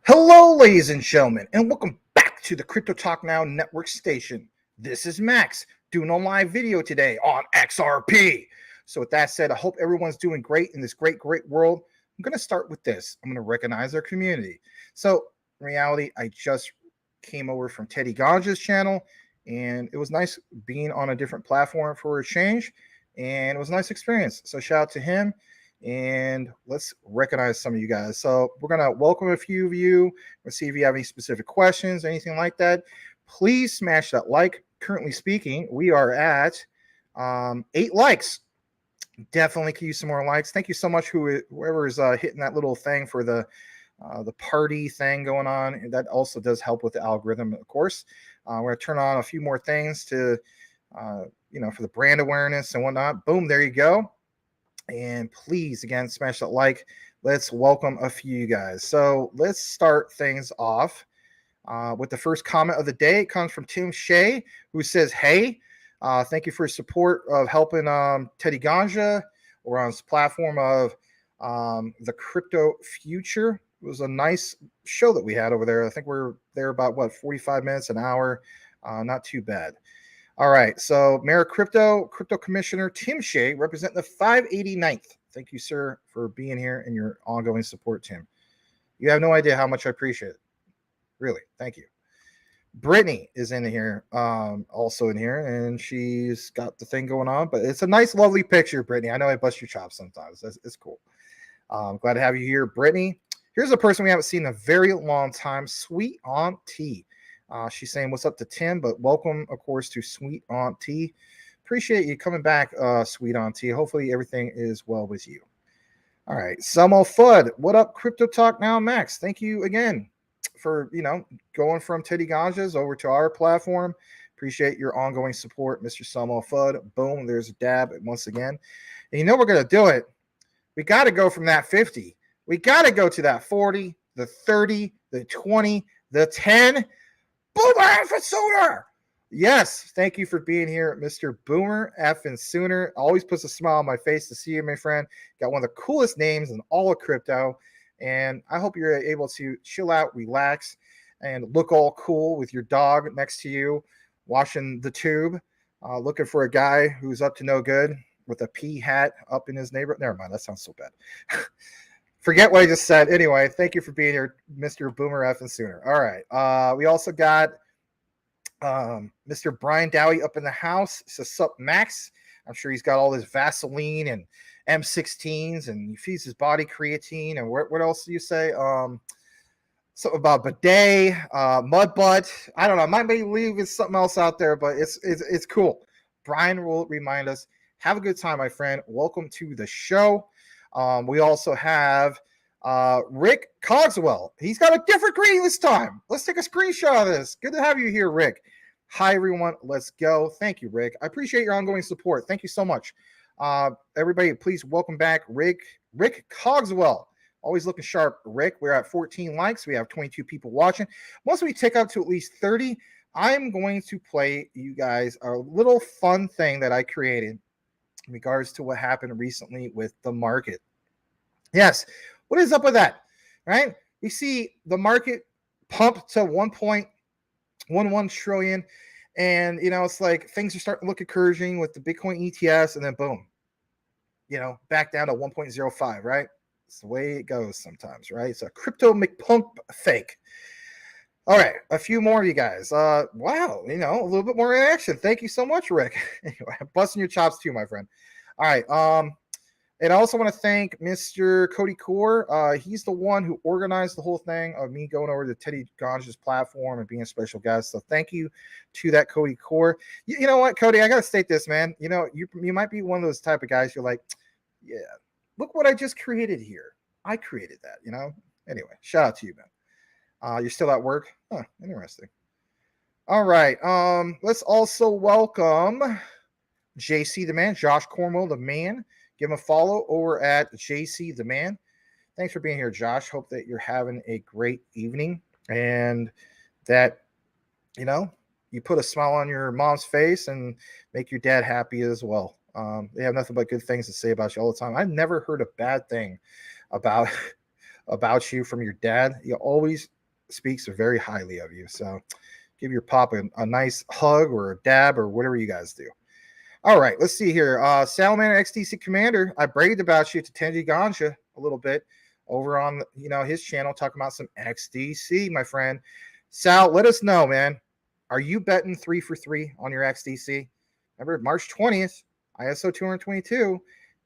Hello, ladies and gentlemen, and welcome back to the Crypto Talk Now Network station. This is Max doing a live video today on XRP. So with that said, I hope everyone's doing great in this great world. I'm going to start with this. I'm going to recognize our community. So in reality, I just came over from Teddy Ganja's channel, and it was nice being on a different platform for a change, and it was a nice experience. So shout out to him. And let's recognize some of you guys. So we're going to welcome a few of you. Let's see if you have any specific questions, anything like that. Please smash that like. Currently speaking, we are at 8 likes. Definitely can use some more likes. Thank you so much, whoever is hitting that little thing for the party thing going on. And that also does help with the algorithm, of course. We're going to turn on a few more things to, for the brand awareness and whatnot. Boom, there you go. And please, again, smash that like. Let's welcome a few guys. So let's start things off with the first comment of the day. It comes from Tim Shea, who says, hey, thank you for your support of helping Teddy Ganja. We're on this platform of the Crypto Future. It was a nice show that we had over there. I think we're there about, 45 minutes, an hour. Not too bad. All right, so Mayor Crypto Commissioner Tim Shea, representing the 589th. Thank you, sir, for being here and your ongoing support, Tim. You have no idea how much I appreciate it. Really, thank you. Brittany is in here, also in here, and she's got the thing going on, but it's a nice, lovely picture, Brittany. I know I bust your chops sometimes. It's cool. Glad to have you here, Brittany. Here's a person we haven't seen in a very long time, Sweet Aunt T. She's saying what's up to Tim, but welcome, of course, to Sweet Aunt T. Appreciate you coming back, Sweet Aunt T. Hopefully everything is well with you. All right, Selmo Fudd, what up, Crypto Talk Now, Max? Thank you again for going from Teddy Ganja's over to our platform. Appreciate your ongoing support, Mr. Selmo Fudd. Boom, there's a dab once again. And we're gonna do it. We got to go from that 50. We got to go to that 40, the 30, the 20, the 10. Boomer effing sooner. Yes, thank you for being here, Mr. Boomer effing sooner. Always puts a smile on my face to see you, my friend. Got one of the coolest names in all of crypto. And I hope you're able to chill out, relax, and look all cool with your dog next to you, watching the tube, looking for a guy who's up to no good with a pea hat up in his neighborhood. Never mind, that sounds so bad. Forget what I just said. Anyway, thank you for being here, Mr. Boomer effing sooner. All right. We also got Mr. Brian Dowie up in the house. Says, sup, Max? I'm sure he's got all his Vaseline and M16s, and he feeds his body creatine. And what else do you say? Something about bidet, mud butt. I don't know. I might be leaving something else out there, but it's cool. Brian will remind us. Have a good time, my friend. Welcome to the show. We also have Rick Cogswell. He's got a different green this time. Let's take a screenshot of this. Good to have you here, Rick. Hi, everyone. Let's go. Thank you, Rick. I appreciate your ongoing support. Thank you so much. Everybody, please welcome back Rick Cogswell. Always looking sharp, Rick. We're at 14 likes. We have 22 people watching. Once we take up to at least 30, I'm going to play you guys a little fun thing that I created in regards to what happened recently with the market. Yes, what is up with that, right? We see the market pump to 1.11 trillion, and it's like things are starting to look encouraging with the Bitcoin ETFs, and then boom, back down to 1.05, right? It's the way it goes sometimes, right? It's a crypto McPump fake. All right, a few more of you guys. Wow, a little bit more action. Thank you so much, Rick. Anyway, I'm busting your chops too, my friend. All right, and I also want to thank Mr. Cody Core. He's the one who organized the whole thing of me going over to Teddy Ganja's platform and being a special guest. So thank you to that Cody Core. You know what, Cody? I gotta state this, man. You might be one of those type of guys. You're like, yeah, look what I just created here. I created that. Anyway, shout out to you, man. You're still at work? Huh, interesting. All right. Let's also welcome JC the Man, Josh Cornwell the Man. Give him a follow over at JC the Man. Thanks for being here, Josh. Hope that you're having a great evening and that, you put a smile on your mom's face and make your dad happy as well. They have nothing but good things to say about you all the time. I've never heard a bad thing about you from your dad. You always speaks very highly of you. So give your pop a nice hug or a dab or whatever you guys do. All right, let's see here. Salamander XDC Commander, I bragged about you to Tenji Ganja a little bit over on his channel, talking about some XDC, my friend. Sal, let us know, man. Are you betting 3 for 3 on your XDC? Remember, March 20th, ISO 222.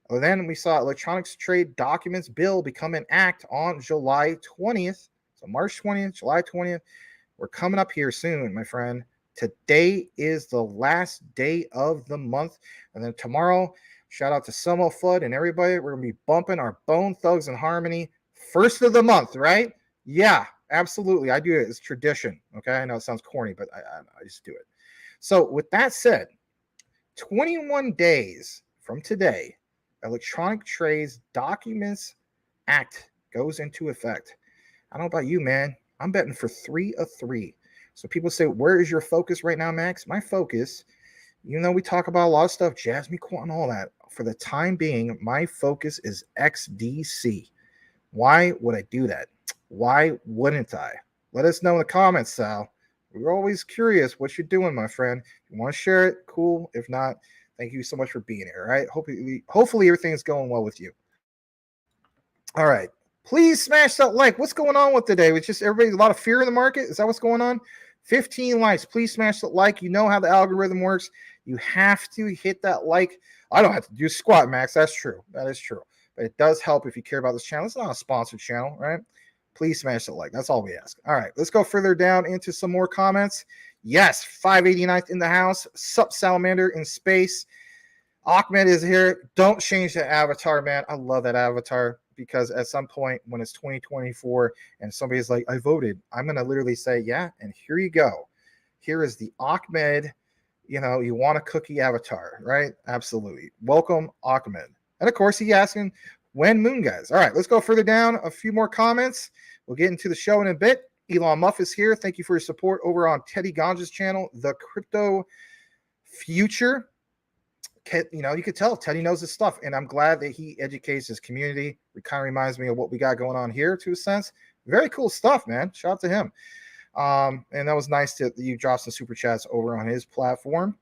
Well, then we saw Electronics Trade Documents Bill become an act on July 20th. So March 20th, July 20th. We're coming up here soon, my friend. Today is the last day of the month. And then tomorrow, shout out to Sumo Flood and everybody. We're going to be bumping our Bone Thugs and Harmony first of the month, right? Yeah, absolutely. I do it. It's tradition. Okay. I know it sounds corny, but I just do it. So with that said, 21 days from today, Electronic Trades Documents Act goes into effect. I don't know about you, man. I'm betting for 3 of 3. So people say, where is your focus right now, Max? My focus, even though we talk about a lot of stuff, Jasmine Quant and all that, for the time being, my focus is XDC. Why would I do that? Why wouldn't I? Let us know in the comments, Sal. We're always curious what you're doing, my friend. If you want to share it, cool. If not, thank you so much for being here, all right? Hopefully everything's going well with you. All right. Please smash that like. What's going on with today? It's just everybody, a lot of fear in the market. Is that what's going on? 15 likes. Please smash that like. You know how the algorithm works. You have to hit that like. I don't have to do squat, Max. That's true. That is true. But it does help if you care about this channel. It's not a sponsored channel, right? Please smash that like. That's all we ask. All right. Let's go further down into some more comments. Yes. 589th in the house. Sup, Salamander in space. Ahmed is here. Don't change the avatar, man. I love that avatar. Because at some point when it's 2024 and somebody's like, I voted, I'm going to literally say, yeah, and here you go. Here is the Ahmed, you want a cookie avatar, right? Absolutely. Welcome, Ahmed. And of course, he asking, when moon guys? All right, let's go further down. A few more comments. We'll get into the show in a bit. Elon Musk is here. Thank you for your support over on Teddy Ganja's channel, The Crypto Future. You could tell Teddy knows his stuff, and I'm glad that he educates his community. It kind of reminds me of what we got going on here, to a sense. Very cool stuff, man. Shout out to him. And that was nice that you dropped some super chats over on his platform.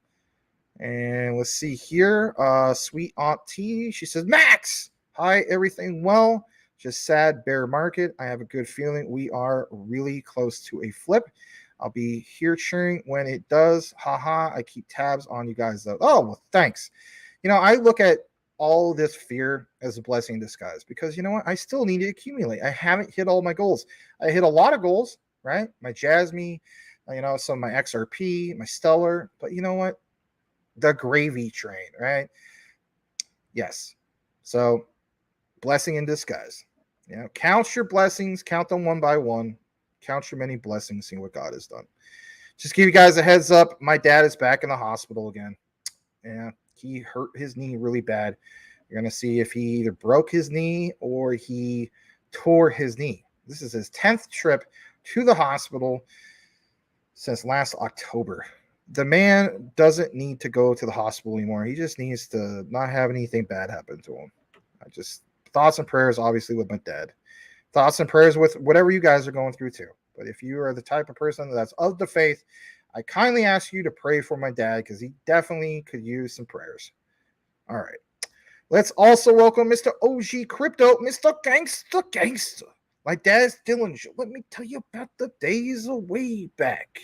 And let's see here. Sweet Aunt T, she says, Max, hi, everything well? Just sad bear market. I have a good feeling we are really close to a flip. I'll be here cheering when it does. Haha. I keep tabs on you guys, though. Oh, well, thanks. I look at all this fear as a blessing in disguise because you know what? I still need to accumulate. I haven't hit all my goals. I hit a lot of goals, right? My Jasmine, some of my XRP, my Stellar. But you know what? The gravy train, right? Yes. So, blessing in disguise. Count your blessings. Count them one by one. Count your many blessings, see what God has done. Just give you guys a heads up. My dad is back in the hospital again. Yeah, he hurt his knee really bad. You're going to see if he either broke his knee or he tore his knee. This is his 10th trip to the hospital since last October. The man doesn't need to go to the hospital anymore. He just needs to not have anything bad happen to him. Thoughts and prayers, obviously, with my dad. Thoughts and prayers with whatever you guys are going through too. But if you are the type of person that's of the faith, I kindly ask you to pray for my dad because he definitely could use some prayers. All right. Let's also welcome Mr. OG Crypto, Mr. Gangster. My dad's Dillinger. Let me tell you about the days of way back.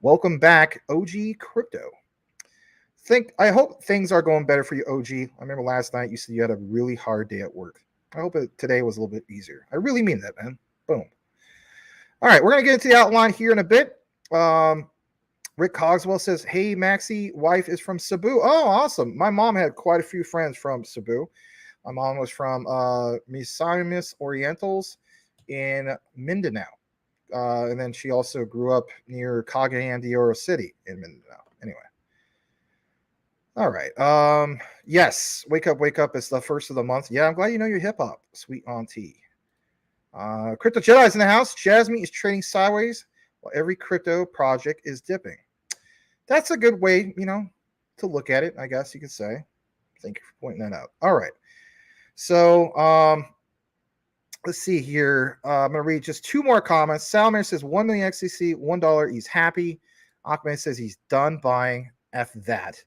Welcome back, OG Crypto. I hope things are going better for you, OG. I remember last night you said you had a really hard day at work. I hope today was a little bit easier. I really mean that, man. Boom. All right, we're going to get into the outline here in a bit. Rick Cogswell says, hey, Maxie, wife is from Cebu. Oh, awesome. My mom had quite a few friends from Cebu. My mom was from Misamis Orientals in Mindanao. And then she also grew up near Cagayan de Oro City in Mindanao. Anyway. All right. Yes. Wake up. It's the first of the month. Yeah, I'm glad you know your hip hop. Sweet auntie. Crypto Jedi's in the house. Jasmine is trading sideways while every crypto project is dipping. That's a good way, to look at it, I guess you could say. Thank you for pointing that out. All right. So, Let's see here. I'm going to read just two more comments. Salman says 1 million XDC, $1. He's happy. Ahmed says he's done buying. F that.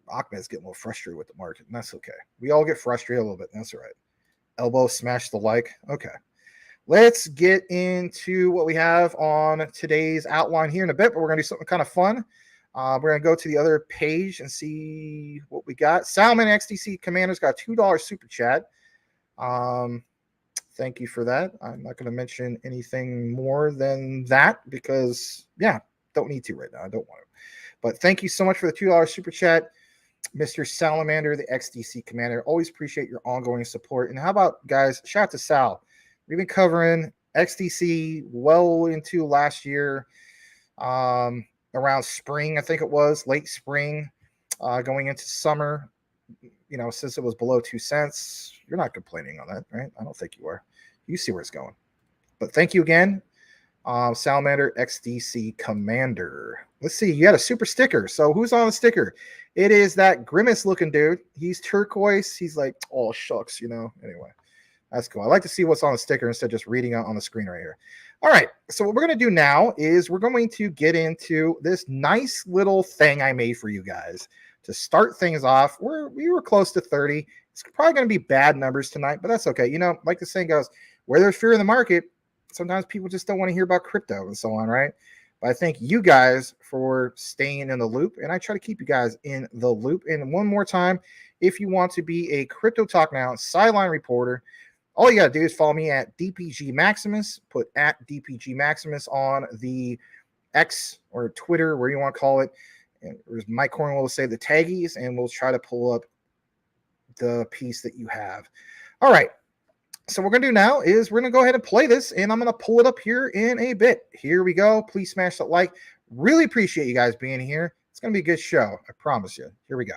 Ahmed's getting a little frustrated with the market, and that's okay. We all get frustrated a little bit. That's all right. Elbow smash the like. Okay. Let's get into what we have on today's outline here in a bit, but we're going to do something kind of fun. We're going to go to the other page and see what we got. Salman XDC Commander's got $2 super chat. Thank you for that. I'm not going to mention anything more than that because, yeah, don't need to right now. I don't want to. But thank you so much for the $2 super chat, Mr. Salamander, the XDC Commander. Always appreciate your ongoing support. And how about, guys, shout out to Sal. We've been covering XDC well into last year, around spring, I think it was, late spring, going into summer. You know, since it was below 2 cents, you're not complaining on that, right? I don't think you are. You see where it's going. But thank you again, Salamander XDC Commander. Let's see. You had a super sticker. So who's on the sticker? It is that grimace looking dude. He's turquoise. He's like, oh, shucks, you know. Anyway, that's cool. I like to see what's on the sticker instead of just reading out on the screen right here. All right. So what we're going to do now is we're going to get into this nice little thing I made for you guys to start things off. We were close to 30. It's probably going to be bad numbers tonight, but that's okay. You know, like the saying goes, where there's fear in the market, sometimes people just don't want to hear about crypto and so on, right? But I thank you guys for staying in the loop, and I try to keep you guys in the loop. And one more time, if you want to be a Crypto Talk Now sideline reporter, all you got to do is follow me at DPG Maximus. Put at DPG Maximus on the X or Twitter, where you want to call it. And Mike Cornwell will say the taggies, and we'll try to pull up the piece that you have. All right. So what we're going to do now is we're going to go ahead and play this, and I'm going to pull it up here in a bit. Here we go. Please smash that like. Really appreciate you guys being here. It's going to be a good show. I promise you. Here we go.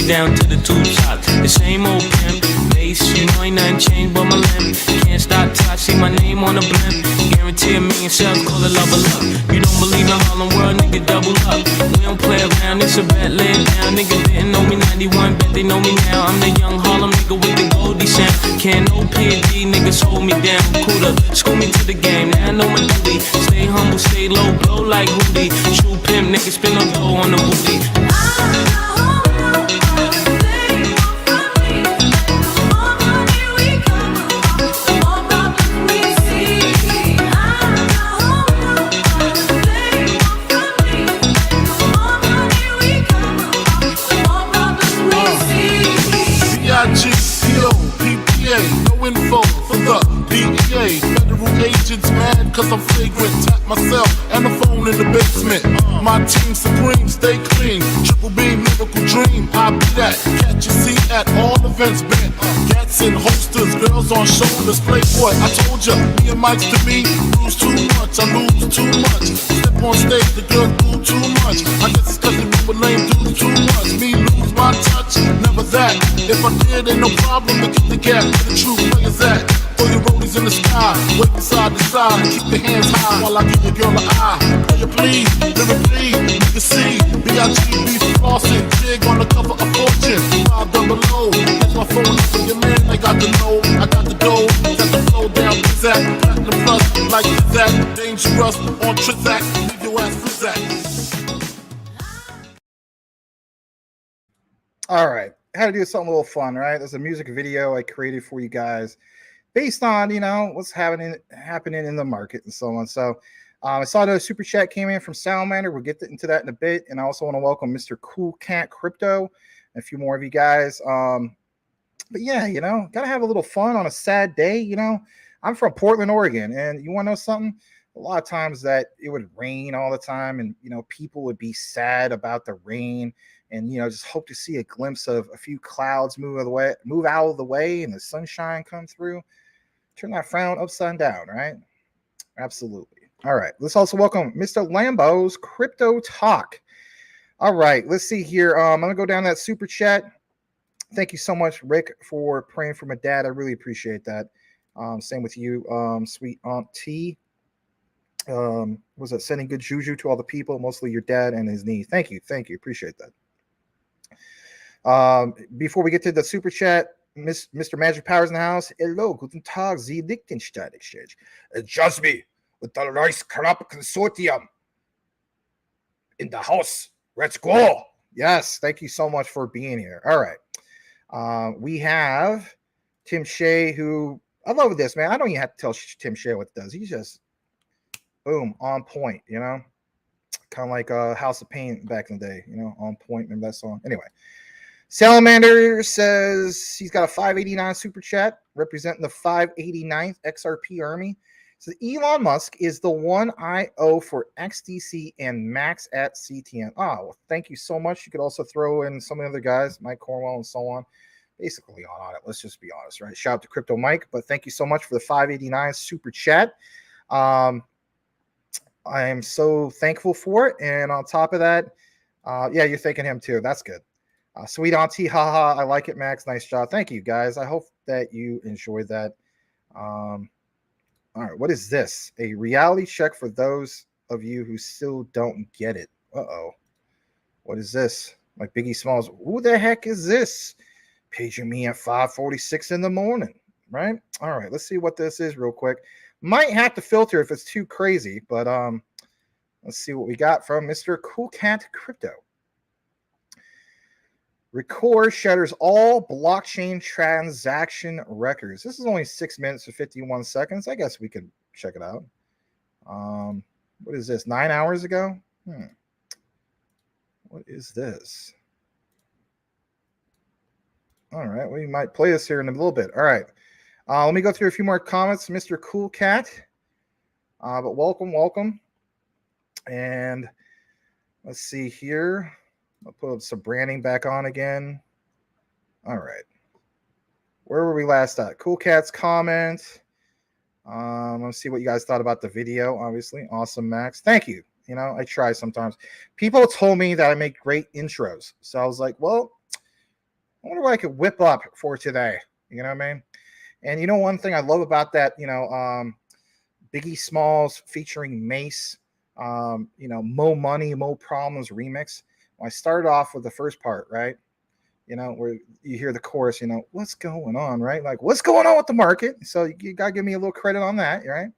Down to the two tops, the same old pimp. Lace, you know ain't nothing changed but my limp. Can't stop till I see my name on the blimp. Guarantee a million sales, call it love or luck. You don't believe in Harlem World, nigga, double up. We don't play around, it's a bet, lay it down. Nigga didn't know me 91, bet they know me now. I'm the young Harlem nigga with the Goldie sound. Can't no PD, niggas hold me down. Cool up, school me to the game, now I know my duty. Stay humble, stay low, blow like Hootie. True pimp, nigga, spin no dough on the booty. No info for the DEA. Federal agents mad cause I'm flagrant. Tap myself and the phone in the basement. My team supreme, stay clean. Triple B, lyrical dream. I be that. Catch a seat at all events bent. Gats in holsters, girls on shoulders. Playboy, I told ya, me and Mike's to me. Lose too much, I lose too much. Step on stage, the girls do too much. I guess it's cause they run with lame dudes too much. Me lose my touch, never that. If I did, ain't no problem to get the gap where the true players at. Throw your rollies in the sky, wait side and keep your hands high while I give your girl an eye. Play it please, lyrically, nigga C, B.I.G.B. flossing, jig on the cover of Fortune, 5 double O. Here's my phone number, your man, I got the know, I got the dough, got the flow down, Zach, platinum plus, like Zach, dangerous on Trizak, leave your ass for Zach. All right, I had to do something a little fun, right? There's a music video I created for you guys based on, you know, what's happening in the market and so on. So I saw the super chat came in from Salamander. We'll get into that in a bit. And I also want to welcome Mr. Cool Cat Crypto and a few more of you guys. But yeah, you know, got to have a little fun on a sad day. You know, I'm from Portland, Oregon, and you want to know something? A lot of times that it would rain all the time, and, you know, people would be sad about the rain and, you know, just hope to see a glimpse of a few clouds move out of the way and the sunshine come through. Turn that frown upside down, right? Absolutely. All right. Let's also welcome Mr. Lambo's Crypto Talk. All right. Let's see here. I'm going to go down that super chat. Thank you so much, Rick, for praying for my dad. I really appreciate that. Same with you, sweet Aunt T. Was it sending good juju to all the people, mostly your dad and his knee? Thank you. Thank you. Appreciate that. Before we get to the super chat, Mr. Magic Powers in the house. Hello, guten Tag, Sie Liechtenstein Exchange. Just me with the Reichskrab Consortium in the house. Let's go. Yes, thank you so much for being here. All right. We have Tim Shea, who I love this, man. I don't even have to tell Tim Shea what it does. He's just boom, on point, you know, kind of like House of Pain back in the day, you know, on point. Remember that song? Anyway. Salamander says he's got a 589 super chat representing the 589th XRP army. So Elon Musk is the one I owe for XDC and Max at CTN. Oh, well, thank you so much. You could also throw in some of the other guys, Mike Cornwell and so on. Basically on it. Let's just be honest, right? Shout out to Crypto Mike, but thank you so much for the 589 super chat. I am so thankful for it. And on top of that, yeah, you're thanking him too. That's good. Sweet Auntie, haha, I like it, Max. Nice job. Thank you, guys. I hope that you enjoyed that. All right, what is this? A reality check for those of you who still don't get it. Uh-oh. What is this? Like Biggie Smalls. Who the heck is this? Paging me at 5:46 in the morning, right? All right, let's see what this is real quick. Might have to filter if it's too crazy, but let's see what we got from Mr. Cool Cat Crypto. Record shatters all blockchain transaction records. This is only 6 minutes and 51 seconds. I guess we could check it out. What is this? 9 hours ago? What is this? All right, we might play this here in a little bit. All right. Let me go through a few more comments, Mr. Cool Cat. But welcome. And let's see here. I'll put some branding back on again. All right. Where were we last at? Cool Cat's comment. Let's see what you guys thought about the video, obviously. Awesome, Max. Thank you. You know, I try sometimes. People told me that I make great intros. So I was like, well, I wonder what I could whip up for today. You know what I mean? And you know, one thing I love about that, you know, Biggie Smalls featuring Mace, you know, Mo Money, Mo Problems remix. I started off with the first part, right? You know, where you hear the chorus, you know, what's going on, right? Like, what's going on with the market? So you got to give me a little credit on that, right?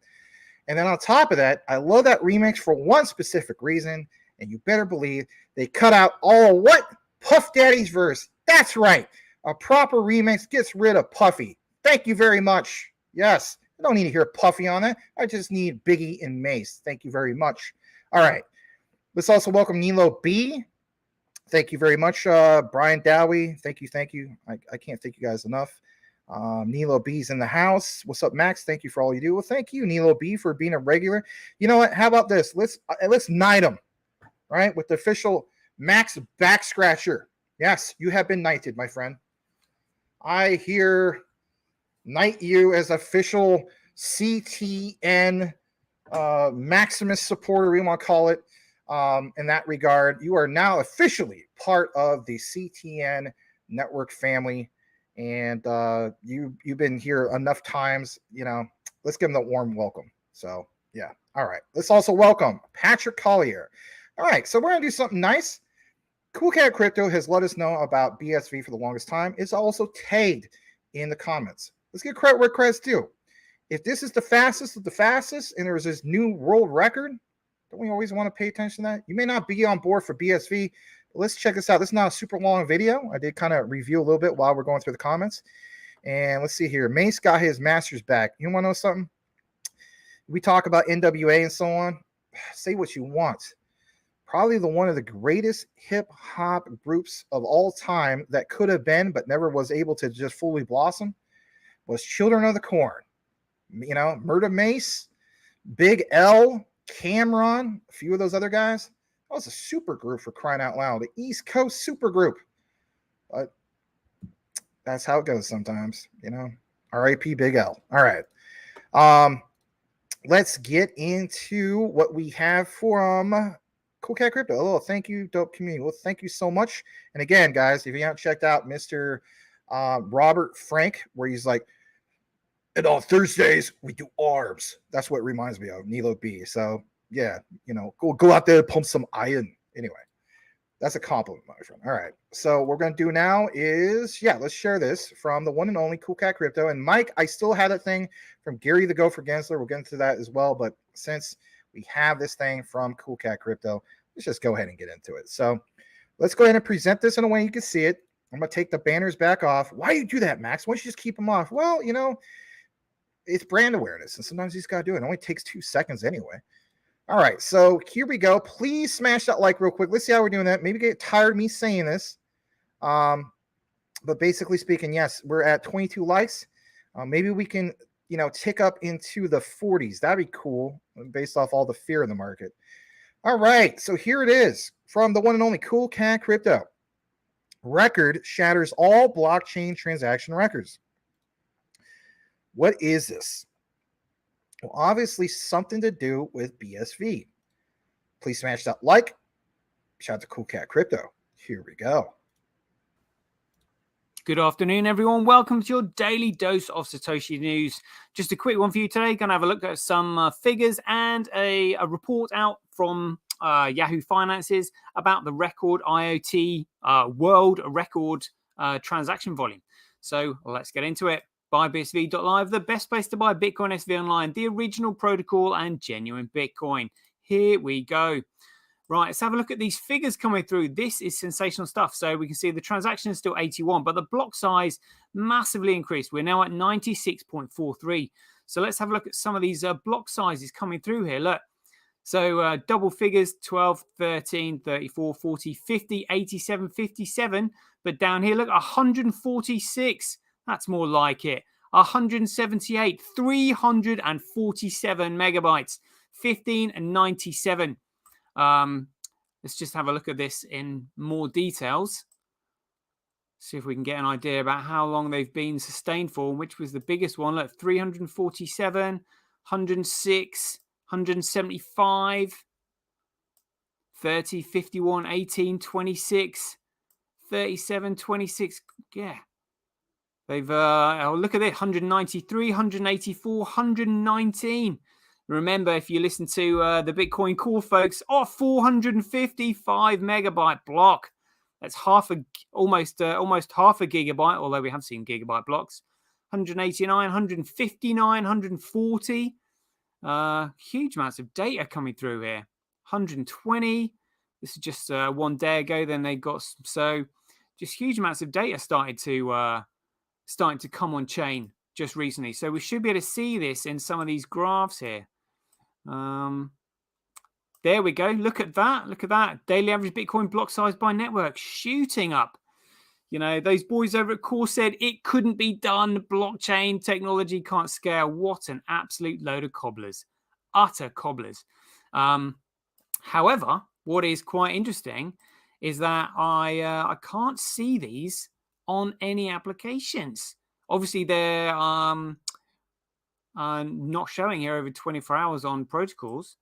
And then on top of that, I love that remix for one specific reason, and you better believe they cut out all what? Puff Daddy's verse. That's right. A proper remix gets rid of Puffy. Thank you very much. Yes, I don't need to hear Puffy on that. I just need Biggie and Mace. Thank you very much. All right. Let's also welcome Nilo B. Thank you very much, Brian Dowie. Thank you. I can't thank you guys enough. Nilo B's in the house. What's up, Max? Thank you for all you do. Well, thank you, Nilo B, for being a regular. You know what? How about this? Let's knight him, right? With the official Max back scratcher. Yes, you have been knighted, my friend. I here knight you as official CTN Maximus supporter, we want to call it. In that regard, you are now officially part of the CTN network family, and you've been here enough times. You know, let's give them the warm welcome. So yeah. All right. Let's also welcome Patrick Collier. All right. So we're going to do something nice. Cool Cat Crypto has let us know about BSV for the longest time. It's also tagged in the comments. Let's get credit where credit's due. If this is the fastest of the fastest and there's this new world record, don't we always want to pay attention to that? You may not be on board for BSV. Let's check this out. This is not a super long video. I did kind of review a little bit while we're going through the comments. And let's see here. Mace got his master's back. You want to know something? We talk about NWA and so on. Say what you want. Probably one of the greatest hip hop groups of all time that could have been, but never was able to just fully blossom, was Children of the Corn. You know, Murda Mace, Big L, Cameron, a few of those other guys. That was a super group, for crying out loud. The East Coast super group. But that's how it goes sometimes, you know. R.I.P. Big L. All right. Let's get into what we have from Cool Cat Crypto. Oh, thank you, dope community. Well, thank you so much. And again, guys, if you haven't checked out Mr. Robert Frank, where he's like, and on Thursdays we do ARBs. That's what it reminds me of, Nilo B. So yeah, you know, go out there and pump some iron. Anyway, that's a compliment, my friend. All right. So what we're gonna do now is, let's share this from the one and only Cool Cat Crypto. And Mike, I still had that thing from Gary the Gopher Gensler. We'll get into that as well. But since we have this thing from Cool Cat Crypto, let's just go ahead and get into it. So let's go ahead and present this in a way you can see it. I'm gonna take the banners back off. Why do you do that, Max? Why don't you just keep them off? Well, you know, it's brand awareness, and sometimes you just got to do it. It only takes 2 seconds anyway. All right, so here we go. Please smash that like real quick. Let's see how we're doing that. Maybe get tired of me saying this. But basically speaking, yes, we're at 22 likes. Maybe we can, you know, tick up into the 40s. That'd be cool based off all the fear in the market. All right, so here it is from the one and only Cool Cat Crypto. Record shatters all blockchain transaction records. What is this? Well, obviously something to do with BSV. Please smash that like. Shout out to Cool Cat Crypto. Here we go. Good afternoon, everyone. Welcome to your daily dose of Satoshi news. Just a quick one for you today. Going to have a look at some figures and a report out from Yahoo Finances about the record IoT world record transaction volume. So let's get into it. BuyBSV.live, the best place to buy Bitcoin SV online, the original protocol and genuine Bitcoin. Here we go. Right, let's have a look at these figures coming through. This is sensational stuff. So we can see the transaction is still 81, but the block size massively increased. We're now at 96.43. So let's have a look at some of these block sizes coming through here. Look, so double figures, 12, 13, 34, 40, 50, 87, 57. But down here, look, 146. That's more like it. 178, 347 megabytes, 15 and 97. Let's just have a look at this in more details. See if we can get an idea about how long they've been sustained for, which was the biggest one. Look, 347, 106, 175, 30, 51, 18, 26, 37, 26. Yeah. They've, look at it, 193, 184, 119. Remember, if you listen to the Bitcoin Core folks, 455 megabyte block. That's almost half a gigabyte, although we have seen gigabyte blocks. 189, 159, 140. Huge amounts of data coming through here. 120. This is just 1 day ago. Then they got just huge amounts of data starting to come on chain just recently. So we should be able to see this in some of these graphs here. There we go. Look at that. Look at that. Daily average Bitcoin block size by network shooting up. You know, those boys over at Core said it couldn't be done. Blockchain technology can't scale. What an absolute load of cobblers. Utter cobblers. However, what is quite interesting is that I can't see these on any applications. Obviously, they're not showing here over 24 hours on protocols.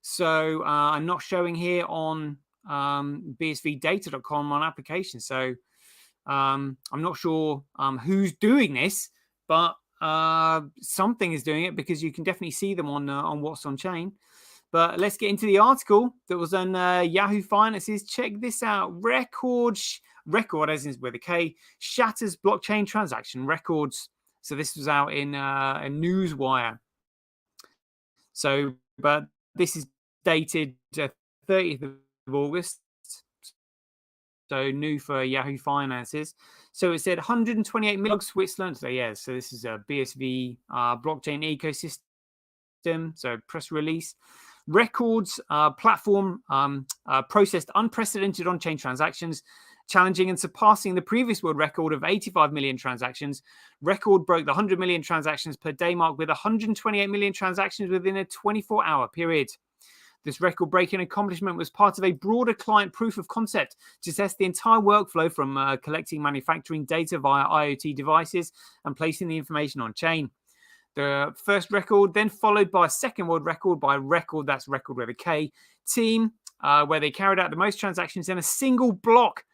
So I'm not showing here on bsvdata.com on applications. So I'm not sure who's doing this, but something is doing it, because you can definitely see them on what's on chain. But let's get into the article that was on Yahoo Finances. Check this out. Record, as in with a K, shatters blockchain transaction records. So this was out in a Newswire. So, but this is dated 30th of August. So new for Yahoo Finances. So it said 128 million Switzerland. So yeah, so this is a BSV blockchain ecosystem. So press release. Records platform processed unprecedented on-chain transactions, challenging and surpassing the previous world record of 85 million transactions. Record broke the 100 million transactions per day mark with 128 million transactions within a 24-hour period. This record-breaking accomplishment was part of a broader client proof of concept to test the entire workflow from collecting manufacturing data via IoT devices and placing the information on chain. The first record, then followed by a second world record by Record, that's Record with a K, team, where they carried out the most transactions in a single block.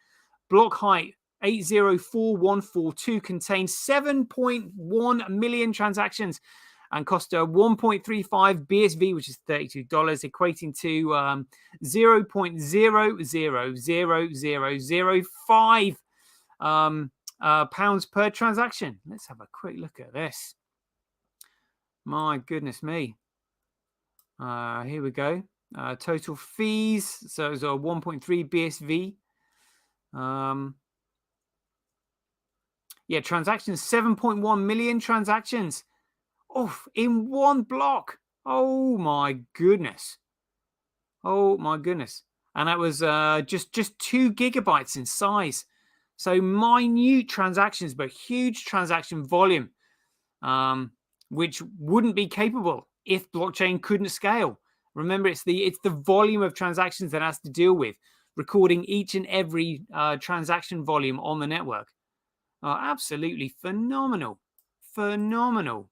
Block height 804142 contains 7.1 million transactions and cost 1.35 BSV, which is $32, equating to 0.000005 pounds per transaction. Let's have a quick look at this. My goodness me. Here we go. Total fees. So it's a 1.3 BSV. Yeah, transactions, 7.1 million transactions. Oh, in one block. Oh my goodness. Oh my goodness. And that was just 2 gigabytes in size. So minute transactions, but huge transaction volume. Which wouldn't be capable if blockchain couldn't scale. Remember, it's the volume of transactions that it has to deal with, recording each and every transaction volume on the network. Absolutely phenomenal. Phenomenal.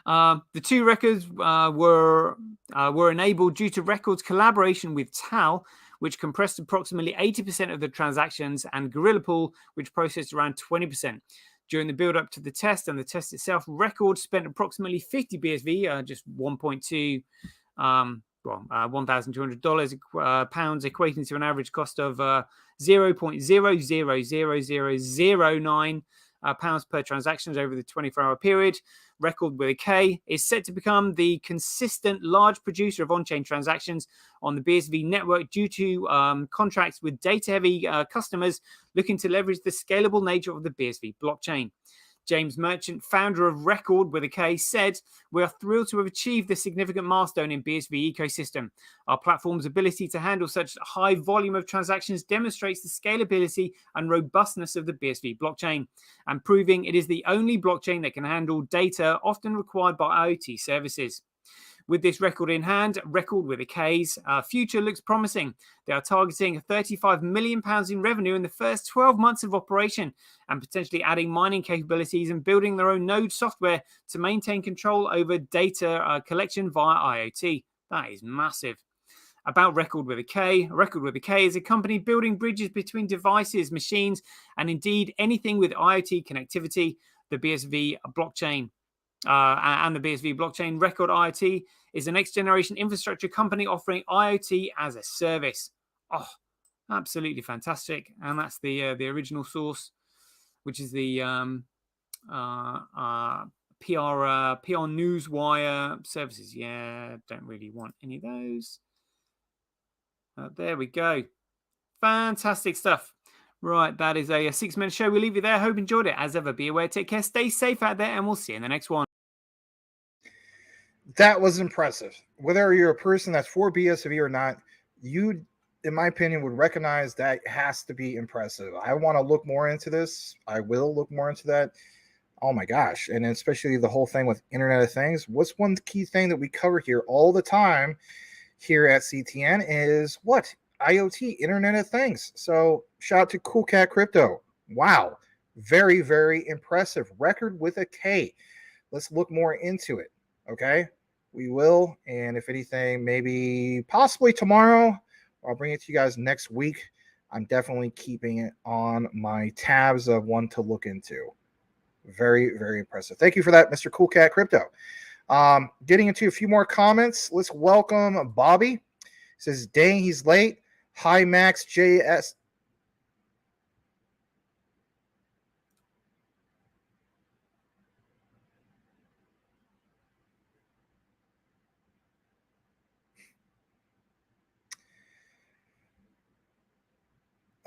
The 2 records were enabled due to Record's collaboration with TAL, which compressed approximately 80% of the transactions, and Gorilla Pool, which processed around 20%. During the build-up to the test and the test itself, Record spent approximately 50 BSV, just 1.2, $1,200 pounds, equating to an average cost of 0.000009 pounds per transactions over the 24-hour period. Record with a K is set to become the consistent large producer of on-chain transactions on the BSV network due to contracts with data-heavy customers looking to leverage the scalable nature of the BSV blockchain. James Merchant, founder of Record with a K, said, "We are thrilled to have achieved this significant milestone in BSV ecosystem. Our platform's ability to handle such high volume of transactions demonstrates the scalability and robustness of the BSV blockchain, and proving it is the only blockchain that can handle data often required by IoT services." With this record in hand, Record with a K's future looks promising. They are targeting £35 million in revenue in the first 12 months of operation, and potentially adding mining capabilities and building their own node software to maintain control over data collection via IoT. That is massive. About Record with a K. Record with a K is a company building bridges between devices, machines, and indeed anything with IoT connectivity. The BSV blockchain. And the BSV blockchain. Record IoT is a next generation infrastructure company offering IoT as a service. Oh, absolutely fantastic. And that's the original source, which is the PR Newswire services. Yeah, don't really want any of those. There we go. Fantastic stuff. Right, that is a 6-minute show. We'll leave you there. Hope you enjoyed it. As ever, be aware, take care, stay safe out there, and we'll see you in the next one. That was impressive. Whether you're a person that's for BSV or not, you, in my opinion, would recognize that has to be impressive. I want to look more into this. I will look more into that. Oh my gosh. And especially the whole thing with Internet of Things. What's one key thing that we cover here all the time here at CTN is what? IoT, Internet of Things. So shout out to Cool Cat Crypto. Wow. Very, very impressive. Record with a K. Let's look more into it. Okay. We will. And if anything, maybe possibly tomorrow, I'll bring it to you guys next week. I'm definitely keeping it on my tabs of one to look into. Very, very impressive. Thank you for that, Mr. Cool Cat Crypto. Getting into a few more comments. Let's welcome Bobby. He says, dang, he's late. Hi, Max JS.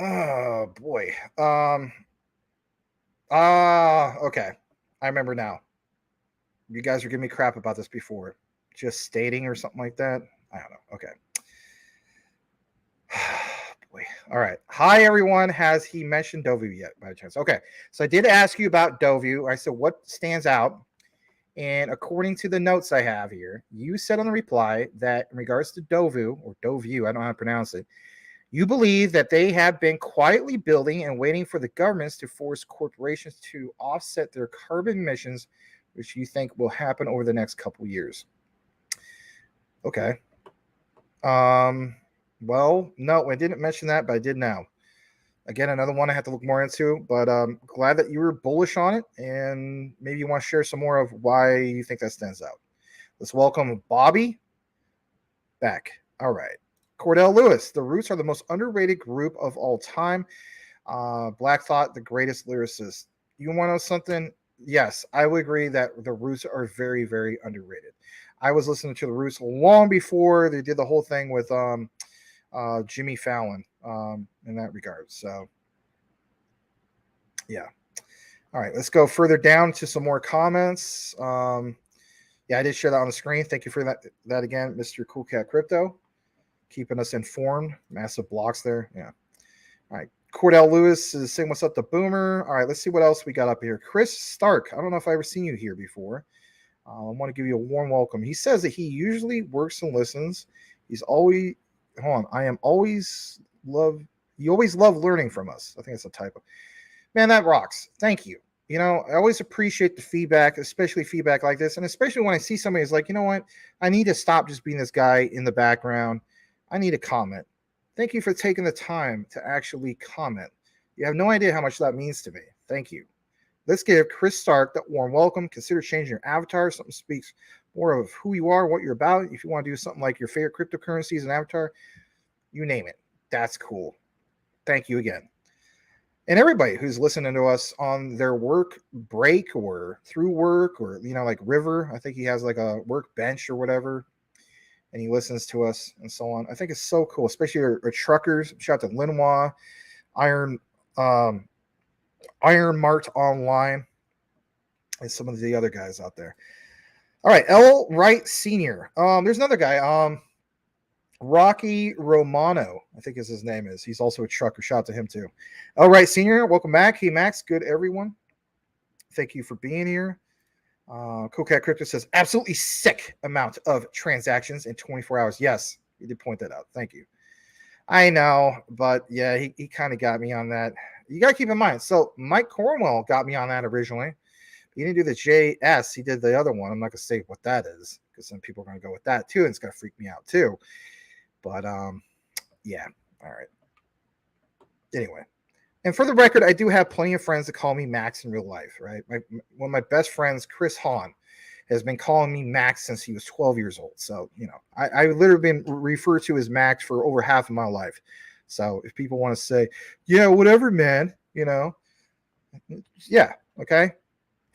Oh boy. Okay. I remember now. You guys were giving me crap about this before. Just stating or something like that. I don't know. Okay. Boy. All right. Hi, everyone. Has he mentioned Dovu yet by chance? Okay. So I did ask you about Dovu. I said, what stands out? And according to the notes I have here, you said on the reply that in regards to Dovu or Dovu, I don't know how to pronounce it, you believe that they have been quietly building and waiting for the governments to force corporations to offset their carbon emissions, which you think will happen over the next couple of years. Okay. Well, no, I didn't mention that, but I did now. Again, another one I have to look more into, but glad that you were bullish on it, and maybe you want to share some more of why you think that stands out. Let's welcome Bobby back. All right. Cordell Lewis, the Roots are the most underrated group of all time. Black Thought, the greatest lyricist. You want to know something? Yes, I would agree that the Roots are very, very underrated. I was listening to the Roots long before they did the whole thing with Jimmy Fallon in that regard. So, yeah. All right, let's go further down to some more comments. Yeah, I did share that on the screen. Thank you for that again, Mr. Cool Cat Crypto. Keeping us informed. Massive blocks there. Yeah. All right. Cordell Lewis is saying what's up to Boomer. All right, let's see what else we got up here. Chris Stark. I don't know if I've ever seen you here before. I want to give you a warm welcome. He says that he usually works and listens. He's always hold on. You always love learning from us. I think it's a typo. Man, that rocks. Thank you. You know, I always appreciate the feedback, especially feedback like this. And especially when I see somebody who's like, you know what? I need to stop just being this guy in the background. I need a comment. Thank you for taking the time to actually comment. You have no idea how much that means to me. Thank you. Let's give Chris Stark that warm welcome. Consider changing your avatar. Something speaks more of who you are, what you're about. If you want to do something like your favorite cryptocurrencies and avatar, you name it. That's cool. Thank you again. And everybody who's listening to us on their work break or through work or, you know, like River, I think he has like a work bench or whatever, and he listens to us and so on. I think it's so cool, especially our truckers. Shout out to Linois, Iron Mart Online, and some of the other guys out there. All right, L. Wright Sr. There's another guy, Rocky Romano, I think is his name is. He's also a trucker. Shout out to him too. L. Wright Sr., welcome back. Hey, Max, good everyone. Thank you for being here. Cool Cat Crypto says, absolutely sick amount of transactions in 24 hours. Yes, you did point that out. Thank you. I know, but yeah, he kind of got me on that. You got to keep in mind. So Mike Cornwell got me on that originally. He didn't do the JS. He did the other one. I'm not going to say what that is because some people are going to go with that too, and it's going to freak me out too. But yeah. All right. Anyway. And for the record, I do have plenty of friends that call me Max in real life, right? One of my best friends, Chris Hahn, has been calling me Max since he was 12 years old. So, you know, I've literally been referred to as Max for over half of my life. So if people want to say, yeah, whatever, man, you know, yeah, okay.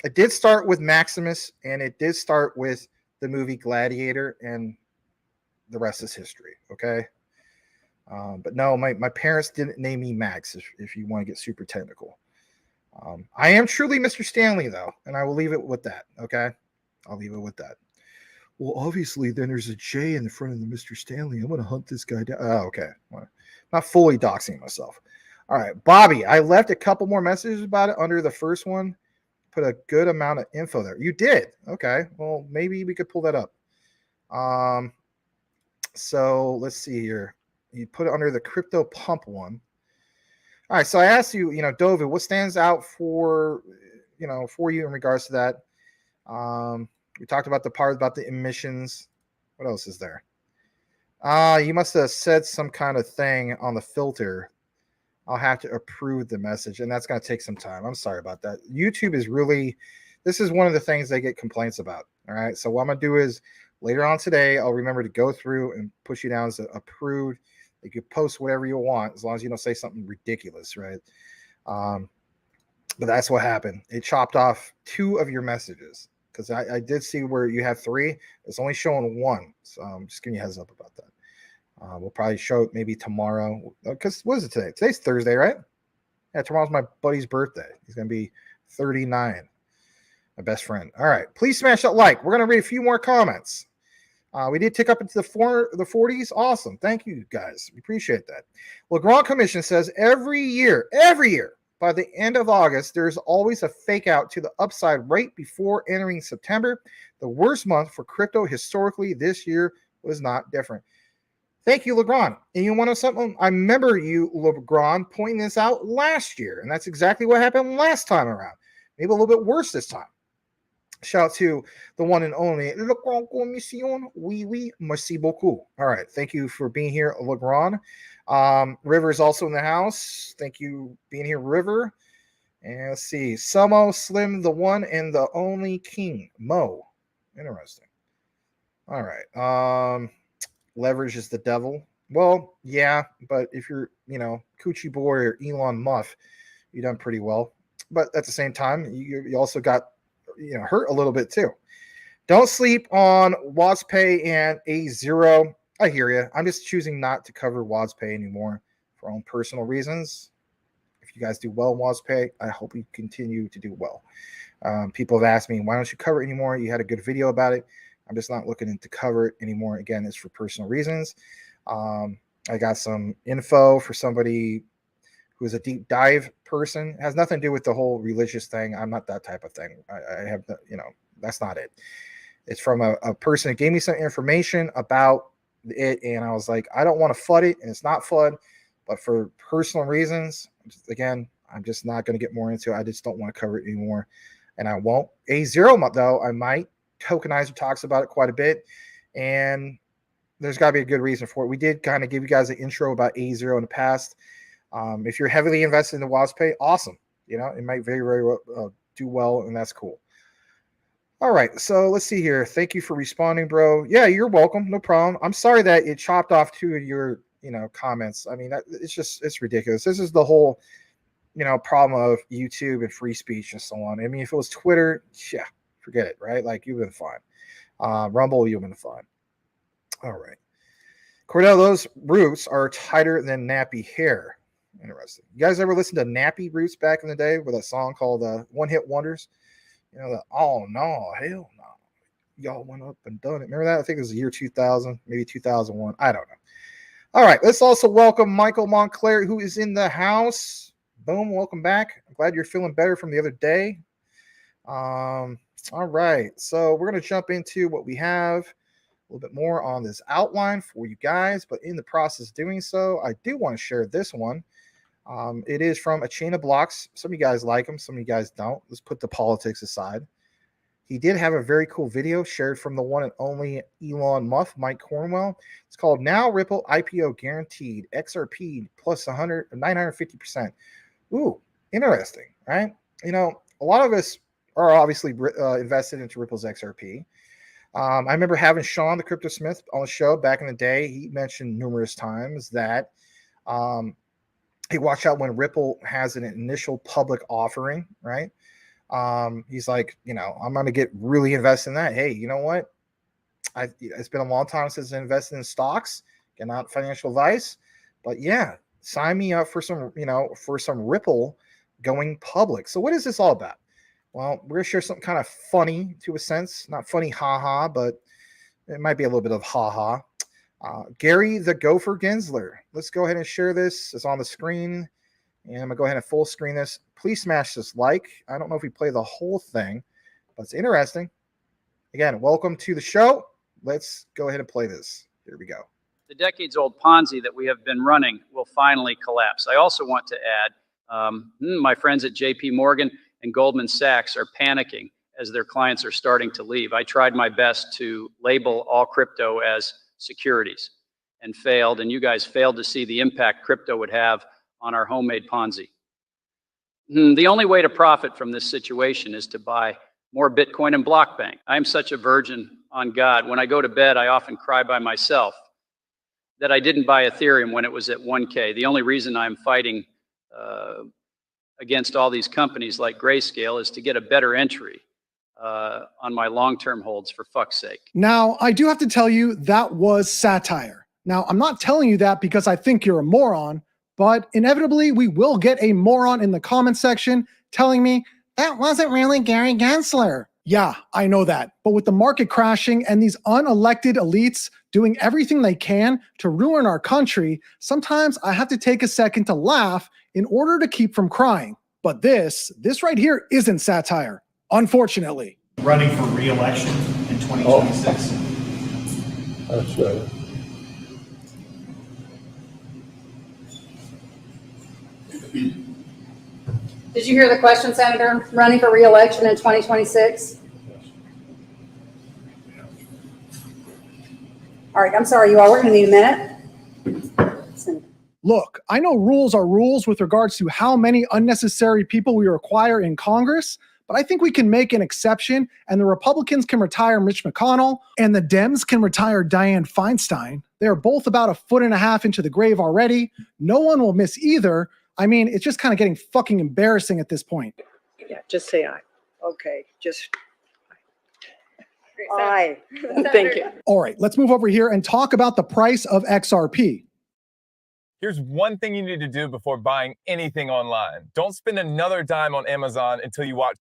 It did start with Maximus, and it did start with the movie Gladiator, and the rest is history, okay? But no, my parents didn't name me Max, if you want to get super technical. I am truly Mr. Stanley, though, and I will leave it with that, okay? I'll leave it with that. Well, obviously, then there's a J in the front of the Mr. Stanley. I'm going to hunt this guy down. Oh, okay. Well, not fully doxing myself. All right, Bobby, I left a couple more messages about it under the first one. Put a good amount of info there. You did? Okay. Well, maybe we could pull that up. So let's see here. You put it under the crypto pump one. All right. So I asked you, you know, Dovu, what stands out for you in regards to that? We talked about the part about the emissions. What else is there? You must have said some kind of thing on the filter. I'll have to approve the message, and that's going to take some time. I'm sorry about that. YouTube is really, this is one of the things they get complaints about. All right. So what I'm going to do is later on today, I'll remember to go through and push you down as approved. You can post whatever you want as long as you don't say something ridiculous, right? But that's what happened. It chopped off 2 of your messages because I did see where you have 3. It's only showing 1. So I'm just giving you a heads up about that. We'll probably show it maybe tomorrow. Because what is it today? Today's Thursday, right? Yeah, tomorrow's my buddy's birthday. He's going to be 39. My best friend. All right. Please smash that like. We're going to read a few more comments. We did tick up into the 40s. Awesome. Thank you, guys. We appreciate that. Well, Grand Commission says every year, by the end of August, there's always a fake out to the upside right before entering September. The worst month for crypto historically. This year was not different. Thank you, Legrand. And you want to know something? I remember you, Legrand, pointing this out last year, and that's exactly what happened last time around. Maybe a little bit worse this time. Shout out to the one and only Legrand Commission. Oui, merci beaucoup. All right, thank you for being here, Legrand. River is also in the house. Thank you being here, River. And let's see, Samo, Slim, the one and the only King, Mo. Interesting. All right. Leverage is the devil. Well, yeah, but if you're, Coochie Boy or Elon Musk, you've done pretty well. But at the same time, you also got, hurt a little bit too. Don't sleep on WazPay and A0. I hear you. I'm just choosing not to cover WazPay anymore for own personal reasons. If you guys do well in WazPay, I hope you continue to do well. People have asked me, why don't you cover it anymore? You had a good video about it. I'm just not looking to cover it anymore. Again, it's for personal reasons. I got some info for somebody who's a deep dive person. It has nothing to do with the whole religious thing. I'm not that type of thing. I have, that's not it. It's from a person that gave me some information about it, and I was like, I don't want to flood it, and it's not flood, but for personal reasons, I'm just not going to get more into it. I just don't want to cover it anymore, and I won't. A0, though, I might. Tokenizer talks about it quite a bit, and there's got to be a good reason for it. We did kind of give you guys an intro about A0 in the past. If you're heavily invested in the WazPay, awesome. It might very, very well do well, and that's cool. All right, so let's see here. Thank you for responding, bro. Yeah, you're welcome. No problem. I'm sorry that it chopped off 2 of your, comments. I mean, it's ridiculous. This is the whole, problem of YouTube and free speech and so on. I mean, if it was Twitter, yeah, forget it, right? Like, you've been fine. Rumble, you've been fine. All right. Cordell, those roots are tighter than nappy hair. Interesting. You guys ever listen to Nappy Roots back in the day with a song called One Hit Wonders? Oh, no, hell no. Y'all went up and done it. Remember that? I think it was the year 2000, maybe 2001. I don't know. All right. Let's also welcome Michael Montclair, who is in the house. Boom. Welcome back. I'm glad you're feeling better from the other day. All right, so we're going to jump into what we have, a little bit more on this outline for you guys, but in the process of doing so, I do want to share this one. It is from A Chain of Blocks. Some of you guys like him, some of you guys don't. Let's put the politics aside. He did have a very cool video shared from the one and only Elon Musk, Mike Cornwell. It's called Now Ripple IPO Guaranteed, XRP plus 950%. Ooh, interesting, right? A lot of us are obviously invested into Ripple's XRP. I remember having Sean, the Crypto Smith, on the show back in the day. He mentioned numerous times that hey, watch out when Ripple has an initial public offering, right? He's like, I'm going to get really invested in that. Hey, you know what? It's been a long time since I invested in stocks. Again, not financial advice, but yeah, sign me up for some, for some Ripple going public. So what is this all about? Well, we're going to share something kind of funny to a sense. Not funny, haha, but it might be a little bit of haha. Gary the Gopher Gensler. Let's go ahead and share this. It's on the screen. And I'm going to go ahead and full screen this. Please smash this like. I don't know if we play the whole thing, but it's interesting. Again, welcome to the show. Let's go ahead and play this. Here we go. The decades-old Ponzi that we have been running will finally collapse. I also want to add, my friends at JP Morgan and Goldman Sachs are panicking as their clients are starting to leave. I tried my best to label all crypto as securities and failed, and you guys failed to see the impact crypto would have on our homemade Ponzi. The only way to profit from this situation is to buy more Bitcoin and block bank. I am such a virgin on God. When I go to bed, I often cry by myself that I didn't buy Ethereum when it was at 1K. The only reason I'm fighting against all these companies like Grayscale is to get a better entry on my long-term holds, for fuck's sake. Now, I do have to tell you that was satire. Now, I'm not telling you that because I think you're a moron, but inevitably we will get a moron in the comment section telling me that wasn't really Gary Gensler. Yeah, I know that. But with the market crashing and these unelected elites doing everything they can to ruin our country, sometimes I have to take a second to laugh in order to keep from crying. But this right here isn't satire, unfortunately. Running for re-election in 2026. That's right. Did you hear the question, Senator? Running for re-election in 2026? All right, I'm sorry, you all. We're going to need a minute. Look, I know rules are rules with regards to how many unnecessary people we require in Congress, but I think we can make an exception, and the Republicans can retire Mitch McConnell, and the Dems can retire Dianne Feinstein. They're both about 1.5 feet into the grave already. No one will miss either. I mean, it's just kind of getting fucking embarrassing at this point. Yeah, just say aye. Okay, just aye. Thank you. All right, let's move over here and talk about the price of XRP. Here's one thing you need to do before buying anything online. Don't spend another dime on Amazon until you watch.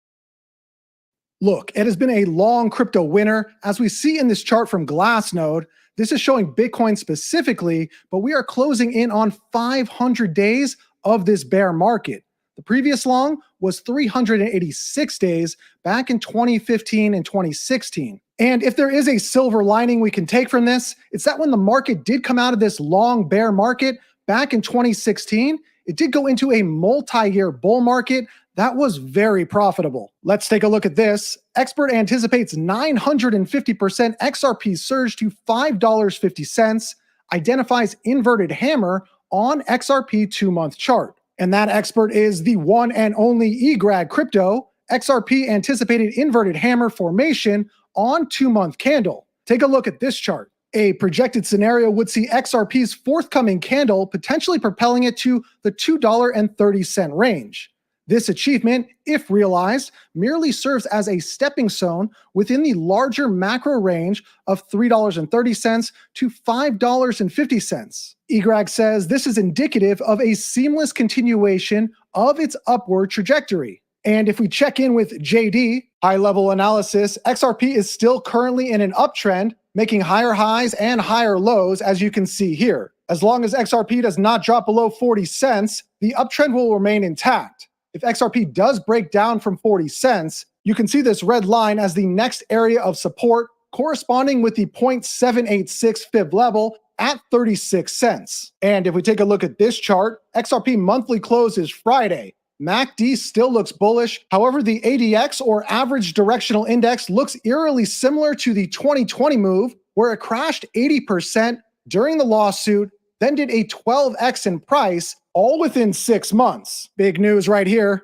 Look, it has been a long crypto winter. As we see in this chart from Glassnode, this is showing Bitcoin specifically, but we are closing in on 500 days of this bear market. The previous long was 386 days back in 2015 and 2016. And if there is a silver lining we can take from this, it's that when the market did come out of this long bear market back in 2016, it did go into a multi-year bull market that was very profitable. Let's take a look at this. Expert anticipates 950% XRP surge to $5.50, identifies inverted hammer on XRP 2-month chart. And that expert is the one and only eGrad Crypto. XRP anticipated inverted hammer formation on 2-month candle. Take a look at this chart. A projected scenario would see XRP's forthcoming candle potentially propelling it to the $2.30 range. This achievement, if realized, merely serves as a stepping stone within the larger macro range of $3.30 to $5.50. eGrad says this is indicative of a seamless continuation of its upward trajectory. And if we check in with JD, high-level analysis, XRP is still currently in an uptrend, making higher highs and higher lows, as you can see here. As long as XRP does not drop below 40 cents, the uptrend will remain intact. If XRP does break down from 40 cents, you can see this red line as the next area of support, corresponding with the 0.786 fib level at 36 cents. And if we take a look at this chart, XRP monthly close is Friday. MACD still looks bullish. However, the ADX, or average directional index, looks eerily similar to the 2020 move, where it crashed 80% during the lawsuit, then did a 12x in price, all within 6 months. Big news right here.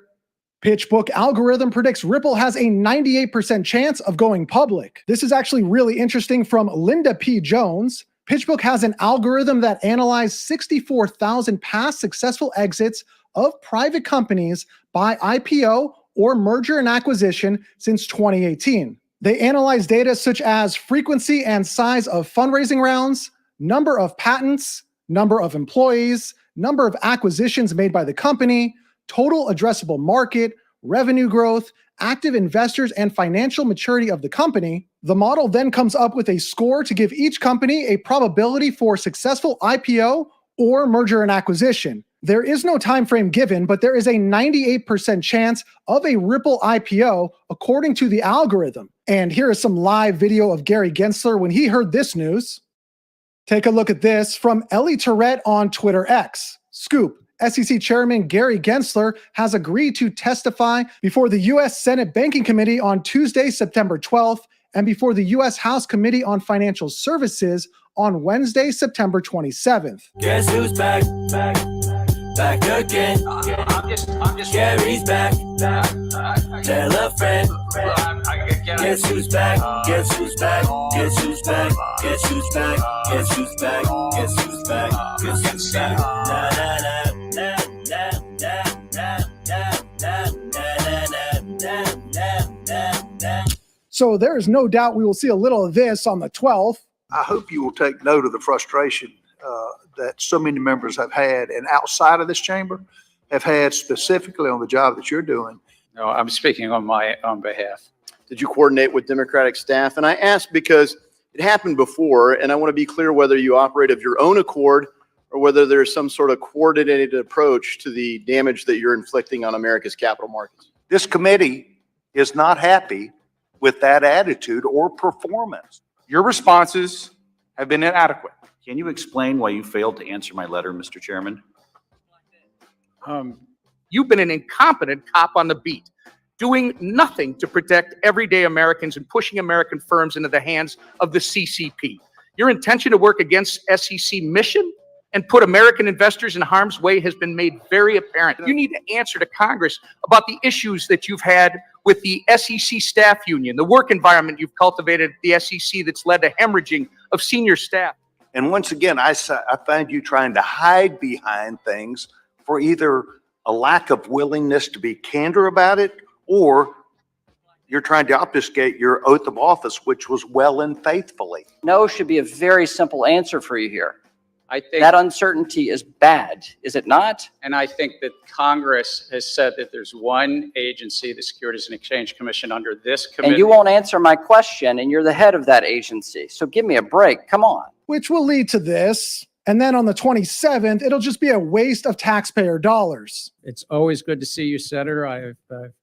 PitchBook algorithm predicts Ripple has a 98% chance of going public. This is actually really interesting from Linda P. Jones. PitchBook has an algorithm that analyzed 64,000 past successful exits of private companies by IPO or merger and acquisition since 2018. They analyze data such as frequency and size of fundraising rounds, number of patents, number of employees, number of acquisitions made by the company, total addressable market, revenue growth, active investors, and financial maturity of the company. The model then comes up with a score to give each company a probability for successful IPO or merger and acquisition. There is no time frame given, but there is a 98% chance of a Ripple IPO according to the algorithm. And here is some live video of Gary Gensler when he heard this news. Take a look at this from Ellie Tourette on Twitter X. Scoop. SEC Chairman Gary Gensler has agreed to testify before the U.S. Senate Banking Committee on Tuesday, September 12th, and before the U.S. House Committee on Financial Services on Wednesday, September 27th. Guess who's back? back again. I'm just Gary's back. Tell a friend. Guess who's back? Guess who's back? Guess who's back? Guess who's back? Guess who's back? Guess who's back? Guess who's back? Na na na na na na na na na na. So there is no doubt we will see a little of this on the 12th. I hope you will take note of the frustration that so many members have had and outside of this chamber have had specifically on the job that you're doing. No, I'm speaking on my own behalf. Did you coordinate with Democratic staff? And I ask because it happened before, and I want to be clear whether you operate of your own accord or whether there's some sort of coordinated approach to the damage that you're inflicting on America's capital markets. This committee is not happy with that attitude or performance. Your responses have been inadequate. Can you explain why you failed to answer my letter, Mr. Chairman? You've been an incompetent cop on the beat, doing nothing to protect everyday Americans and pushing American firms into the hands of the CCP. Your intention to work against SEC mission and put American investors in harm's way has been made very apparent. You need to answer to Congress about the issues that you've had with the SEC staff union, the work environment you've cultivated at the SEC that's led to hemorrhaging of senior staff. And once again, I find you trying to hide behind things for either a lack of willingness to be candor about it, or you're trying to obfuscate your oath of office, which was well and faithfully. No should be a very simple answer for you here. I think that uncertainty is bad, is it not? And I think that Congress has said that there's one agency, the Securities and Exchange Commission, under this committee. And you won't answer my question, and you're the head of that agency. So give me a break. Come on. Which will lead to this. And then on the 27th, it'll just be a waste of taxpayer dollars. It's always good to see you, Senator. I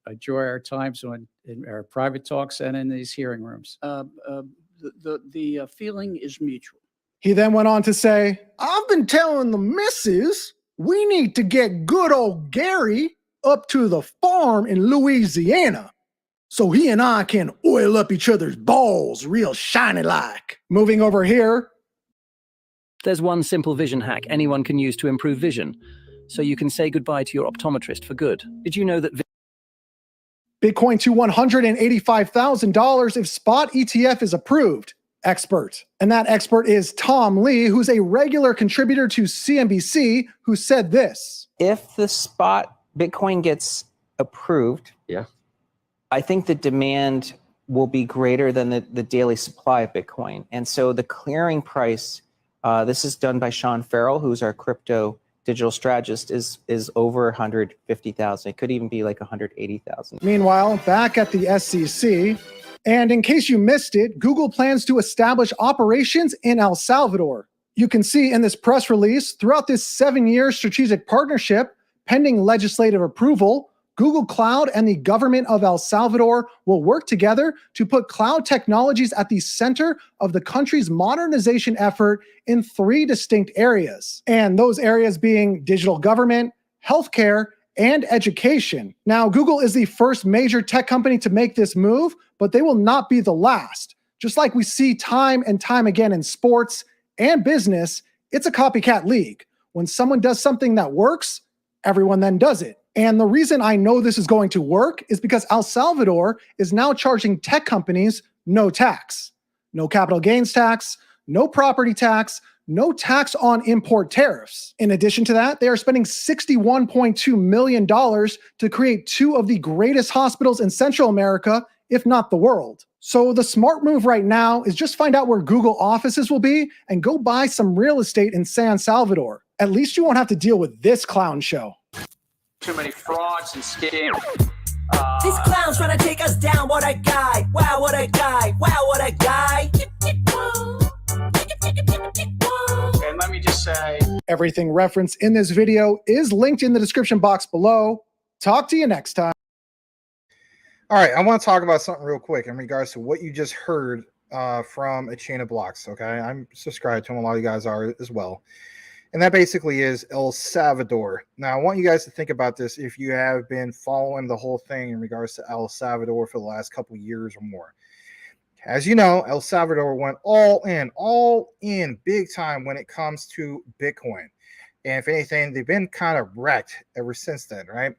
enjoy our times in our private talks and in these hearing rooms. The feeling is mutual. He then went on to say, I've been telling the missus we need to get good old Gary up to the farm in Louisiana so he and I can oil up each other's balls real shiny like. Moving over here. There's one simple vision hack anyone can use to improve vision, so you can say goodbye to your optometrist for good. Did you know that Bitcoin to $185,000 if spot ETF is approved? Expert. And that expert is Tom Lee, who's a regular contributor to CNBC, who said this. If the spot Bitcoin gets approved, I think the demand will be greater than the daily supply of Bitcoin. And so the clearing price, this is done by Sean Farrell, who's our crypto digital strategist, is over 150,000. It could even be like 180,000. Meanwhile, back at the SEC, and in case you missed it, Google plans to establish operations in El Salvador. You can see in this press release, throughout this 7-year strategic partnership, pending legislative approval, Google Cloud and the government of El Salvador will work together to put cloud technologies at the center of the country's modernization effort in 3 distinct areas. And those areas being digital government, healthcare, and education. Now, Google is the first major tech company to make this move, but they will not be the last. Just like we see time and time again in sports and business, it's a copycat league. When someone does something that works, everyone then does it. And the reason I know this is going to work is because El Salvador is now charging tech companies no tax, no capital gains tax, no property tax, no tax on import tariffs. In addition to that, they are spending $61.2 million to create 2 of the greatest hospitals in Central America, if not the world. So the smart move right now is just find out where Google offices will be and go buy some real estate in San Salvador. At least you won't have to deal with this clown show. Too many frauds and scams. These clowns trying to take us down. What a guy. Wow, what a guy. Wow, what a guy. And let me just say, everything referenced in this video is linked in the description box below. Talk to you next time. All right, I want to talk about something real quick in regards to what you just heard from A Chain of Blocks, okay? I'm subscribed to him. A lot of you guys are as well. And that basically is El Salvador. Now, I want you guys to think about this if you have been following the whole thing in regards to El Salvador for the last couple of years or more. As you know, El Salvador went all in big time when it comes to Bitcoin. And if anything, they've been kind of wrecked ever since then, right?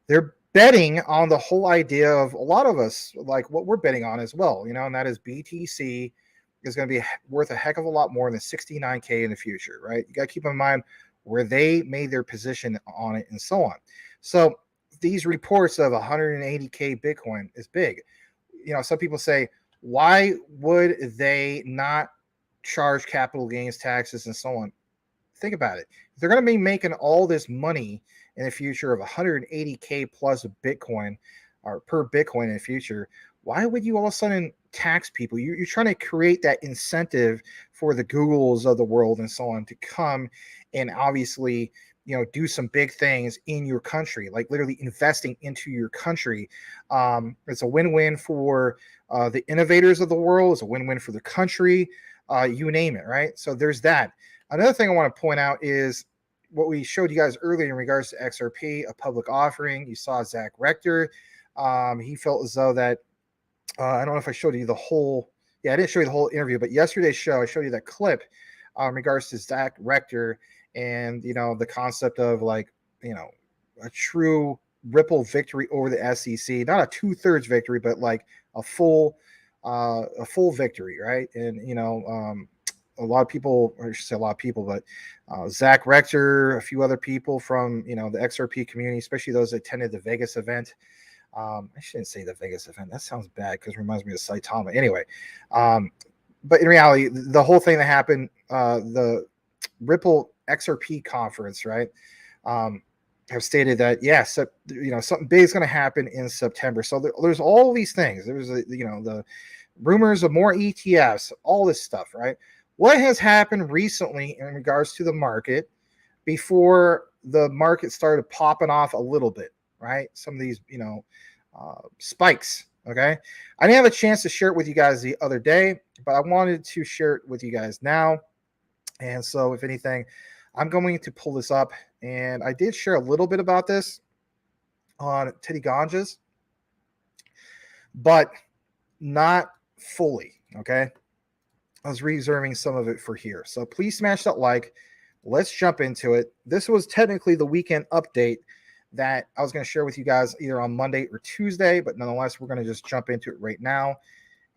They're betting on the whole idea of a lot of us, like what we're betting on as well, and that is BTC is going to be worth a heck of a lot more than 69K in the future, right? You got to keep in mind where they made their position on it and so on. So these reports of 180K Bitcoin is big. Some people say, why would they not charge capital gains taxes and so on? Think about it. If they're going to be making all this money in the future of 180K plus Bitcoin or per Bitcoin in the future, why would you all of a sudden tax people? You're trying to create that incentive for the Googles of the world and so on to come and obviously, do some big things in your country, like literally investing into your country. It's a win-win for the innovators of the world. It's a win-win for the country. You name it, right? So there's that. Another thing I want to point out is what we showed you guys earlier in regards to XRP, a public offering. You saw Zach Rector. He felt as though that, I don't know if I showed you the whole, I didn't show you the whole interview, but yesterday's show, I showed you that clip in regards to Zach Rector and, the concept of like, a true Ripple victory over the SEC, not a 2/3 victory, but like a full victory, right? And, a lot of people, or I should say a lot of people, but Zach Rector, a few other people from, the XRP community, especially those that attended the Vegas event. I shouldn't say the Vegas event. That sounds bad because it reminds me of Saitama. Anyway, but in reality, the whole thing that happened, the Ripple XRP conference, right, have stated that, yes, something big is going to happen in September. So there's all these things. There's, the rumors of more ETFs, all this stuff, right? What has happened recently in regards to the market before the market started popping off a little bit, right? Some of these, spikes, okay? I didn't have a chance to share it with you guys the other day, but I wanted to share it with you guys now. And so if anything, I'm going to pull this up. And I did share a little bit about this on Teddy Ganja's, but not fully, okay? I was reserving some of it for here. So please smash that like. Let's jump into it. This was technically the weekend update that I was going to share with you guys either on Monday or Tuesday, but nonetheless, we're going to just jump into it right now.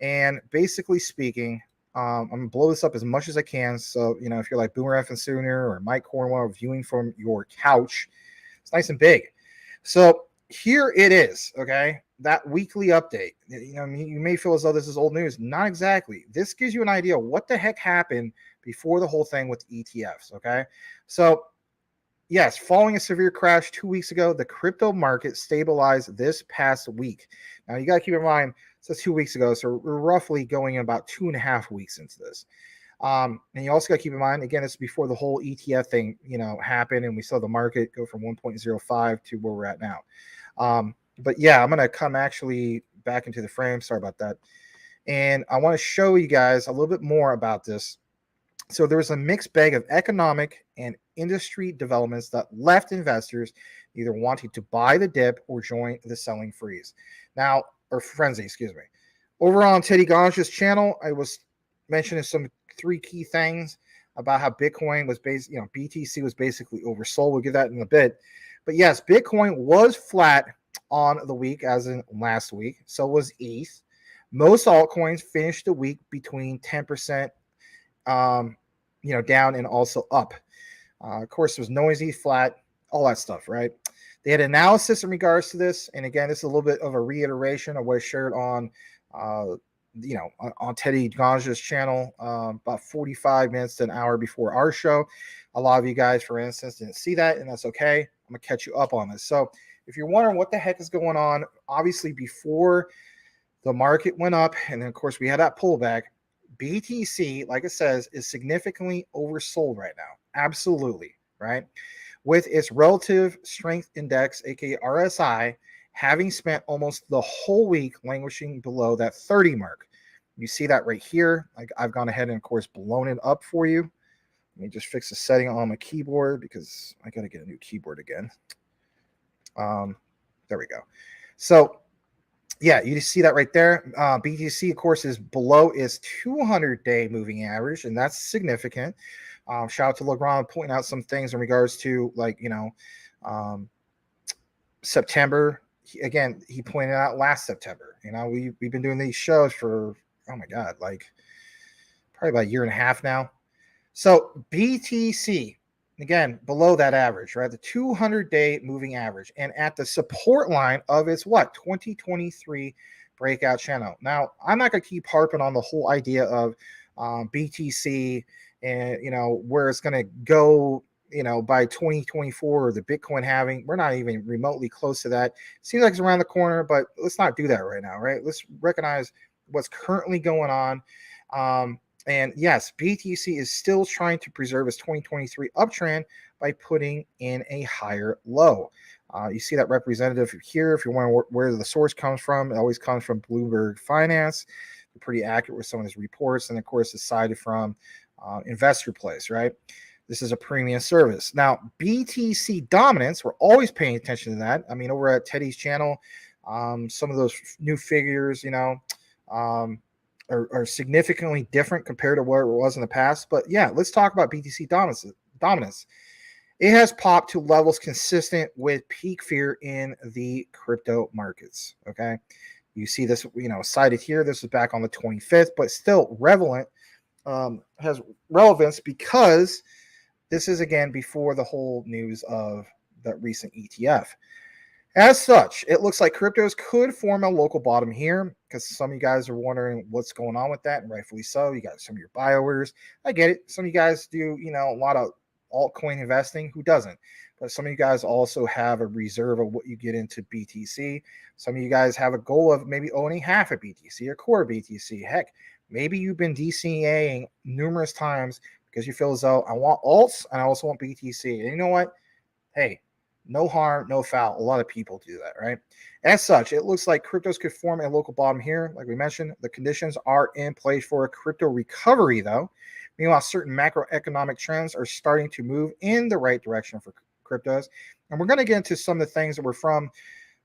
And basically speaking, I'm going to blow this up as much as I can. So, if you're like Boomer F and Sooner or Mike Cornwell viewing from your couch, it's nice and big. So here it is, okay? That weekly update. You may feel as though this is old news. Not exactly. This gives you an idea of what the heck happened before the whole thing with ETFs, okay? So, yes, following a severe crash 2 weeks ago, the crypto market stabilized this past week. Now, you got to keep in mind, it says 2 weeks ago, so we're roughly going about 2.5 weeks into this. And you also got to keep in mind, again, it's before the whole ETF thing, happened, and we saw the market go from 1.05 to where we're at now. But yeah, I'm going to come actually back into the frame. Sorry about that. And I want to show you guys a little bit more about this. So there's a mixed bag of economic and industry developments that left investors either wanting to buy the dip or join the selling freeze. Now, or frenzy, excuse me. Over on Teddy Ganja's channel, I was mentioning some 3 key things about how Bitcoin was BTC was basically oversold. We'll get that in a bit. But yes, Bitcoin was flat on the week, as in last week. So was ETH. Most altcoins finished the week between 10%, down and also up. Of course, there was noisy, flat, all that stuff, right? They had analysis in regards to this. And again, this is a little bit of a reiteration of what I shared on, on Teddy Ganja's channel about 45 minutes to an hour before our show. A lot of you guys, for instance, didn't see that, and that's okay. I'm going to catch you up on this. So if you're wondering what the heck is going on, obviously before the market went up, and then of course we had that pullback, BTC, like it says, is significantly oversold right now. Absolutely, right? With its relative strength index, aka RSI, having spent almost the whole week languishing below that 30 mark. You see that right here. I've gone ahead and, of course, blown it up for you. Let me just fix the setting on my keyboard because I got to get a new keyboard again. There we go. So, yeah, you just see that right there. BTC, of course, is below its 200-day moving average, and that's significant. Shout out to LeGrand pointing out some things in regards to September. He pointed out last September. We've been doing these shows for, oh my God, like probably about a year and a half now. So BTC, again, below that average, right? The 200-day moving average, and at the support line of its 2023 breakout channel. Now, I'm not going to keep harping on the whole idea of BTC and where it's going to go by 2024, or the Bitcoin halving. We're not even remotely close to that. Seems like it's around the corner, but let's not do that right now, right? Let's recognize what's currently going on. And yes, BTC is still trying to preserve its 2023 uptrend by putting in a higher low. You see that representative here. If you wonder where the source comes from, it always comes from Bloomberg Finance. They're pretty accurate with some of his reports. And of course, it's cited from Investor Place, right? This is a premium service. Now, BTC dominance, we're always paying attention to that. I mean, over at Teddy's channel, some of those new figures, are significantly different compared to where it was in the past. But yeah, let's talk about BTC dominance. It has popped to levels consistent with peak fear in the crypto markets. Okay. You see this, cited here. This is back on the 25th, but still relevant, has relevance because this is, again, before the whole news of that recent ETF. As such, it looks like cryptos could form a local bottom here, because some of you guys are wondering what's going on with that, and rightfully so. You got some of your buy orders. I get it. Some of you guys do, a lot of altcoin investing. Who doesn't? But some of you guys also have a reserve of what you get into BTC. Some of you guys have a goal of maybe owning half a BTC or core BTC. Heck, maybe you've been DCAing numerous times because you feel as though I want alts and I also want BTC. And you know what? Hey, no harm, no foul. A lot of people do that, right? As such, it looks like cryptos could form a local bottom here. Like we mentioned, the conditions are in place for a crypto recovery, though. Meanwhile, certain macroeconomic trends are starting to move in the right direction for cryptos. And we're going to get into some of the things that were from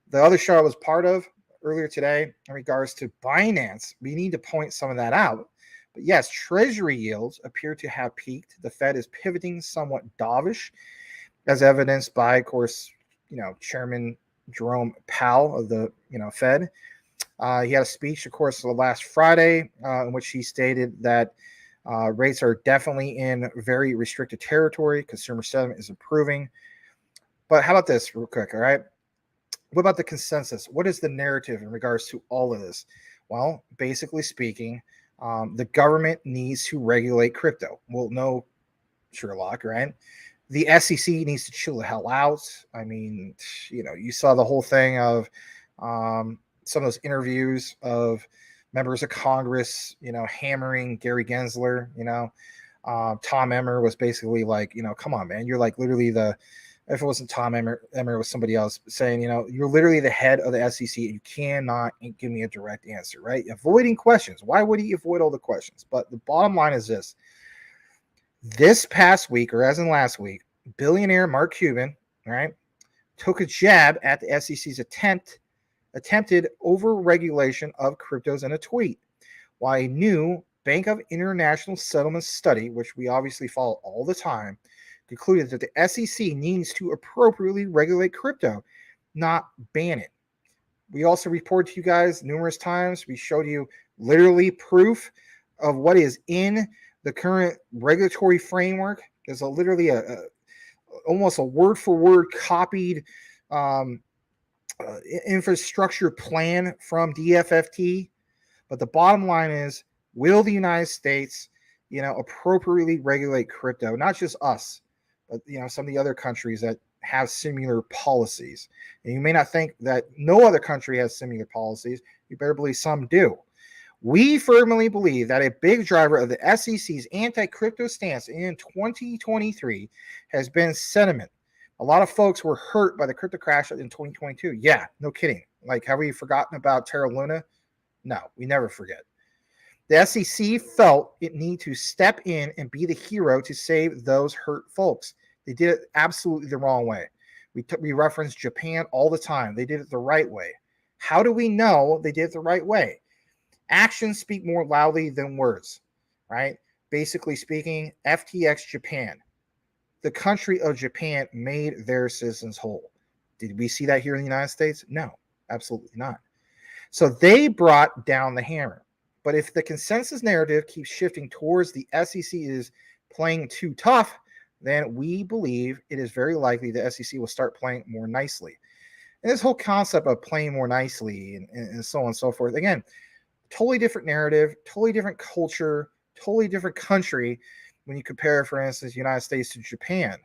the other show I was part of earlier today in regards to Binance. We need to point some of that out. But yes, treasury yields appear to have peaked. The Fed is pivoting somewhat dovish, as evidenced by, of course, Chairman Jerome Powell of the Fed. He had a speech, of course, last Friday, in which he stated that rates are definitely in very restricted territory. Consumer sentiment is improving. But how about this real quick, all right? What about the consensus? What is the narrative in regards to all of this? Well, basically speaking, the government needs to regulate crypto. Well, no, Sherlock, right? The SEC needs to chill the hell out. I mean, you saw the whole thing of some of those interviews of members of Congress, hammering Gary Gensler. Tom Emmer was basically like, come on, man. You're like literally if it wasn't Tom Emmer, it was somebody else saying, you're literally the head of the SEC and you cannot give me a direct answer, right? Avoiding questions. Why would he avoid all the questions? But the bottom line is this. This past week, or as in last week, billionaire Mark Cuban, right, took a jab at the SEC's attempted over-regulation of cryptos in a tweet. While a new Bank of International Settlements study, which we obviously follow all the time, concluded that the SEC needs to appropriately regulate crypto, not ban it. We also reported to you guys numerous times. We showed you literally proof of what is in the current regulatory framework. There's literally almost a word for word copied infrastructure plan from DFFT. But the bottom line is, will the United States, appropriately regulate crypto? Not just us, but some of the other countries that have similar policies. And you may not think that no other country has similar policies. You better believe some do. We firmly believe that a big driver of the SEC's anti-crypto stance in 2023 has been sentiment. A lot of folks were hurt by the crypto crash in 2022. Yeah, no kidding. Like, have we forgotten about Terra Luna? No, we never forget. The SEC felt it needed to step in and be the hero to save those hurt folks. They did it absolutely the wrong way. We reference Japan all the time. They did it the right way. How do we know they did it the right way? Actions speak more loudly than words, right? basically speaking, FTX Japan, the country of Japan, made their citizens whole. Did we see that here in the United States? No, absolutely not. So they brought down the hammer. But if the consensus narrative keeps shifting towards the SEC is playing too tough, then we believe it is very likely the SEC will start playing more nicely. And this whole concept of playing more nicely and so on and so forth, again, totally different narrative, totally different culture, totally different country when you compare, for instance, the United States to Japan.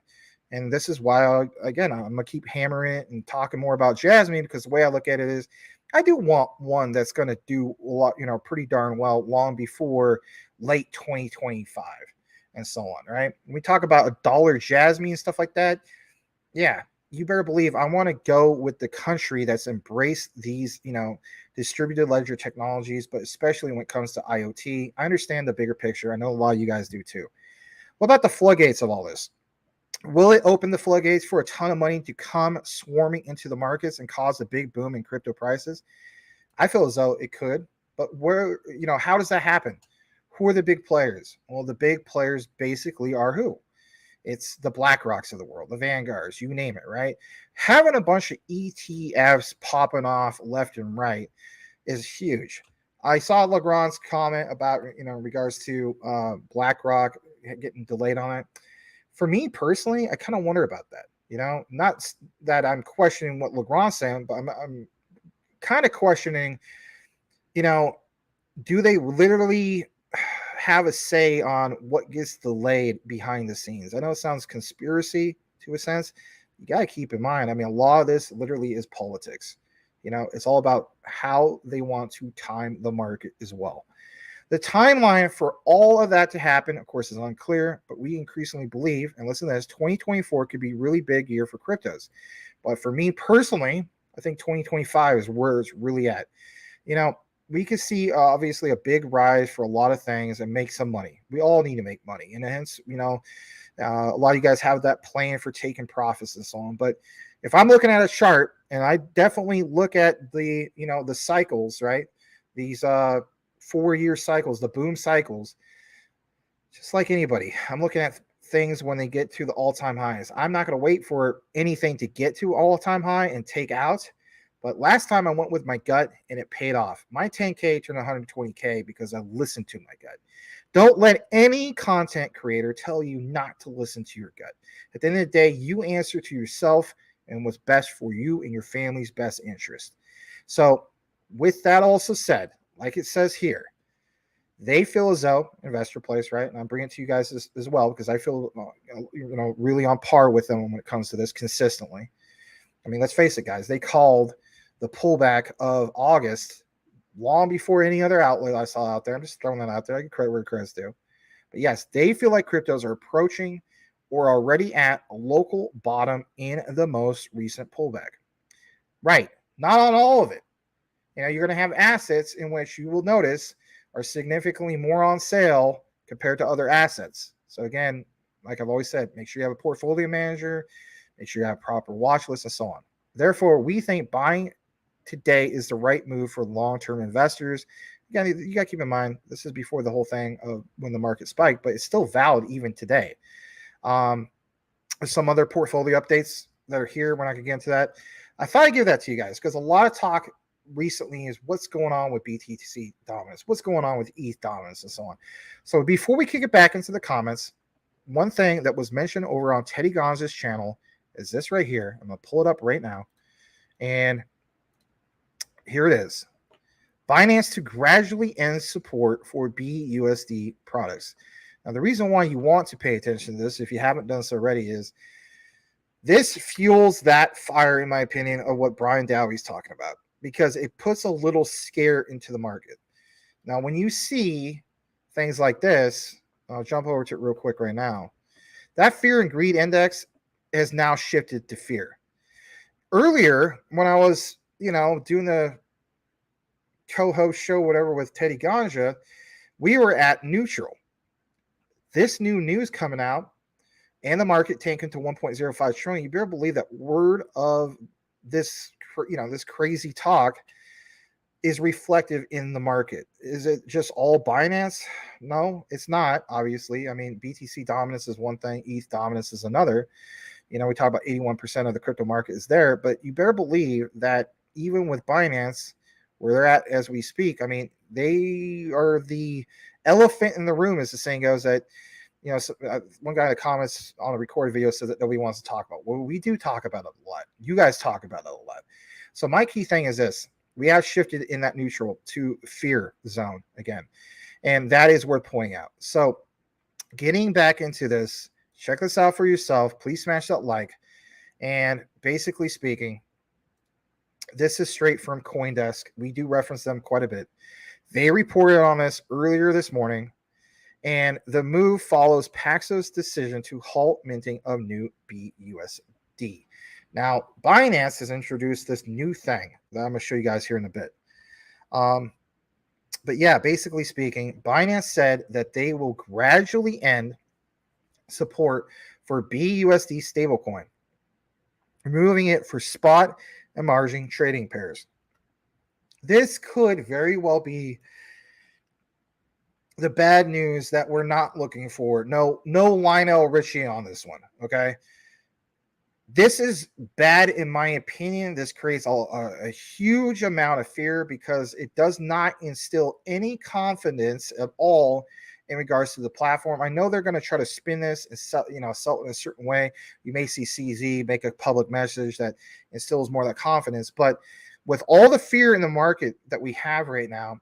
And this is why, again, I'm going to keep hammering it and talking more about Jasmine, because the way I look at it is I do want one that's going to do a lot, pretty darn well long before late 2025 and so on, right? When we talk about a dollar Jasmine and stuff like that, yeah, you better believe I want to go with the country that's embraced these, distributed ledger technologies, but especially when it comes to IoT. I understand the bigger picture. I know a lot of you guys do too. What about the floodgates of all this? Will it open the floodgates for a ton of money to come swarming into the markets and cause a big boom in crypto prices? I feel as though it could, but how does that happen? Who are the big players? Well, the big players basically are who? It's the BlackRocks of the world, the Vanguards, you name it, right? Having a bunch of ETFs popping off left and right is huge. I saw Legrand's comment about, in regards to BlackRock getting delayed on it. For me personally, I kind of wonder about that. Not that I'm questioning what Legrand's saying, but I'm kind of questioning, do they literally have a say on what gets delayed behind the scenes? I know it sounds conspiracy to a sense. You got to keep in mind, a lot of this literally is politics. It's all about how they want to time the market as well. The timeline for all of that to happen, of course, is unclear, but we increasingly believe, and listen to this, 2024 could be a really big year for cryptos. But for me personally, I think 2025 is where it's really at. We could see obviously a big rise for a lot of things and make some money. We all need to make money. And hence, a lot of you guys have that plan for taking profits and so on. But if I'm looking at a chart, and I definitely look at the cycles, right? These 4-year cycles, the boom cycles, just like anybody, I'm looking at things when they get to the all-time highs. I'm not going to wait for anything to get to all-time high and take out. But last time I went with my gut and it paid off. My 10K turned 120K because I listened to my gut. Don't let any content creator tell you not to listen to your gut. At the end of the day, you answer to yourself and what's best for you and your family's best interest. So with that also said, like it says here, they feel as though investor place, right? And I'm bringing it to you guys as well, because I feel really on par with them when it comes to this consistently. Let's face it, guys. They called the pullback of August long before any other outlet I saw out there. I'm just throwing that out there. I give credit where credit's due. But yes, they feel like cryptos are approaching or already at a local bottom in the most recent pullback. Right. Not on all of it. You're going to have assets in which you will notice are significantly more on sale compared to other assets. So again, like I've always said, make sure you have a portfolio manager, make sure you have proper watch lists and so on. Therefore, we think buying today is the right move for long-term investors. Again, you got to keep in mind, this is before the whole thing of when the market spiked, but it's still valid even today. Some other portfolio updates that are here. We're not going to get into that. I thought I'd give that to you guys because a lot of talk recently is what's going on with BTC dominance, what's going on with ETH dominance, and so on. So before we kick it back into the comments, one thing that was mentioned over on Teddy Gonz's channel is this right here. I'm going to pull it up right now. And here it is. Binance to gradually end support for BUSD products. Now, the reason why you want to pay attention to this, if you haven't done so already, is this fuels that fire, in my opinion, of what Brian Dowie's talking about, because it puts a little scare into the market. Now, when you see things like this, I'll jump over to it real quick right now. That fear and greed index has now shifted to fear. Earlier, when I was, doing the co-host show, whatever, with Teddy Ganja, we were at neutral. This new news coming out and the market tanking to 1.05 trillion, you better believe that word of this, this crazy talk is reflective in the market. Is it just all Binance? No, it's not, obviously. I mean, BTC dominance is one thing, ETH dominance is another. We talk about 81% of the crypto market is there, but you better believe that even with Binance, where they're at as we speak, I mean, they are the elephant in the room, as the saying goes, that, one guy in the comments on a recorded video says that nobody wants to talk about. Well, we do talk about it a lot. You guys talk about it a lot. So my key thing is this. We have shifted in that neutral to fear zone again. And that is worth pointing out. So getting back into this, check this out for yourself. Please smash that like. And basically speaking, this is straight from CoinDesk. We do reference them quite a bit. They reported on this earlier this morning. And the move follows Paxos' decision to halt minting of new BUSD. Now, Binance has introduced this new thing that I'm going to show you guys here in a bit. But yeah, basically speaking, Binance said that they will gradually end support for BUSD stablecoin, removing it for spot and margin trading pairs. This could very well be the bad news that we're not looking for. No Lionel Richie on this one, okay? This is bad in my opinion. This creates a huge amount of fear because it does not instill any confidence at all in regards to the platform. I know they're going to try to spin this and sell it in a certain way. You may see CZ make a public message that instills more of that confidence, but with all the fear in the market that we have right now,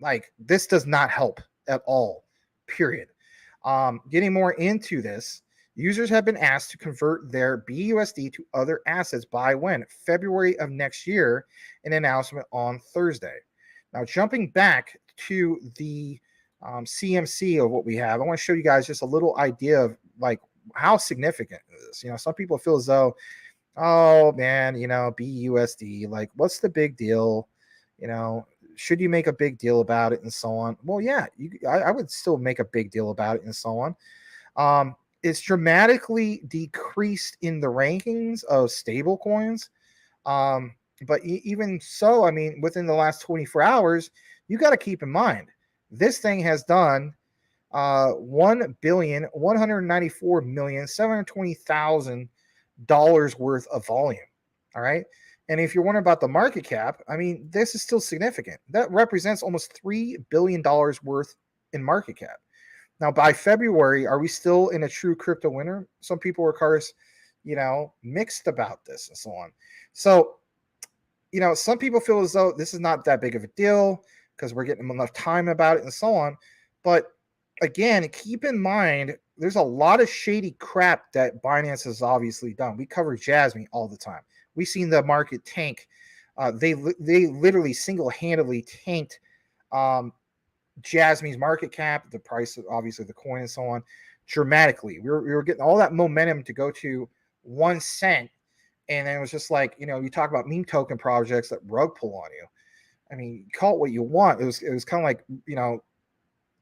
like, this does not help at all, period. Getting more into this, users have been asked to convert their BUSD to other assets by when? February of next year, an announcement on Thursday. Now, jumping back to the CMC of what we have, I want to show you guys just a little idea of like how significant it is. Some people feel as though, oh man, BUSD, like, what's the big deal? Should you make a big deal about it and so on? Well, yeah, I would still make a big deal about it and so on. It's dramatically decreased in the rankings of stable coins. But even so, I mean, within the last 24 hours, you got to keep in mind, this thing has done $1,194,720,000 worth of volume. All right. And if you're wondering about the market cap, I mean, this is still significant. That represents almost $3 billion worth in market cap. Now, by February, are we still in a true crypto winter? Some people are, of course, mixed about this and so on. So, some people feel as though this is not that big of a deal because we're getting enough time about it and so on. But again, keep in mind, there's a lot of shady crap that Binance has obviously done. We cover Jasmine all the time. We've seen the market tank. They literally single-handedly tanked Jasmine's market cap, the price of obviously the coin and so on, dramatically. We were getting all that momentum to go to 1 cent, and then it was just like, you talk about meme token projects that rug pull on you. I mean, call it what you want. It was kind of like,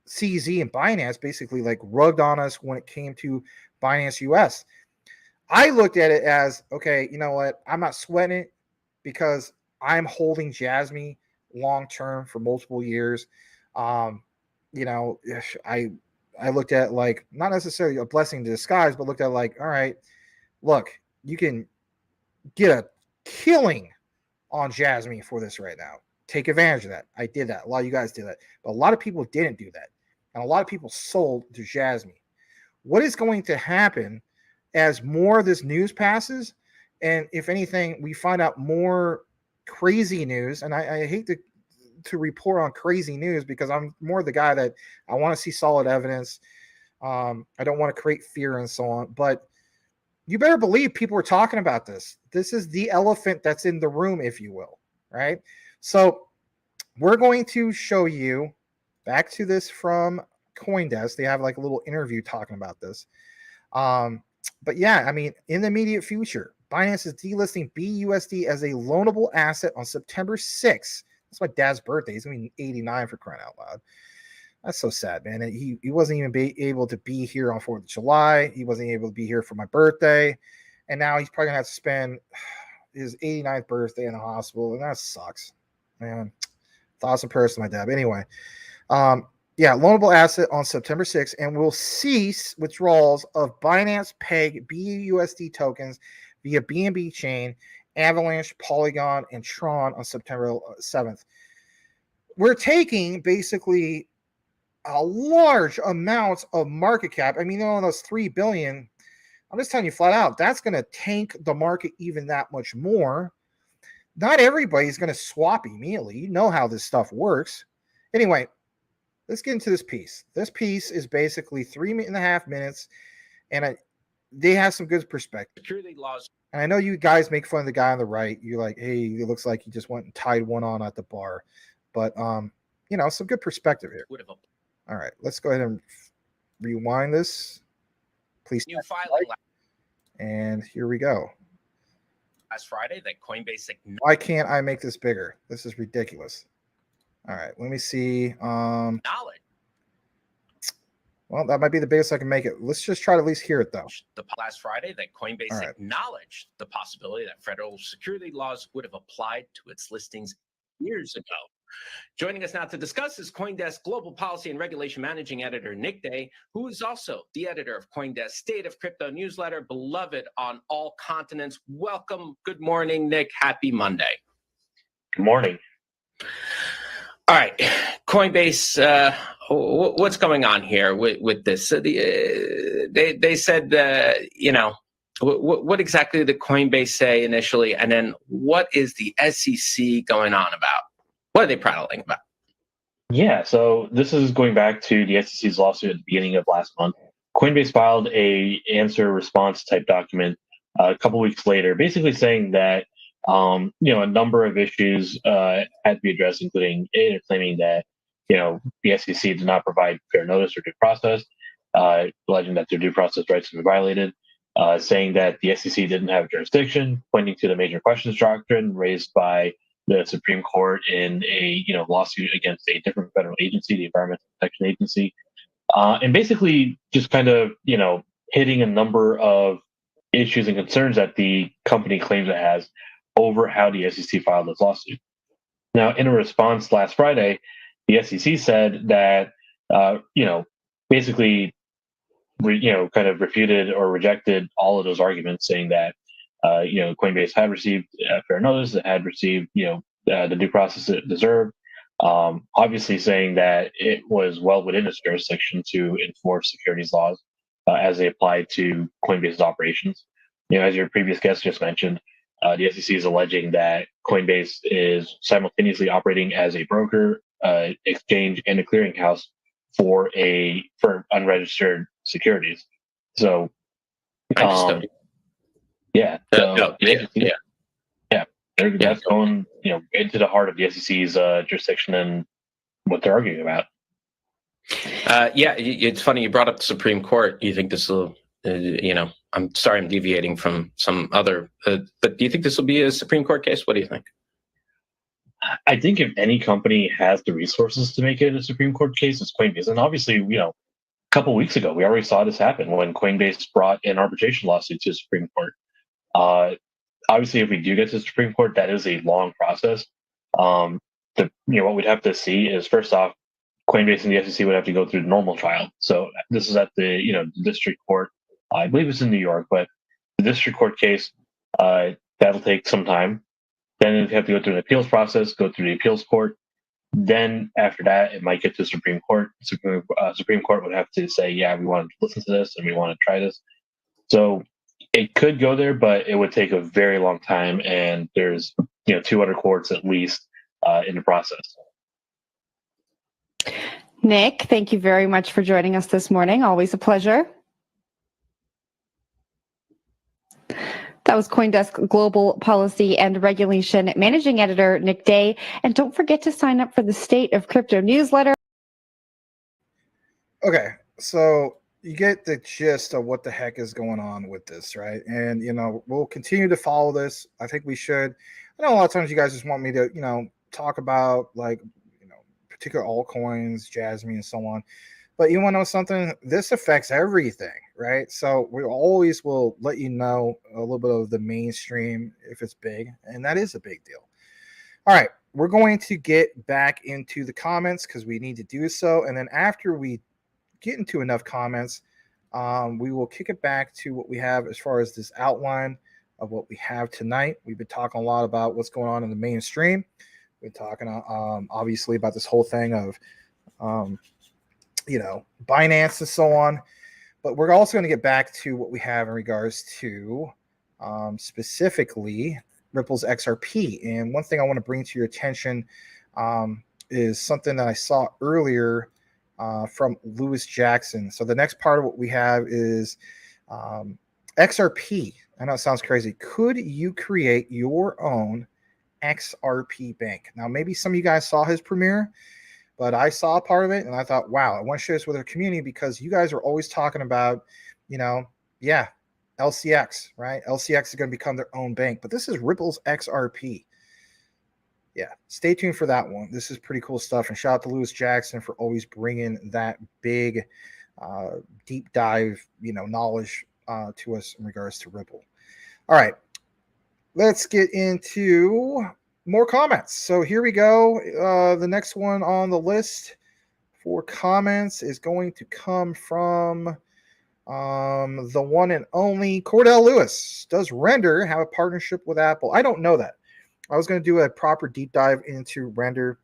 CZ and Binance basically like rugged on us when it came to Binance US. I looked at it as, okay, you know what? I'm not sweating it because I'm holding Jasmine long term for multiple years. I looked at like not necessarily a blessing in disguise, but looked at like, all right, look, you can get a killing on Jasmine for this right now. Take advantage of that. I did that. A lot of you guys did that, but a lot of people didn't do that, and a lot of people sold to Jasmine. What is going to happen as more of this news passes, and if anything, we find out more crazy news, and I hate to report on crazy news because I'm more the guy that I want to see solid evidence. I don't want to create fear and so on, but you better believe people are talking about this. This is the elephant that's in the room, if you will, right? So we're going to show you back to this from CoinDesk. They have like a little interview talking about this. But yeah, I mean, in the immediate future, Binance is delisting BUSD as a loanable asset on September 6th. That's my dad's birthday. He's going to be 89 for crying out loud. That's so sad, man. And he wasn't even able to be here on 4th of July. He wasn't able to be here for my birthday. And now he's probably going to have to spend his 89th birthday in the hospital. And that sucks, man. Thousand person, my dad. Anyway, yeah, loanable asset on September 6th, and will cease withdrawals of Binance Peg BUSD tokens via BNB chain, Avalanche, Polygon, and Tron on September 7th. We're taking basically a large amount of market cap. I mean, on those 3 billion, I'm just telling you flat out, that's going to tank the market even that much more. Not everybody's going to swap immediately. You know how this stuff works. Anyway, let's get into this piece. This piece is basically 3.5 minutes, and they have some good perspective. Security laws. And I know you guys make fun of the guy on the right. You're like, hey, it looks like he just went and tied one on at the bar. But, you know, some good perspective here. All right, let's go ahead and rewind this. Please. New filing and here we go. last Friday that Coinbase Why can't I make this bigger? This is ridiculous. All right, let me see. knowledge. Well, that might be the biggest I can make it. Let's just try to at least hear it, though. Last Friday that Coinbase acknowledged the possibility that federal security laws would have applied to its listings years ago. Joining us now to discuss is CoinDesk Global Policy and Regulation Managing Editor Nick Day, who is also the editor of CoinDesk State of Crypto newsletter, beloved on all continents. Welcome. Good morning, Nick. Happy Monday. Good morning. All right, Coinbase, what's going on here with this? They said, you know, what exactly did Coinbase say initially? And then what is the SEC going on about? What are they prattling about? Yeah, so this is going back to the SEC's lawsuit at the beginning of last month. Coinbase filed a answer response type document a couple weeks later, basically saying that you know, a number of issues had to be addressed, including claiming that, you know, the SEC did not provide fair notice or due process, alleging that their due process rights have been violated, saying that the SEC didn't have jurisdiction, pointing to the major questions doctrine raised by the Supreme Court in a, you know, lawsuit against a different federal agency, the Environmental Protection Agency, and basically just kind of, you know, hitting a number of issues and concerns that the company claims it has over how the SEC filed this lawsuit. Now, in a response last Friday, the SEC said that, you know, basically, you know, kind of refuted or rejected all of those arguments, saying that, you know, Coinbase had received fair notice, it had received, you know, the due process it deserved, obviously saying that it was well within its jurisdiction to enforce securities laws as they apply to Coinbase's operations. You know, as your previous guest just mentioned, the SEC is alleging that Coinbase is simultaneously operating as a broker, exchange, and a clearinghouse for unregistered securities. So, yeah, so that's going, you know, into the heart of the SEC's jurisdiction and what they're arguing about. Yeah, it's funny you brought up the Supreme Court. You think this will, you know, I'm sorry I'm deviating from some other, but do you think this will be a Supreme Court case? What do you think? I think if any company has the resources to make it a Supreme Court case, it's Coinbase. And obviously, you know, a couple of weeks ago, we already saw this happen when Coinbase brought an arbitration lawsuit to the Supreme Court. Obviously, if we do get to the Supreme Court, that is a long process. You know, what we'd have to see is, first off, Coinbase and the SEC would have to go through the normal trial. So this is at the, you know, the district court. I believe it's in New York, but the district court case, that'll take some time. Then you have to go through an appeals process, go through the appeals court. Then after that, it might get to the Supreme Court. Supreme Court would have to say, yeah, we want to listen to this and we want to try this. So it could go there, but it would take a very long time. And there's, you know, 2 other courts at least in the process. Nick, thank you very much for joining us this morning. Always a pleasure. That was CoinDesk Global Policy and Regulation Managing Editor Nick Day. And don't forget to sign up for the State of Crypto newsletter. Okay, so you get the gist of what the heck is going on with this, right? And, you know, we'll continue to follow this. I think we should. I know a lot of times you guys just want me to, you know, talk about, like, you know, particular altcoins, Jasmine, and so on. But you want to know something? This affects everything, right? So we always will let you know a little bit of the mainstream if it's big, and that is a big deal. All right, we're going to get back into the comments because we need to do so. And then after we get into enough comments, we will kick it back to what we have as far as this outline of what we have tonight. We've been talking a lot about what's going on in the mainstream. We've been talking obviously about this whole thing of, Binance and so on. But we're also going to get back to what we have in regards to specifically Ripple's XRP. And one thing I want to bring to your attention is something that I saw earlier from Lewis Jackson. So the next part of what we have is XRP. I know it sounds crazy. Could you create your own XRP bank? Now, maybe some of you guys saw his premiere, but I saw a part of it and I thought, wow, I want to share this with our community because you guys are always talking about, LCX, right? LCX is going to become their own bank, but this is Ripple's XRP. Yeah, stay tuned for that one. This is pretty cool stuff. And shout out to Lewis Jackson for always bringing that big deep dive, knowledge to us in regards to Ripple. All right, let's get into more comments. So here we go. The next one on the list for comments is going to come from the one and only Cordell Lewis. Does Render have a partnership with Apple? I don't know that. I was going to do a proper deep dive into Render.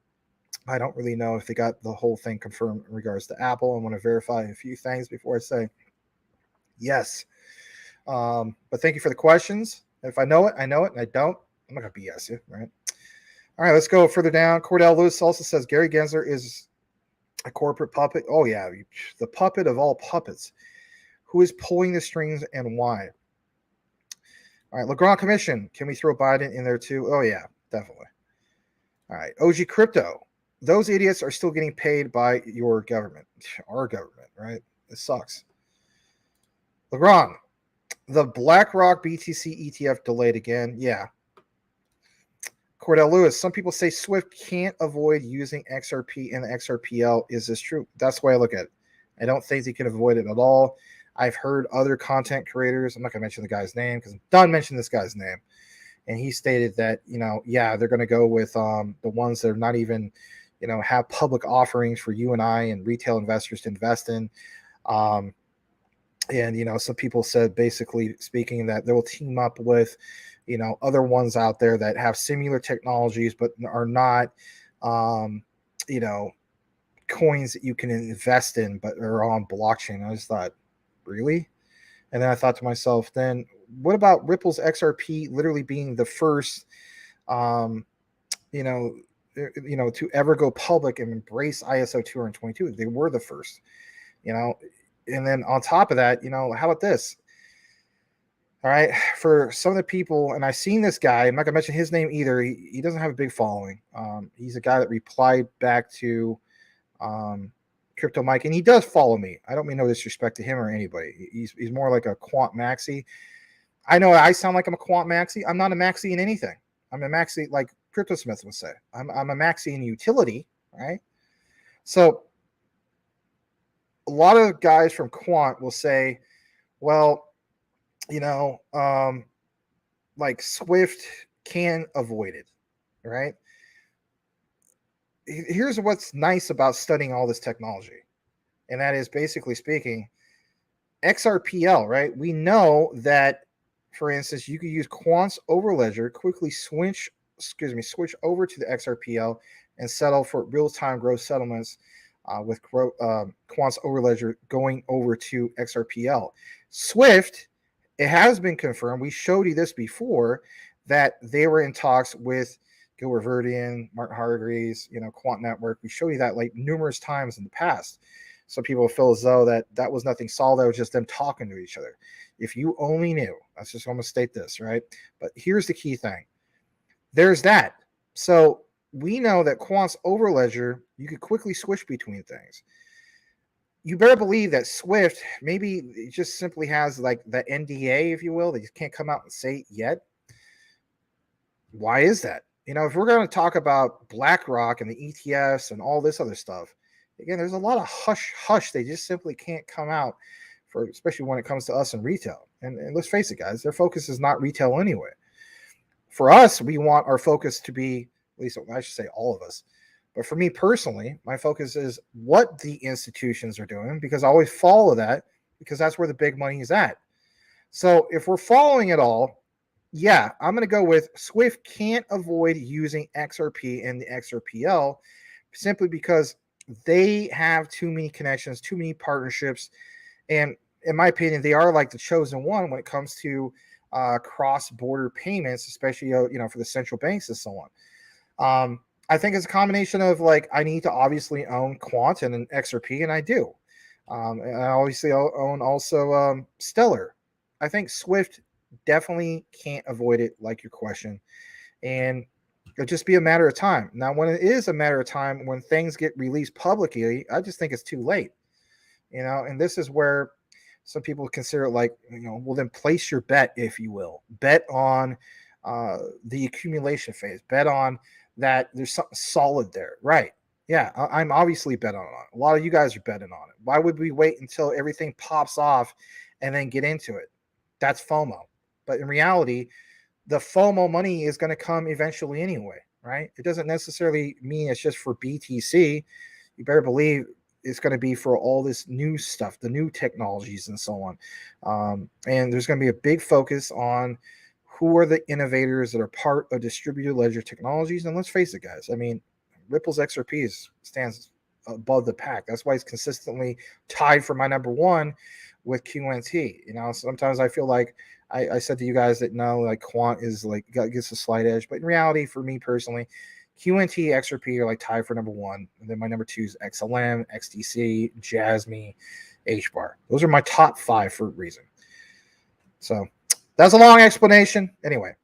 I don't really know if they got the whole thing confirmed in regards to Apple. I want to verify a few things before I say yes. But thank you for the questions. If I know it, I know it, and I don't, I'm not going to BS you, right? All right, let's go further down. Cordell Lewis also says Gary Gensler is a corporate puppet. Oh, yeah, the puppet of all puppets. Who is pulling the strings and why? All right, Legrand Commission. Can we throw Biden in there too? Oh, yeah, definitely. All right, OG Crypto. Those idiots are still getting paid by your government, our government, right? It sucks. Legrand. The BlackRock BTC ETF delayed again. Yeah. Cordell Lewis. Some people say Swift can't avoid using XRP and XRPL. Is this true? That's the way I look at it. I don't think they can avoid it at all. I've heard other content creators. I'm not going to mention the guy's name because I'm done mentioning this guy's name. And he stated that, they're going to go with the ones that are not even, have public offerings for you and I and retail investors to invest in. And, some people said, basically speaking, that they will team up with, other ones out there that have similar technologies, but are not, coins that you can invest in, but are on blockchain. I just thought, really? And then I thought to myself, then what about Ripple's XRP literally being the first, to ever go public and embrace ISO 222? They were the first, and then on top of that, how about this? All right, for some of the people, and I've seen this guy, I'm not gonna mention his name either. He doesn't have a big following. He's a guy that replied back to Crypto Mike, and he does follow me. I don't mean no disrespect to him or anybody. He's more like a quant maxi. I know I sound like I'm a quant maxi. I'm not a maxi in anything. I'm a maxi like Crypto Smith would say. I'm a maxi in utility, right? So a lot of guys from quant will say, well, like Swift can avoid it, right? Here's what's nice about studying all this technology, and that is basically speaking, XRPL, right? We know that, for instance, you could use Quant's Overledger, quickly switch over to the XRPL and settle for real-time gross settlements with Quant's Overledger going over to XRPL. Swift, it has been confirmed, we showed you this before, that they were in talks with Gilbert Verdian, Martin Hargreaves, Quant Network. We showed you that like numerous times in the past. Some people feel as though that was nothing solid. That was just them talking to each other. If you only knew, that's just, I'm going to state this, right? But here's the key thing. There's that. So we know that Quant's Overledger, you could quickly switch between things. You better believe that Swift, maybe it just simply has like the NDA, if you will, that you can't come out and say it yet. Why is that? If we're going to talk about BlackRock and the ETFs and all this other stuff, again, there's a lot of hush. They just simply can't come out for, especially when it comes to us in retail. And let's face it, guys, their focus is not retail anyway. For us, we want our focus to be, least I should say all of us. But for me personally, my focus is what the institutions are doing, because I always follow that, because that's where the big money is at. So if we're following it all, yeah, I'm going to go with Swift can't avoid using XRP and the XRPL simply because they have too many connections, too many partnerships. And in my opinion, they are like the chosen one when it comes to cross-border payments, especially, for the central banks and so on. I think it's a combination of like, I need to obviously own Quant and an XRP, and I do. And I obviously own also Stellar. I think Swift definitely can't avoid it, like your question. And it'll just be a matter of time. Now, when it is a matter of time, when things get released publicly, I just think it's too late. And this is where some people consider it like, well, then place your bet, if you will. Bet on the accumulation phase. Bet on that there's something solid there. Right. Yeah, I'm obviously betting on it. A lot of you guys are betting on it. Why would we wait until everything pops off and then get into it? That's FOMO. But in reality, the FOMO money is going to come eventually anyway, right? It doesn't necessarily mean it's just for BTC. You better believe it's going to be for all this new stuff, the new technologies and so on. And there's going to be a big focus on who are the innovators that are part of distributed ledger technologies. And let's face it, guys. I mean, Ripple's XRP stands above the pack. That's why it's consistently tied for my number one with QNT. Sometimes I feel like I said to you guys that no, like Quant is like gets a slight edge, but in reality, for me personally, QNT, XRP are like tied for number one, and then my number two is XLM, XDC, Jasmy, HBAR. Those are my top five for a reason. So that's a long explanation. Anyway,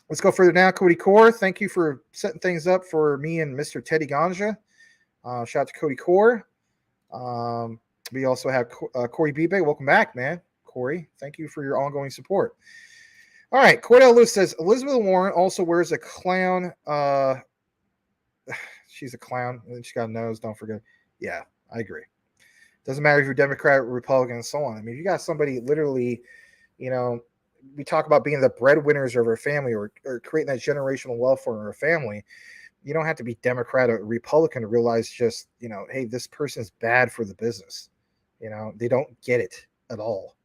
let's go further now. Cody Core, thank you for setting things up for me and Mr. Teddy Ganja. Shout out to Cody Core. We also have Corey Bibe. Welcome back, man. Corey, thank you for your ongoing support. All right, Cordell Lewis says Elizabeth Warren also wears a clown. She's a clown, and she got a nose. Don't forget. Yeah, I agree. Doesn't matter if you're Democrat or Republican and so on. I mean, if you got somebody literally, we talk about being the breadwinners of our family or creating that generational wealth for our family. You don't have to be Democrat or Republican to realize just, hey, this person's bad for the business. They don't get it at all.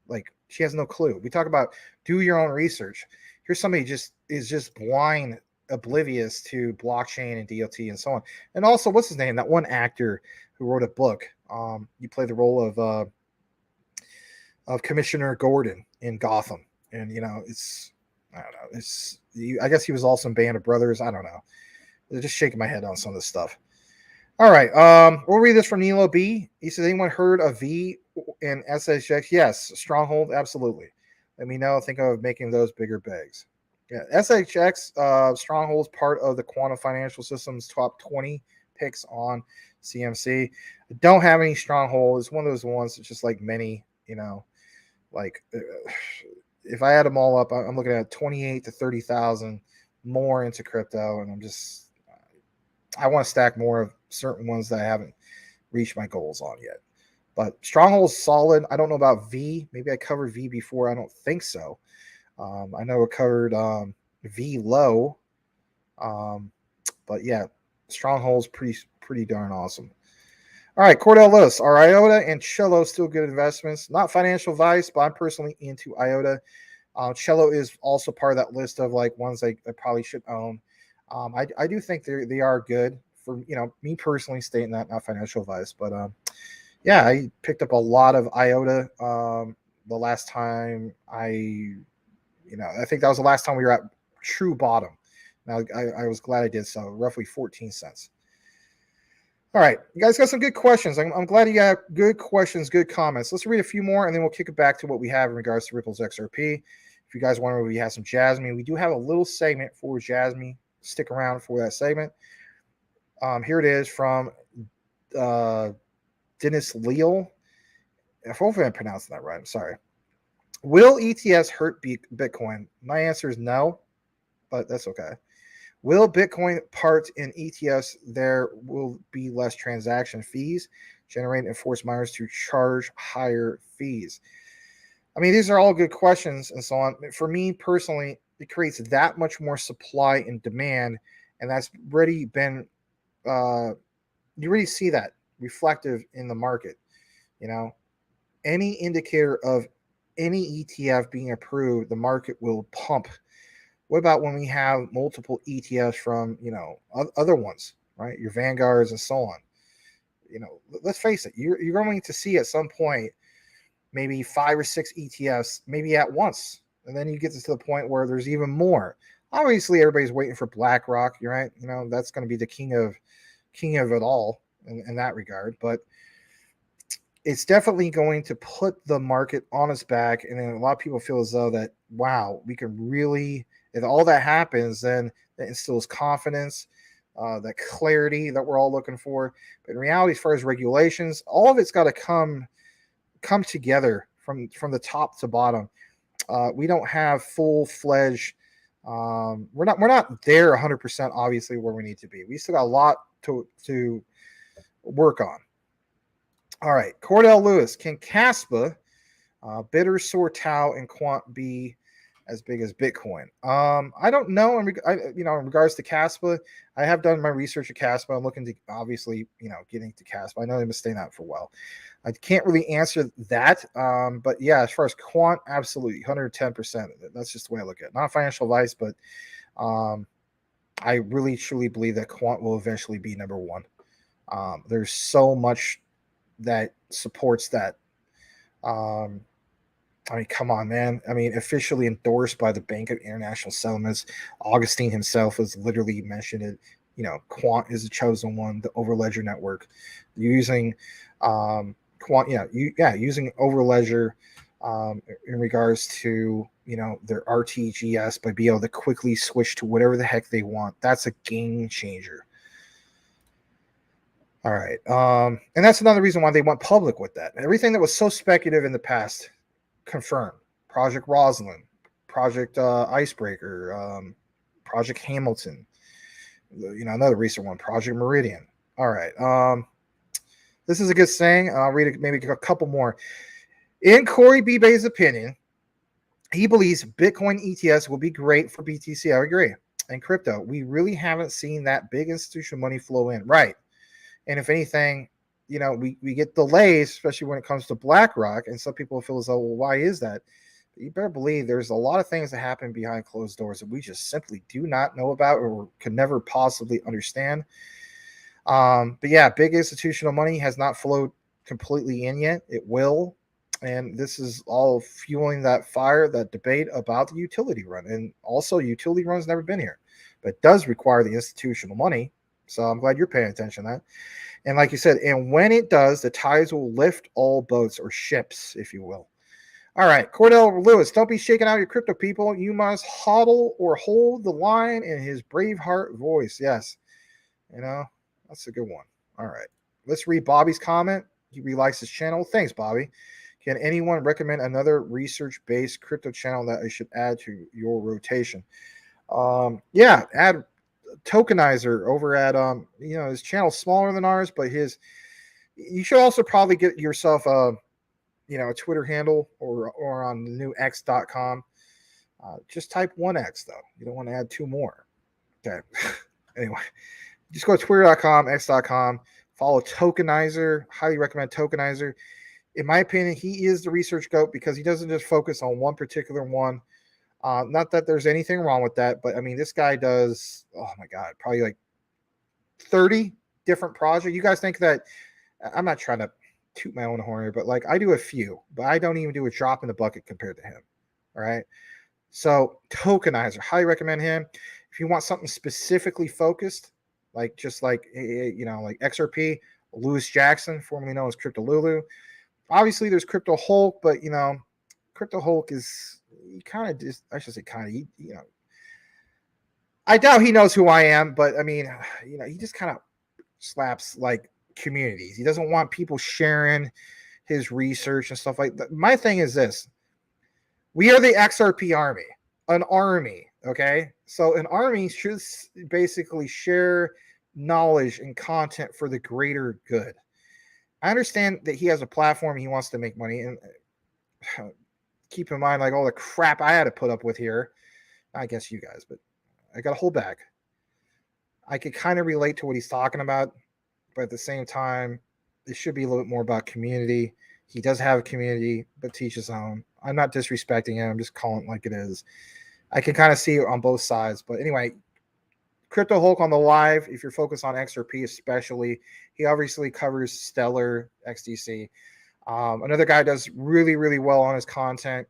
Like, she has no clue. We talk about do your own research. Here's somebody is just blind, oblivious to blockchain and DLT and so on. And also, what's his name? That one actor who wrote a book. You play the role of Commissioner Gordon in Gotham, and it's I don't know. I guess he was also in Band of Brothers. I don't know. They're just shaking my head on some of this stuff. All right. We'll read this from Nilo B. He says, anyone heard of V and SHX? Yes. Stronghold. Absolutely. Let me know. Think of making those bigger bags. Yeah. SHX Stronghold's part of the Quantum Financial Systems top 20 picks on CMC. I don't have any Stronghold. It's one of those ones that's just like many, like if I add them all up, I'm looking at 28 to 30,000 more into crypto. And I want to stack more of certain ones that I haven't reached my goals on yet. But Stronghold's solid. I don't know about V. Maybe I covered V before. I don't think so. I know it covered V low. But yeah, Stronghold's pretty darn awesome. All right, Cordell Lewis. Are IOTA and Cello still good investments? Not financial advice, but I'm personally into IOTA. Cello is also part of that list of like ones I probably should own. I do think they are good for, me personally stating that, not financial advice, but yeah, I picked up a lot of IOTA the last time I think that was the last time we were at true bottom. Now I was glad I did so, roughly 14 cents. All right, you guys got some good questions. I'm glad you got good questions, good comments. Let's read a few more, and then we'll kick it back to what we have in regards to Ripple's XRP. If you guys want to, we have some Jasmy. We do have a little segment for Jasmy. Stick around for that segment. Here it is from Dennis Leal. Hopefully I'm pronouncing that right. I'm sorry. Will ETFs hurt Bitcoin? My answer is no, but that's okay. Will Bitcoin part in ETFs? There will be less transaction fees, generate and force miners to charge higher fees. I mean, these are all good questions and so on. For me personally, it creates that much more supply and demand, and that's already been you already see that reflective in the market. Any indicator of any ETF being approved, the market will pump. What about when we have multiple ETFs from other ones, right? Your Vanguards and so on. Let's face it, you're going to see at some point maybe 5 or 6 ETFs, maybe at once, and then you get to the point where there's even more. Obviously, everybody's waiting for BlackRock. You're right. That's going to be the king of it all in that regard. But it's definitely going to put the market on its back, and then a lot of people feel as though that, wow, we can really, if all that happens, then that instills confidence, that clarity that we're all looking for. But in reality, as far as regulations, all of it's got to come together from the top to bottom. We don't have full-fledged. We're not there 100% obviously where we need to be. We still got a lot to work on. All right, Cordell Lewis, can CASPA, Bitter, Sore, Tau, and Quant be as big as Bitcoin? I don't know. In regards to CASPA, I have done my research at CASPA. I'm looking to obviously, getting to CASPA. I know they've been staying out for a while. I can't really answer that. But yeah, as far as Quant, absolutely 110%. That's just the way I look at it. Not financial advice, but I really truly believe that Quant will eventually be number one. There's so much that supports that. Come on, man. Officially endorsed by the Bank of International Settlements. Augustine himself has literally mentioned it. Quant is the chosen one, the Overledger network. Using Quant, using Overledger in regards to, their RTGS, by being able to quickly switch to whatever the heck they want. That's a game changer. All right. And that's another reason why they went public with that. Everything that was so speculative in the past, confirmed. Project Rosalind, Project Icebreaker, Project Hamilton, another recent one, Project Meridian. All right. This is a good saying. I'll read maybe a couple more. In Corey B-Bay's opinion, he believes Bitcoin ETFs will be great for BTC. I agree. And crypto. We really haven't seen that big institutional money flow in. Right. And if anything, we get delays, especially when it comes to BlackRock. And some people feel as though, well, why is that? But you better believe there's a lot of things that happen behind closed doors that we just simply do not know about or could never possibly understand. But yeah, big institutional money has not flowed completely in yet. It will. And this is all fueling that fire, that debate about the utility run. And also, utility run's never been here, but it does require the institutional money. So I'm glad you're paying attention to that. And like you said, and when it does, the tides will lift all boats, or ships, if you will. All right, Cordell Lewis, don't be shaking out your crypto people. You must hodl or hold the line in his Braveheart voice. Yes. That's a good one. All right. Let's read Bobby's comment. He really likes his channel. Thanks, Bobby. Can anyone recommend another research-based crypto channel that I should add to your rotation? Add Tokenizer over at his channel's smaller than ours, but you should also probably get yourself a Twitter handle or on the new x.com. Just type 1x though. You don't want to add 2 more. Okay. Anyway, just go to twitter.com, x.com, follow Tokenizer. Highly recommend Tokenizer. In my opinion, he is the research goat because he doesn't just focus on one particular one. Not that there's anything wrong with that, but this guy does, oh my God, probably like 30 different projects. You guys think that I'm not trying to toot my own horn here, but like I do a few, but I don't even do a drop in the bucket compared to him. All right. So Tokenizer, highly recommend him. If you want something specifically focused, like XRP, Lewis Jackson, formerly known as Crypto Lulu. Obviously there's Crypto Hulk, but Crypto Hulk is, I doubt he knows who I am, but he just kind of slaps like communities. He doesn't want people sharing his research and stuff like that. My thing is this: we are the XRP army, an army. Okay, so an army should basically share knowledge and content for the greater good. I understand that he has a platform, he wants to make money, and keep in mind, like all the crap I had to put up with here. I guess you guys, but I got to hold back. I could kind of relate to what he's talking about, but at the same time, it should be a little bit more about community. He does have a community, but teach his own. I'm not disrespecting him. I'm just calling it like it is. I can kind of see it on both sides. But anyway, Crypto Hulk on the live, if you're focused on XRP especially, he obviously covers Stellar, XDC. Another guy does really, really well on his content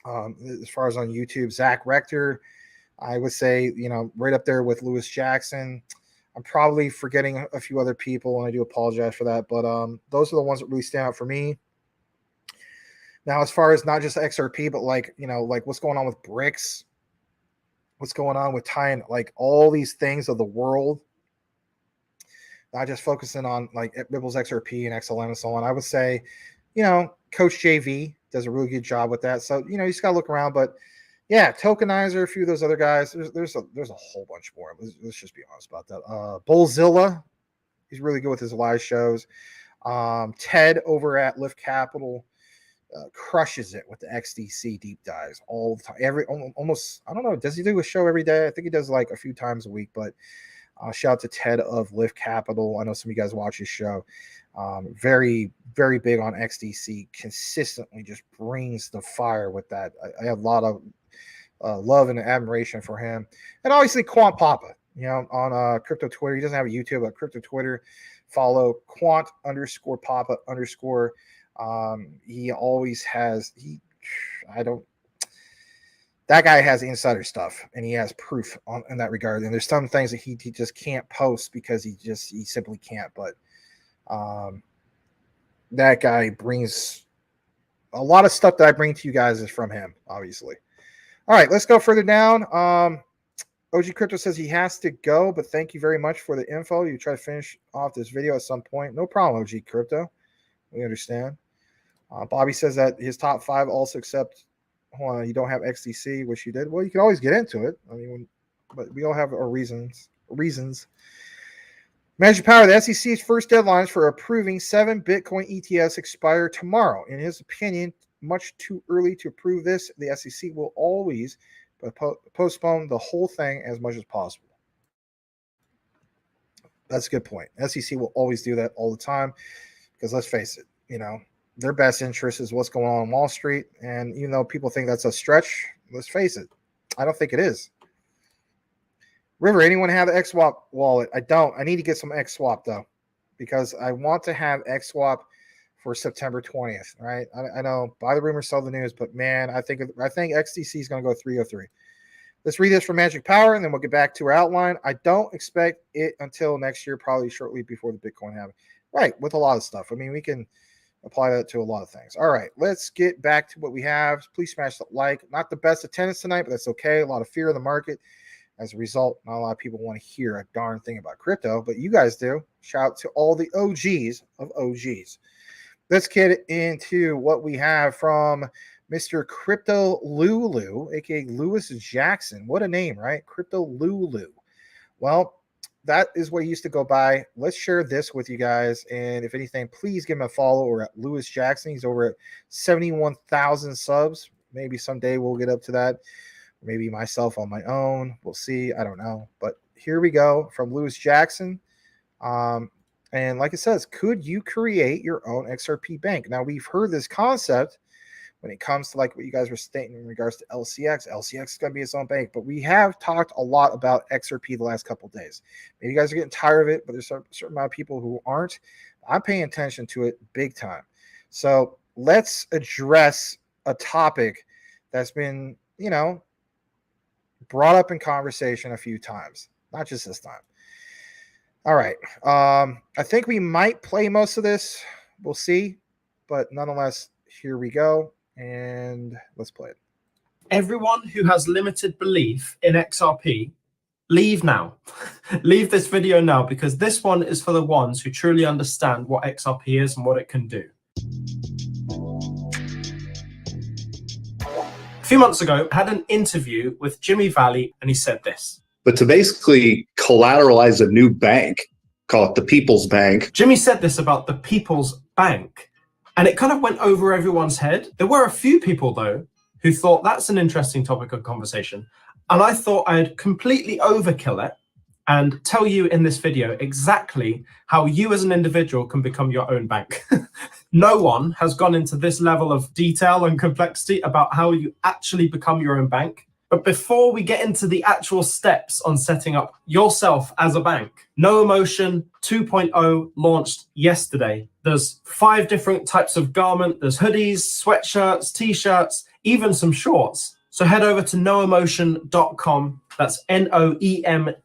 as far as on YouTube, Zach Rector. I would say, right up there with Lewis Jackson. I'm probably forgetting a few other people, and I do apologize for that. But those are the ones that really stand out for me. Now, as far as not just XRP, but like what's going on with BRICS, what's going on with tying like all these things of the world, not just focusing on like Ripple's XRP and XLM and so on. I would say, Coach JV does a really good job with that. So, you just got to look around. But yeah, Tokenizer, a few of those other guys. There's a whole bunch more. Let's just be honest about that. Bullzilla, he's really good with his live shows. Ted over at Lift Capital crushes it with the XDC deep dives all the time. Almost, I don't know, does he do a show every day? I think he does like a few times a week. But shout out to Ted of Lift Capital. I know some of you guys watch his show. Very, very big on XDC. Consistently just brings the fire with that. I have a lot of love and admiration for him. And obviously Quant Papa, on crypto Twitter. He doesn't have a YouTube, but crypto Twitter. Follow Quant_Papa_. He always has, that guy has insider stuff, and he has proof in that regard. And there's some things that he just can't post because he simply can't. But that guy brings a lot of stuff that I bring to you guys is from him, obviously. All right, let's go further down. OG Crypto says he has to go, but thank you very much for the info. You try to finish off this video at some point. No problem, OG Crypto. We understand. Bobby says that his top 5 also accept. Hold on, you don't have XDC, which you did. Well, you can always get into it. I mean, but we all have our reasons. Magic Power, the SEC's first deadlines for approving 7 Bitcoin ETFs expire tomorrow. In his opinion, much too early to approve this. The SEC will always postpone the whole thing as much as possible. That's a good point. SEC will always do that all the time because let's face it, their best interest is what's going on Wall Street. And even though people think that's a stretch, let's face it, I don't think it is. River, anyone have the XSwap wallet? I don't. I need to get some XSwap though, because I want to have XSwap for September 20th. Right? I know. Buy the rumor, sell the news. But man, I think XDC is going to go 303. Let's read this from Magic Power, and then we'll get back to our outline. I don't expect it until next year, probably shortly before the Bitcoin halving. Right, with a lot of stuff. I mean, we can apply that to a lot of things. All right, let's get back to what we have. Please smash the like. Not the best attendance tonight, but that's okay. A lot of fear in the market. As a result, not a lot of people want to hear a darn thing about crypto, but you guys do. Shout out to all the OGs of OGs. Let's get into what we have from Mr. Crypto Lulu, aka Lewis Jackson. What a name, right? Crypto Lulu. Well, that is what he used to go by. Let's share this with you guys. And if anything, please give him a follow over at Lewis Jackson. He's over at 71,000 subs. Maybe someday we'll get up to that. Maybe myself on my own. We'll see. I don't know. But here we go from Lewis Jackson. And like it says, could you create your own XRP bank? Now, we've heard this concept when it comes to like what you guys were stating in regards to LCX. LCX is going to be its own bank. But we have talked a lot about XRP the last couple of days. Maybe you guys are getting tired of it, but there's a certain amount of people who aren't. I'm paying attention to it big time. So let's address a topic that's been, brought up in conversation a few times, not just this time. All right. I think we might play most of this. We'll see. But nonetheless, here we go. And let's play it. Everyone who has limited belief in XRP, leave now. Leave this video now, because this one is for the ones who truly understand what XRP is and what it can do. A few months ago, I had an interview with Jimmy Valley, and he said this. But to basically collateralize a new bank, call it the People's Bank. Jimmy said this about the People's Bank, and it kind of went over everyone's head. There were a few people, though, who thought that's an interesting topic of conversation, and I thought I'd completely overkill it and tell you in this video exactly how you as an individual can become your own bank. No one has gone into this level of detail and complexity about how you actually become your own bank. But before we get into the actual steps on setting up yourself as a bank, No Emotion 2.0 launched yesterday. There's 5 different types of garment. There's hoodies, sweatshirts, t-shirts, even some shorts. So head over to noemotion.com, that's NOEMTN.com,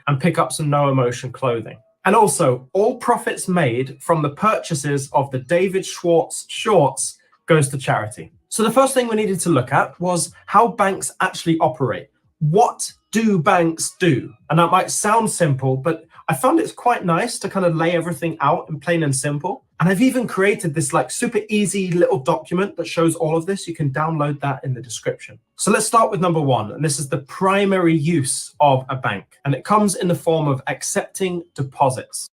and pick up some No Emotion clothing. And also, all profits made from the purchases of the David Schwartz shorts goes to charity. So the first thing we needed to look at was how banks actually operate. What do banks do? And that might sound simple, but I found it's quite nice to kind of lay everything out in plain and simple. And I've even created this like super easy little document that shows all of this. You can download that in the description. So let's start with number 1. And this is the primary use of a bank. And it comes in the form of accepting deposits.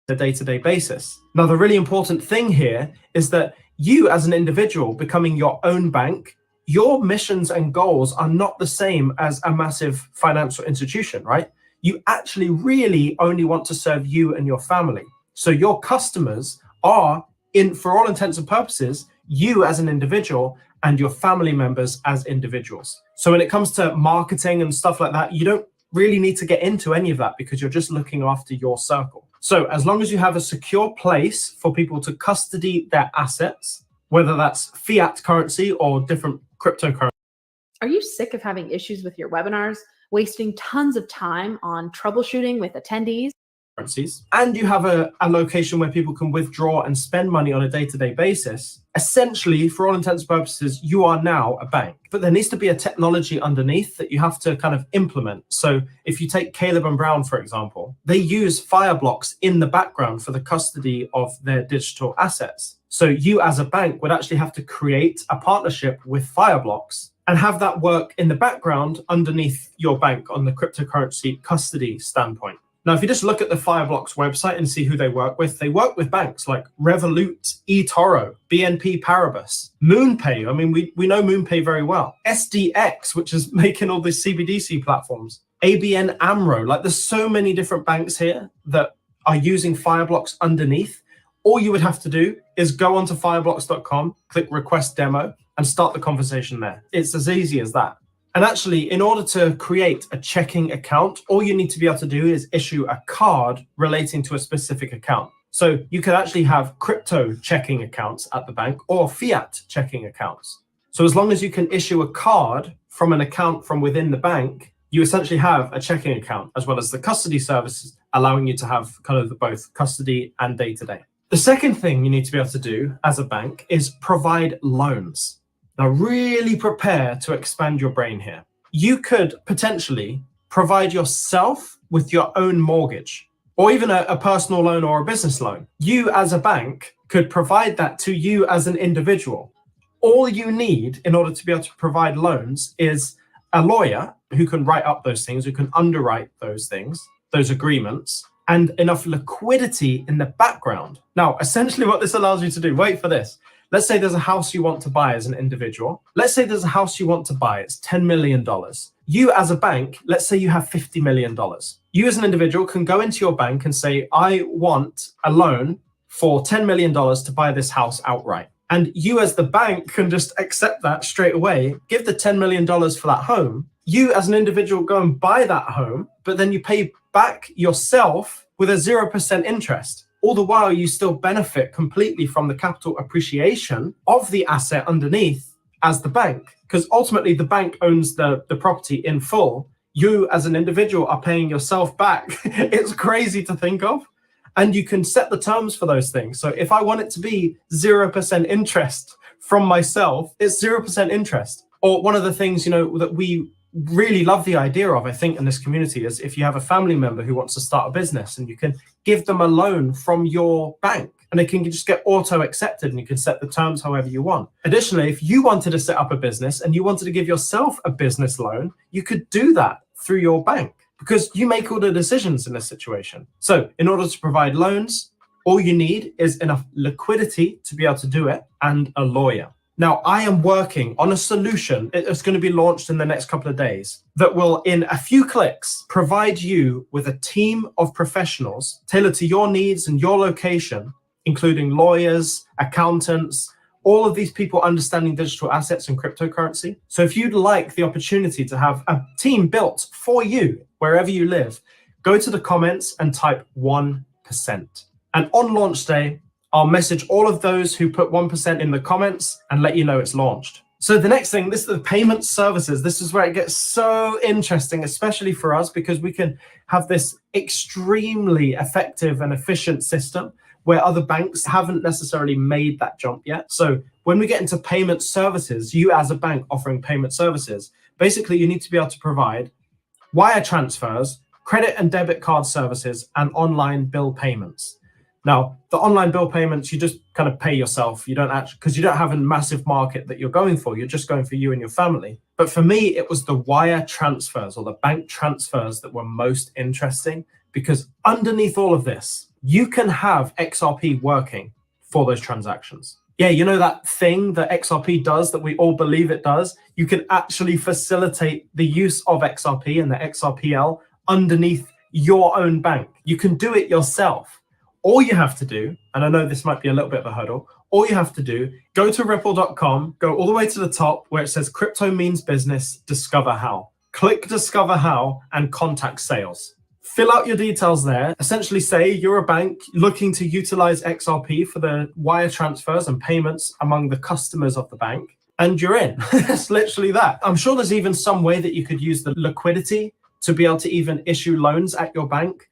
The day-to-day basis. Now, the really important thing here is that you as an individual becoming your own bank, your missions and goals are not the same as a massive financial institution, right? You actually really only want to serve you and your family. So your customers are, for all intents and purposes, you as an individual and your family members as individuals. So when it comes to marketing and stuff like that, you don't really need to get into any of that because you're just looking after your circle. So as long as you have a secure place for people to custody their assets, whether that's fiat currency or different cryptocurrencies. Are you sick of having issues with your webinars, wasting tons of time on troubleshooting with attendees? And you have a location where people can withdraw and spend money on a day-to-day basis, essentially, for all intents and purposes, you are now a bank. But there needs to be a technology underneath that you have to kind of implement. So if you take Caleb and Brown, for example, they use Fireblocks in the background for the custody of their digital assets. So you as a bank would actually have to create a partnership with Fireblocks and have that work in the background underneath your bank on the cryptocurrency custody standpoint. Now, if you just look at the Fireblocks website and see who they work with banks like Revolut, eToro, BNP Paribas, MoonPay. I mean, we know MoonPay very well. SDX, which is making all these CBDC platforms. ABN AMRO. Like, there's so many different banks here that are using Fireblocks underneath. All you would have to do is go onto fireblocks.com, click request demo, and start the conversation there. It's as easy as that. And actually, in order to create a checking account, all you need to be able to do is issue a card relating to a specific account. So you could actually have crypto checking accounts at the bank or fiat checking accounts. So as long as you can issue a card from an account from within the bank, you essentially have a checking account, as well as the custody services, allowing you to have kind of both custody and day-to-day. The second thing you need to be able to do as a bank is provide loans. Now, really prepare to expand your brain here. You could potentially provide yourself with your own mortgage, or even a personal loan or a business loan. You as a bank could provide that to you as an individual. All you need in order to be able to provide loans is a lawyer who can write up those things, who can underwrite those things, those agreements, and enough liquidity in the background. Now, essentially what this allows you to do, wait for this. Let's say there's a house you want to buy as an individual. Let's say there's a house you want to buy. It's $10 million. You as a bank, let's say you have $50 million. You as an individual can go into your bank and say, I want a loan for $10 million to buy this house outright. And you as the bank can just accept that straight away, give the $10 million for that home. You as an individual go and buy that home, but then you pay back yourself with a 0% interest. All the while, you still benefit completely from the capital appreciation of the asset underneath as the bank, because ultimately the bank owns the property in full. You as an individual are paying yourself back. It's crazy to think of. And you can set the terms for those things. So if I want it to be 0% interest from myself, it's 0% interest. Or one of the things, that we really love the idea of, I think, in this community is if you have a family member who wants to start a business and you can give them a loan from your bank and they can just get auto accepted and you can set the terms however you want. Additionally, if you wanted to set up a business and you wanted to give yourself a business loan, you could do that through your bank because you make all the decisions in this situation. So in order to provide loans, All you need is enough liquidity to be able to do it and a lawyer. Now, I am working on a solution. It's going to be launched in the next couple of days that will, in a few clicks, provide you with a team of professionals tailored to your needs and your location, including lawyers, accountants, all of these people understanding digital assets and cryptocurrency. So if you'd like the opportunity to have a team built for you wherever you live, go to the comments and type 1%. And on launch day, I'll message all of those who put 1% in the comments and let you know it's launched. So the next thing, this is the payment services. This is where it gets so interesting, especially for us, because we can have this extremely effective and efficient system where other banks haven't necessarily made that jump yet. So when we get into payment services, you as a bank offering payment services, basically you need to be able to provide wire transfers, credit and debit card services, and online bill payments. Now, the online bill payments, you just kind of pay yourself. You don't actually, because you don't have a massive market that you're going for. You're just going for you and your family. But for me, it was the wire transfers or the bank transfers that were most interesting, because underneath all of this, you can have XRP working for those transactions. Yeah, you know that thing that XRP does that we all believe it does? You can actually facilitate the use of XRP and the XRPL underneath your own bank. You can do it yourself. All you have to do, and I know this might be a little bit of a hurdle, all you have to do, go to ripple.com, go all the way to the top where it says crypto means business, discover how. Click discover how and contact sales. Fill out your details there. Essentially say you're a bank looking to utilize XRP for the wire transfers and payments among the customers of the bank, and you're in. It's literally that. I'm sure there's even some way that you could use the liquidity to be able to even issue loans at your bank.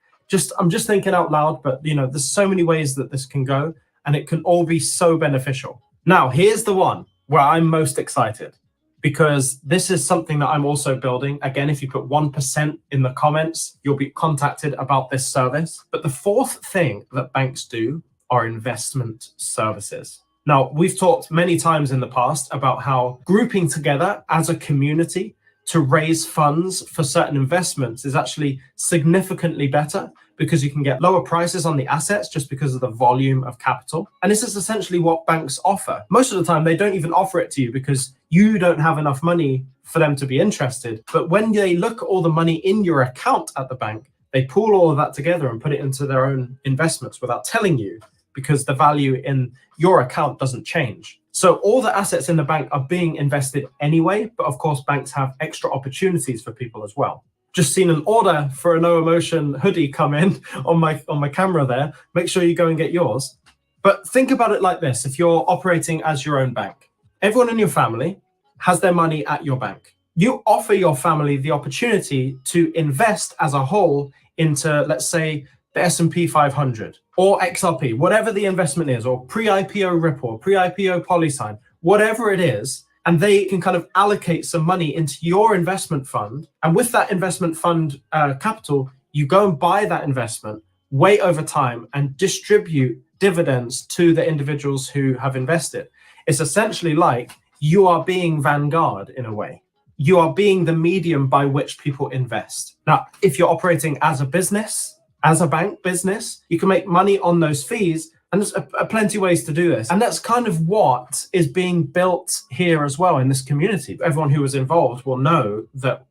I'm just thinking out loud, but there's so many ways that this can go, and it can all be so beneficial. Now, here's the one where I'm most excited, because this is something that I'm also building. Again, if you put 1% in the comments, you'll be contacted about this service. But the fourth thing that banks do are investment services. Now, we've talked many times in the past about how grouping together as a community to raise funds for certain investments is actually significantly better, because you can get lower prices on the assets just because of the volume of capital. And this is essentially what banks offer. Most of the time, they don't even offer it to you because you don't have enough money for them to be interested. But when they look at all the money in your account at the bank, they pool all of that together and put it into their own investments without telling you, because the value in your account doesn't change. So all the assets in the bank are being invested anyway, but of course banks have extra opportunities for people as well. Just seen an order for a No Emotion hoodie come in on my camera there. Make sure you go and get yours. But think about it like this. If you're operating as your own bank, everyone in your family has their money at your bank. You offer your family the opportunity to invest as a whole into, let's say, the S&P 500 or XRP, whatever the investment is, or pre-IPO Ripple, pre-IPO Polysign, whatever it is, and they can kind of allocate some money into your investment fund. And with that investment fund capital, you go and buy that investment, wait over time, and distribute dividends to the individuals who have invested. It's essentially like you are being Vanguard in a way. You are being the medium by which people invest. Now, if you're operating as a business, as a bank business, you can make money on those fees. And there's plenty of ways to do this. And that's kind of what is being built here as well in this community. Everyone who was involved will know that,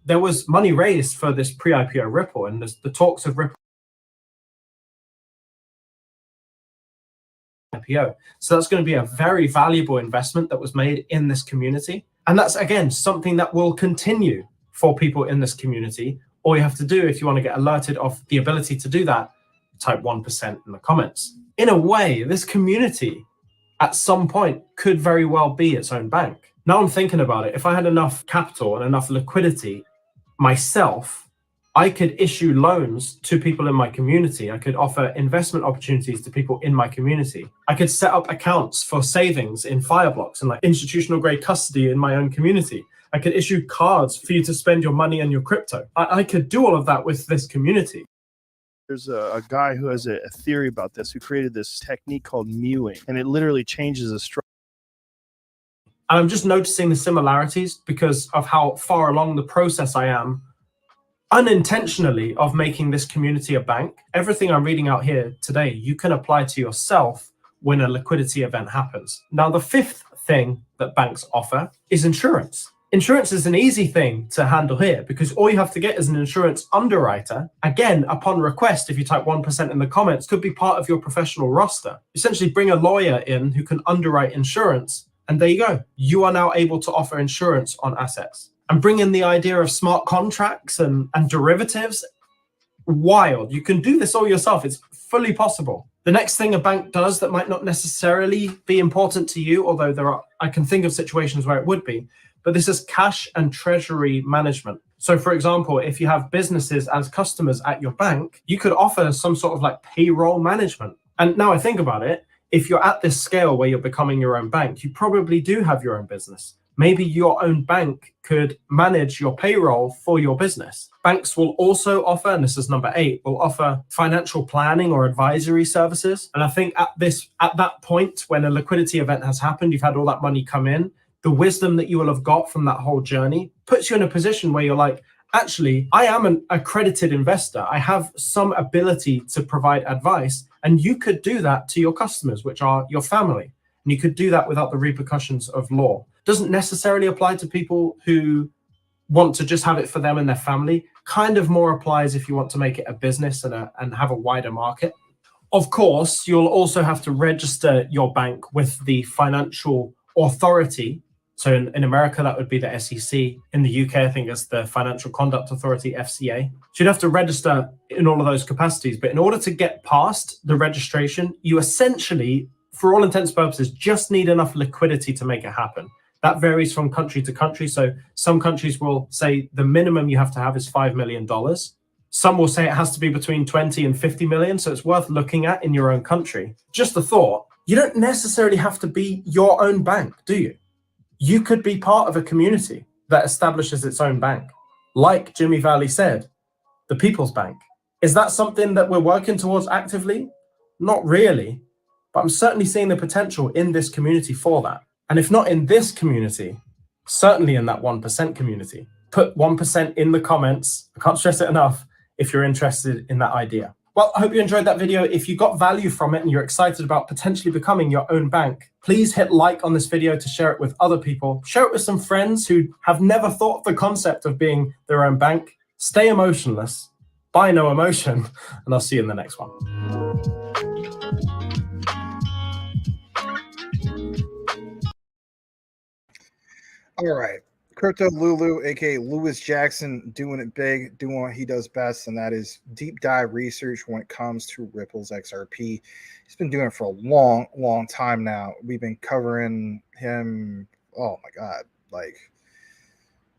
there was money raised for this pre-IPO Ripple, and the talks of Ripple IPO. So that's going to be a very valuable investment that was made in this community. And that's, again, something that will continue for people in this community. All you have to do, if you want to get alerted of the ability to do that, type 1% in the comments. In a way, this community at some point could very well be its own bank. Now I'm thinking about it. If I had enough capital and enough liquidity myself, I could issue loans to people in my community. I could offer investment opportunities to people in my community. I could set up accounts for savings in Fireblocks and like institutional grade custody in my own community. I could issue cards for you to spend your money and your crypto. I could do all of that with this community. There's a guy who has a theory about this, who created this technique called mewing, and it literally changes the structure. And I'm just noticing the similarities because of how far along the process I am unintentionally of making this community a bank. Everything I'm reading out here today, you can apply to yourself when a liquidity event happens. Now, the fifth thing that banks offer is insurance. Insurance is an easy thing to handle here because all you have to get is an insurance underwriter. Again, upon request, if you type 1% in the comments, could be part of your professional roster. Essentially bring a lawyer in who can underwrite insurance, and there you go. You are now able to offer insurance on assets. And bring in the idea of smart contracts and derivatives. Wild. You can do this all yourself. It's fully possible. The next thing a bank does that might not necessarily be important to you, although I can think of situations where it would be, but this is cash and treasury management. So for example, if you have businesses as customers at your bank, you could offer some sort of like payroll management. And now I think about it, if you're at this scale where you're becoming your own bank, you probably do have your own business. Maybe your own bank could manage your payroll for your business. Banks will also offer, and this is number 8, will offer financial planning or advisory services. And I think at that point, when a liquidity event has happened, you've had all that money come in, the wisdom that you will have got from that whole journey puts you in a position where you're like, actually, I am an accredited investor. I have some ability to provide advice, and you could do that to your customers, which are your family. And you could do that without the repercussions of law. Doesn't necessarily apply to people who want to just have it for them and their family. Kind of more applies if you want to make it a business and have a wider market. Of course, you'll also have to register your bank with the financial authority. So in America, that would be the SEC. In the UK, I think it's the Financial Conduct Authority, FCA. So you'd have to register in all of those capacities. But in order to get past the registration, you essentially, for all intents and purposes, just need enough liquidity to make it happen. That varies from country to country. So some countries will say the minimum you have to have is $5 million. Some will say it has to be between 20 and 50 million. So it's worth looking at in your own country. Just a thought, you don't necessarily have to be your own bank, do you? You could be part of a community that establishes its own bank. Like Jimmy Valley said, the People's Bank. Is that something that we're working towards actively? Not really, but I'm certainly seeing the potential in this community for that. And if not in this community, certainly in that 1% community. Put 1% in the comments. I can't stress it enough if you're interested in that idea. Well, I hope you enjoyed that video. If you got value from it and you're excited about potentially becoming your own bank, please hit like on this video to share it with other people. Share it with some friends who have never thought of the concept of being their own bank. Stay emotionless, buy no emotion, and I'll see you in the next one. All right. Crypto Lulu, aka Lewis Jackson, doing it big, doing what he does best, and that is deep dive research when it comes to Ripple's XRP. He's been doing it for a long, long time now. We've been covering him, oh my God, like,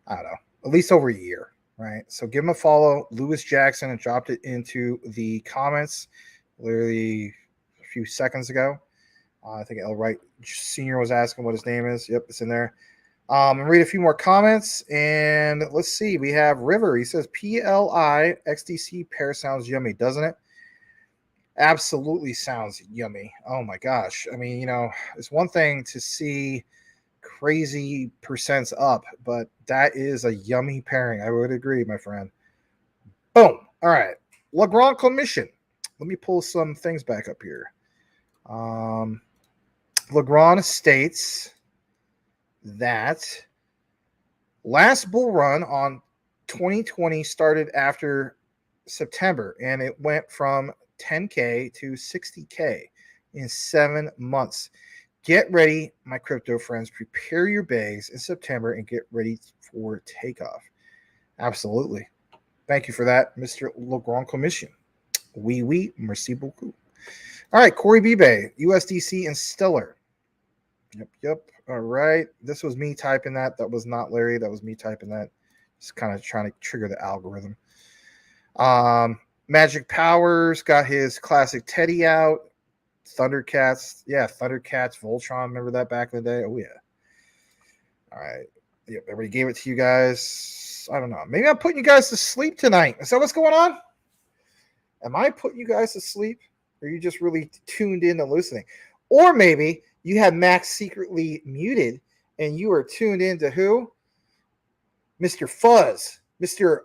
I don't know, at least over a year, right? So give him a follow. Lewis Jackson, and dropped it into the comments literally a few seconds ago. I think El Wright Sr. was asking what his name is. Yep, it's in there. Read a few more comments, and let's see. We have River. He says PLI XDC pair sounds yummy, doesn't it? Absolutely sounds yummy. Oh my gosh. I mean, you know, it's one thing to see crazy percents up, but that is a yummy pairing. I would agree, my friend. Boom. All right. Legrand Commission. Let me pull some things back up here. Legrand states that last bull run on 2020 started after September, and it went from 10K to 60K in 7 months. Get ready, my crypto friends. Prepare your bags in September and get ready for takeoff. Absolutely. Thank you for that, Mr. Legrand Commission. Oui, merci beaucoup. All right, Corey Bibe, USDC and Stellar. Yep. All right. This was me typing that. That was not Larry. That was me typing that. Just kind of trying to trigger the algorithm. Magic Powers got his classic Teddy out. Thundercats. Yeah, Thundercats, Voltron. Remember that back in the day? Oh, yeah. All right. Yep, everybody gave it to you guys. I don't know. Maybe I'm putting you guys to sleep tonight. Is that what's going on? Am I putting you guys to sleep? Or are you just really tuned in and listening? Or maybe you have Max secretly muted and you are tuned in to who? Mr. Fuzz, Mr.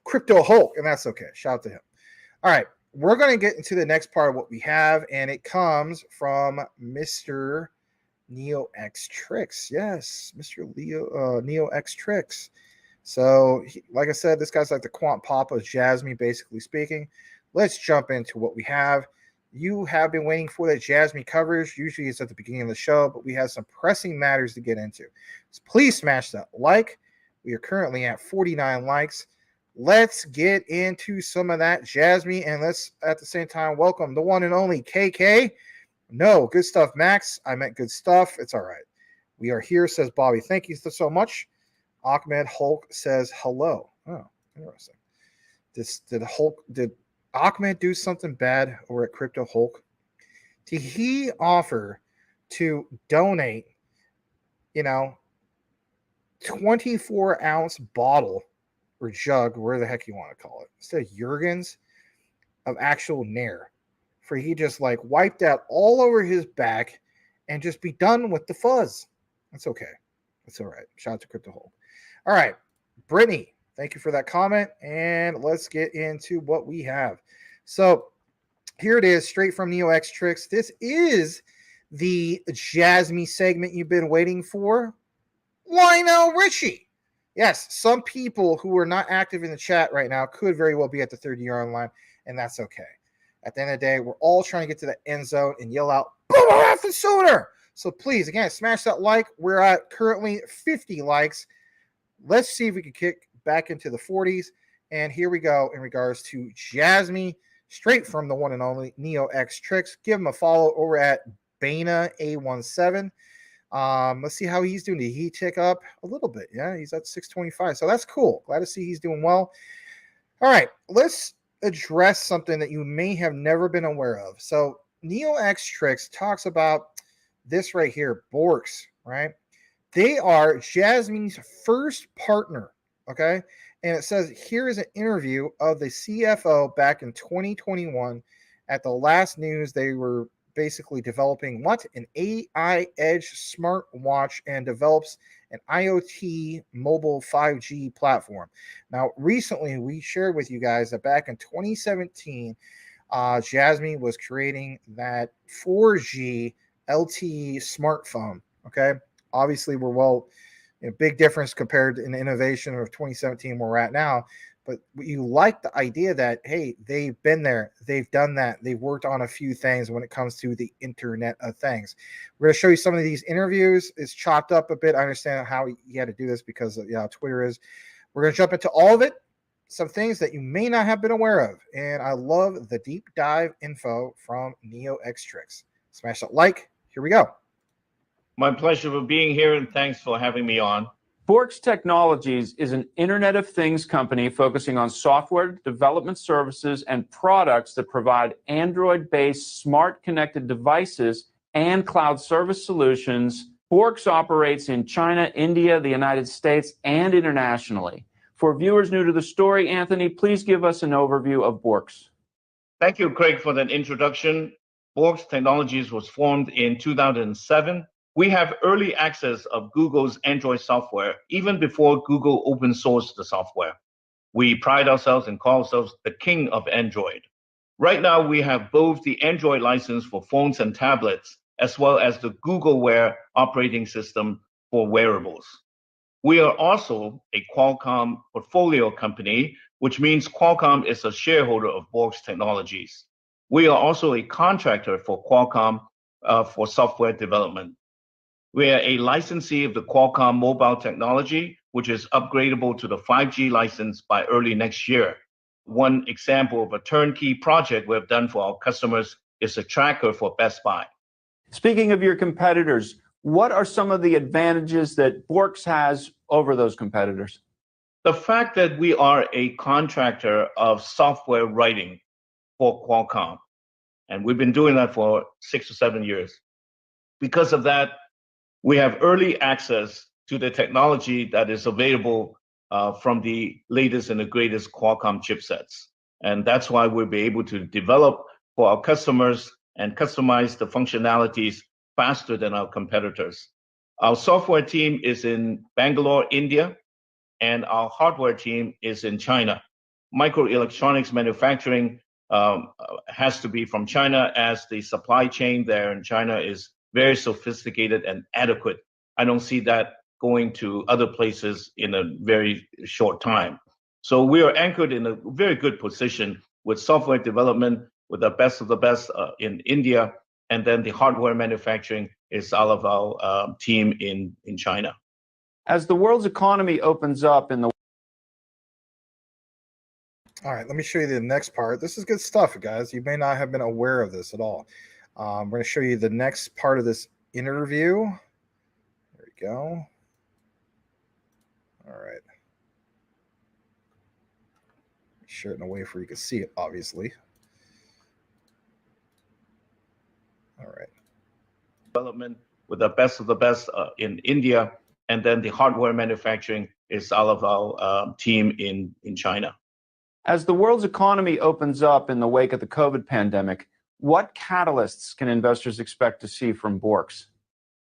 Crypto Hulk, and that's okay. Shout out to him. All right, we're going to get into the next part of what we have, and it comes from Mr. Neo X Tricks. Yes, Mr. Neo X Tricks. So, like I said, this guy's like the Quant Papa of Jasmine, basically speaking. Let's jump into what we have. You have been waiting for that Jasmine coverage. Usually it's at the beginning of the show, but we have some pressing matters to get into. So please smash that like. We are currently at 49 likes. Let's get into some of that Jasmine, and let's at the same time welcome the one and only KK. No, good stuff, Max. I meant good stuff. It's all right. We are here, says Bobby. Thank you so much. Ahmed Hulk says hello. Oh, interesting. Did Ahmed do something bad over at Crypto Hulk? Did he offer to donate, 24-ounce bottle or jug, where the heck you want to call it, instead of Jurgens, of actual Nair, for he just like wiped out all over his back and just be done with the fuzz? That's okay. That's all right. Shout out to Crypto Hulk. All right, Brittany, thank you for that comment, and let's get into what we have. So here it is, straight from Neo X Tricks. This is the Jasmine segment you've been waiting for. Lionel Richie. Yes, some people who are not active in the chat right now could very well be at the 30-yard line, and that's okay. At the end of the day, we're all trying to get to the end zone and yell out, "Boomer Raffin sooner!" So please, again, smash that like. We're at currently 50 likes. Let's see if we can kick back into the 40s. And here we go in regards to Jasmine, straight from the one and only Neo X Tricks. Give him a follow over at Bana A17. Let's see how he's doing. Did he tick up a little bit? Yeah, he's at 625. So that's cool. Glad to see he's doing well. All right, let's address something that you may have never been aware of. So Neo X Tricks talks about this right here, Borks, right? They are Jasmine's first partner, okay? And it says here is an interview of the CFO back in 2021. At the last news, they were basically developing an AI edge smartwatch and develops an IoT mobile 5G platform. Now, recently we shared with you guys that back in 2017, Jasmine was creating that 4G LTE smartphone, okay? Obviously, we're big difference compared to an innovation of 2017 where we're at now. But you like the idea that, hey, they've been there, they've done that, they've worked on a few things when it comes to the Internet of Things. We're going to show you some of these interviews. It's chopped up a bit. I understand how he had to do this because of Twitter is. We're going to jump into all of it, some things that you may not have been aware of. And I love the deep dive info from Neo X Tricks. Smash that like. Here we go. My pleasure for being here, and thanks for having me on. Borks Technologies is an Internet of Things company focusing on software development services and products that provide Android-based smart connected devices and cloud service solutions. Borks operates in China, India, the United States, and internationally. For viewers new to the story, Anthony, please give us an overview of Borks. Thank you, Craig, for that introduction. Borks Technologies was formed in 2007. We have early access of Google's Android software, even before Google open sourced the software. We pride ourselves and call ourselves the king of Android. Right now, we have both the Android license for phones and tablets, as well as the Google Wear operating system for wearables. We are also a Qualcomm portfolio company, which means Qualcomm is a shareholder of Borks Technologies. We are also a contractor for Qualcomm for software development. We are a licensee of the Qualcomm mobile technology, which is upgradable to the 5G license by early next year. One example of a turnkey project we've done for our customers is a tracker for Best Buy. Speaking of your competitors, what are some of the advantages that Borks has over those competitors? The fact that we are a contractor of software writing for Qualcomm, and we've been doing that for 6 or 7 years. Because of that, we have early access to the technology that is available from the latest and the greatest Qualcomm chipsets. And that's why we'll be able to develop for our customers and customize the functionalities faster than our competitors. Our software team is in Bangalore, India, and our hardware team is in China. microelectronics manufacturing has to be from China, as the supply chain there in China is very sophisticated and adequate. I don't see that going to other places in a very short time. So we are anchored in a very good position with software development, with the best of the best in India, and then the hardware manufacturing is all of our team in China. As the world's economy opens up in the All right, let me show you the next part. This is good stuff, guys. You may not have been aware of this at all. We're going to show you the next part of this interview. There we go. All right. Share it in a way where you can see it, obviously. All right. Development with the best of the best in India, and then the hardware manufacturing is all of our team in China. As the world's economy opens up in the wake of the COVID pandemic, what catalysts can investors expect to see from Borks?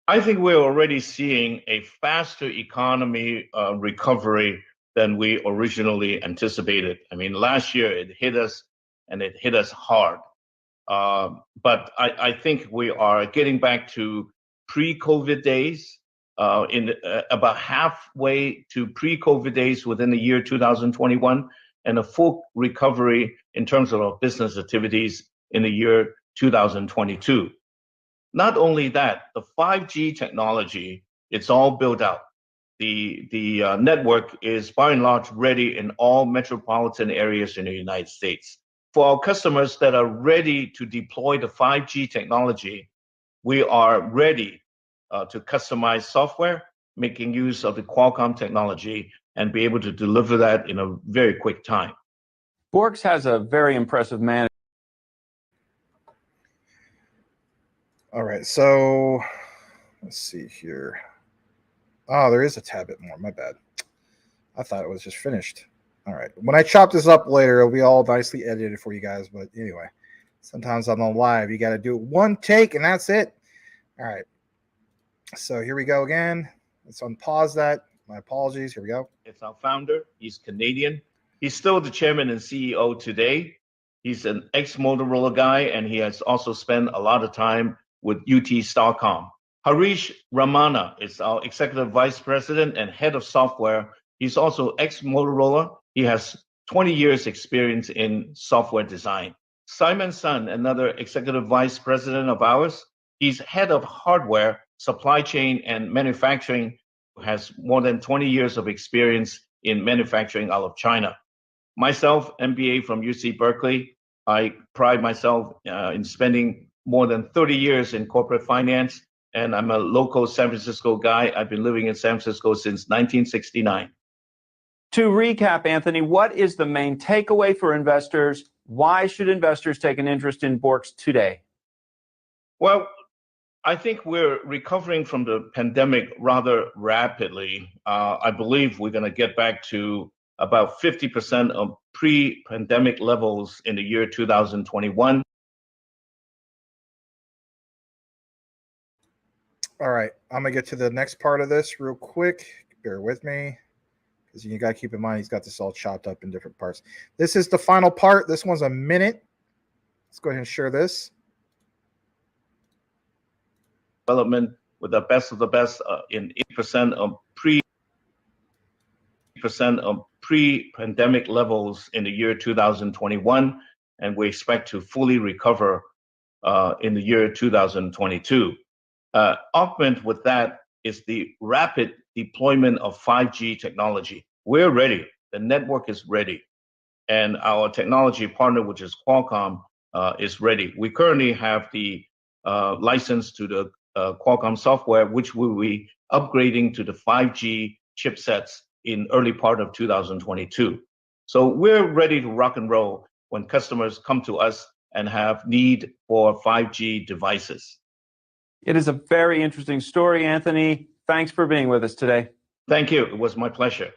I think we're already seeing a faster economy recovery than we originally anticipated. I mean, last year it hit us, and it hit us hard. But I think we are getting back to pre-COVID days, about halfway to pre-COVID days within the year 2021, and a full recovery in terms of our business activities in the year 2022. Not only that, the 5G technology, it's all built out. The network is by and large ready in all metropolitan areas in the United States. For our customers that are ready to deploy the 5G technology, we are ready to customize software, making use of the Qualcomm technology, and be able to deliver that in a very quick time. Borks has a very impressive man. All right, so let's see here. Oh, there is a tad bit more. My bad. I thought it was just finished. All right. When I chop this up later, it'll be all nicely edited for you guys. But anyway, sometimes on the live, you got to do one take, and that's it. All right. So here we go again. Let's unpause that. My apologies. Here we go. It's our founder. He's Canadian. He's still the chairman and CEO today. He's an ex-Motorola guy, and he has also spent a lot of time with UT Starcom. Harish Ramana is our executive vice president and head of software. He's also ex-Motorola. He has 20 years experience in software design. Simon Sun, another executive vice president of ours. He's head of hardware, supply chain, and manufacturing, has more than 20 years of experience in manufacturing out of China. Myself, MBA from UC Berkeley. I pride myself in spending more than 30 years in corporate finance, and I'm a local San Francisco guy. I've been living in San Francisco since 1969. To recap, Anthony, what is the main takeaway for investors? Why should investors take an interest in Borks today? Well, I think we're recovering from the pandemic rather rapidly. I believe we're going to get back to about 50% of pre-pandemic levels in the year 2021. All right, I'm gonna get to the next part of this real quick. Bear with me, because you got to keep in mind he's got this all chopped up in different parts. This is the final part. This one's a minute. Let's go ahead and share this. Development with the best of the best in 8% of pre-pandemic levels in the year 2021, and we expect to fully recover in the year 2022. Augment with that is the rapid deployment of 5G technology. We're ready. The network is ready, and our technology partner, which is Qualcomm, is ready. We currently have the license to the Qualcomm software, which we will be upgrading to the 5G chipsets in early part of 2022. So we're ready to rock and roll when customers come to us and have need for 5G devices. It is a very interesting story, Anthony. Thanks for being with us today. Thank you. It was my pleasure.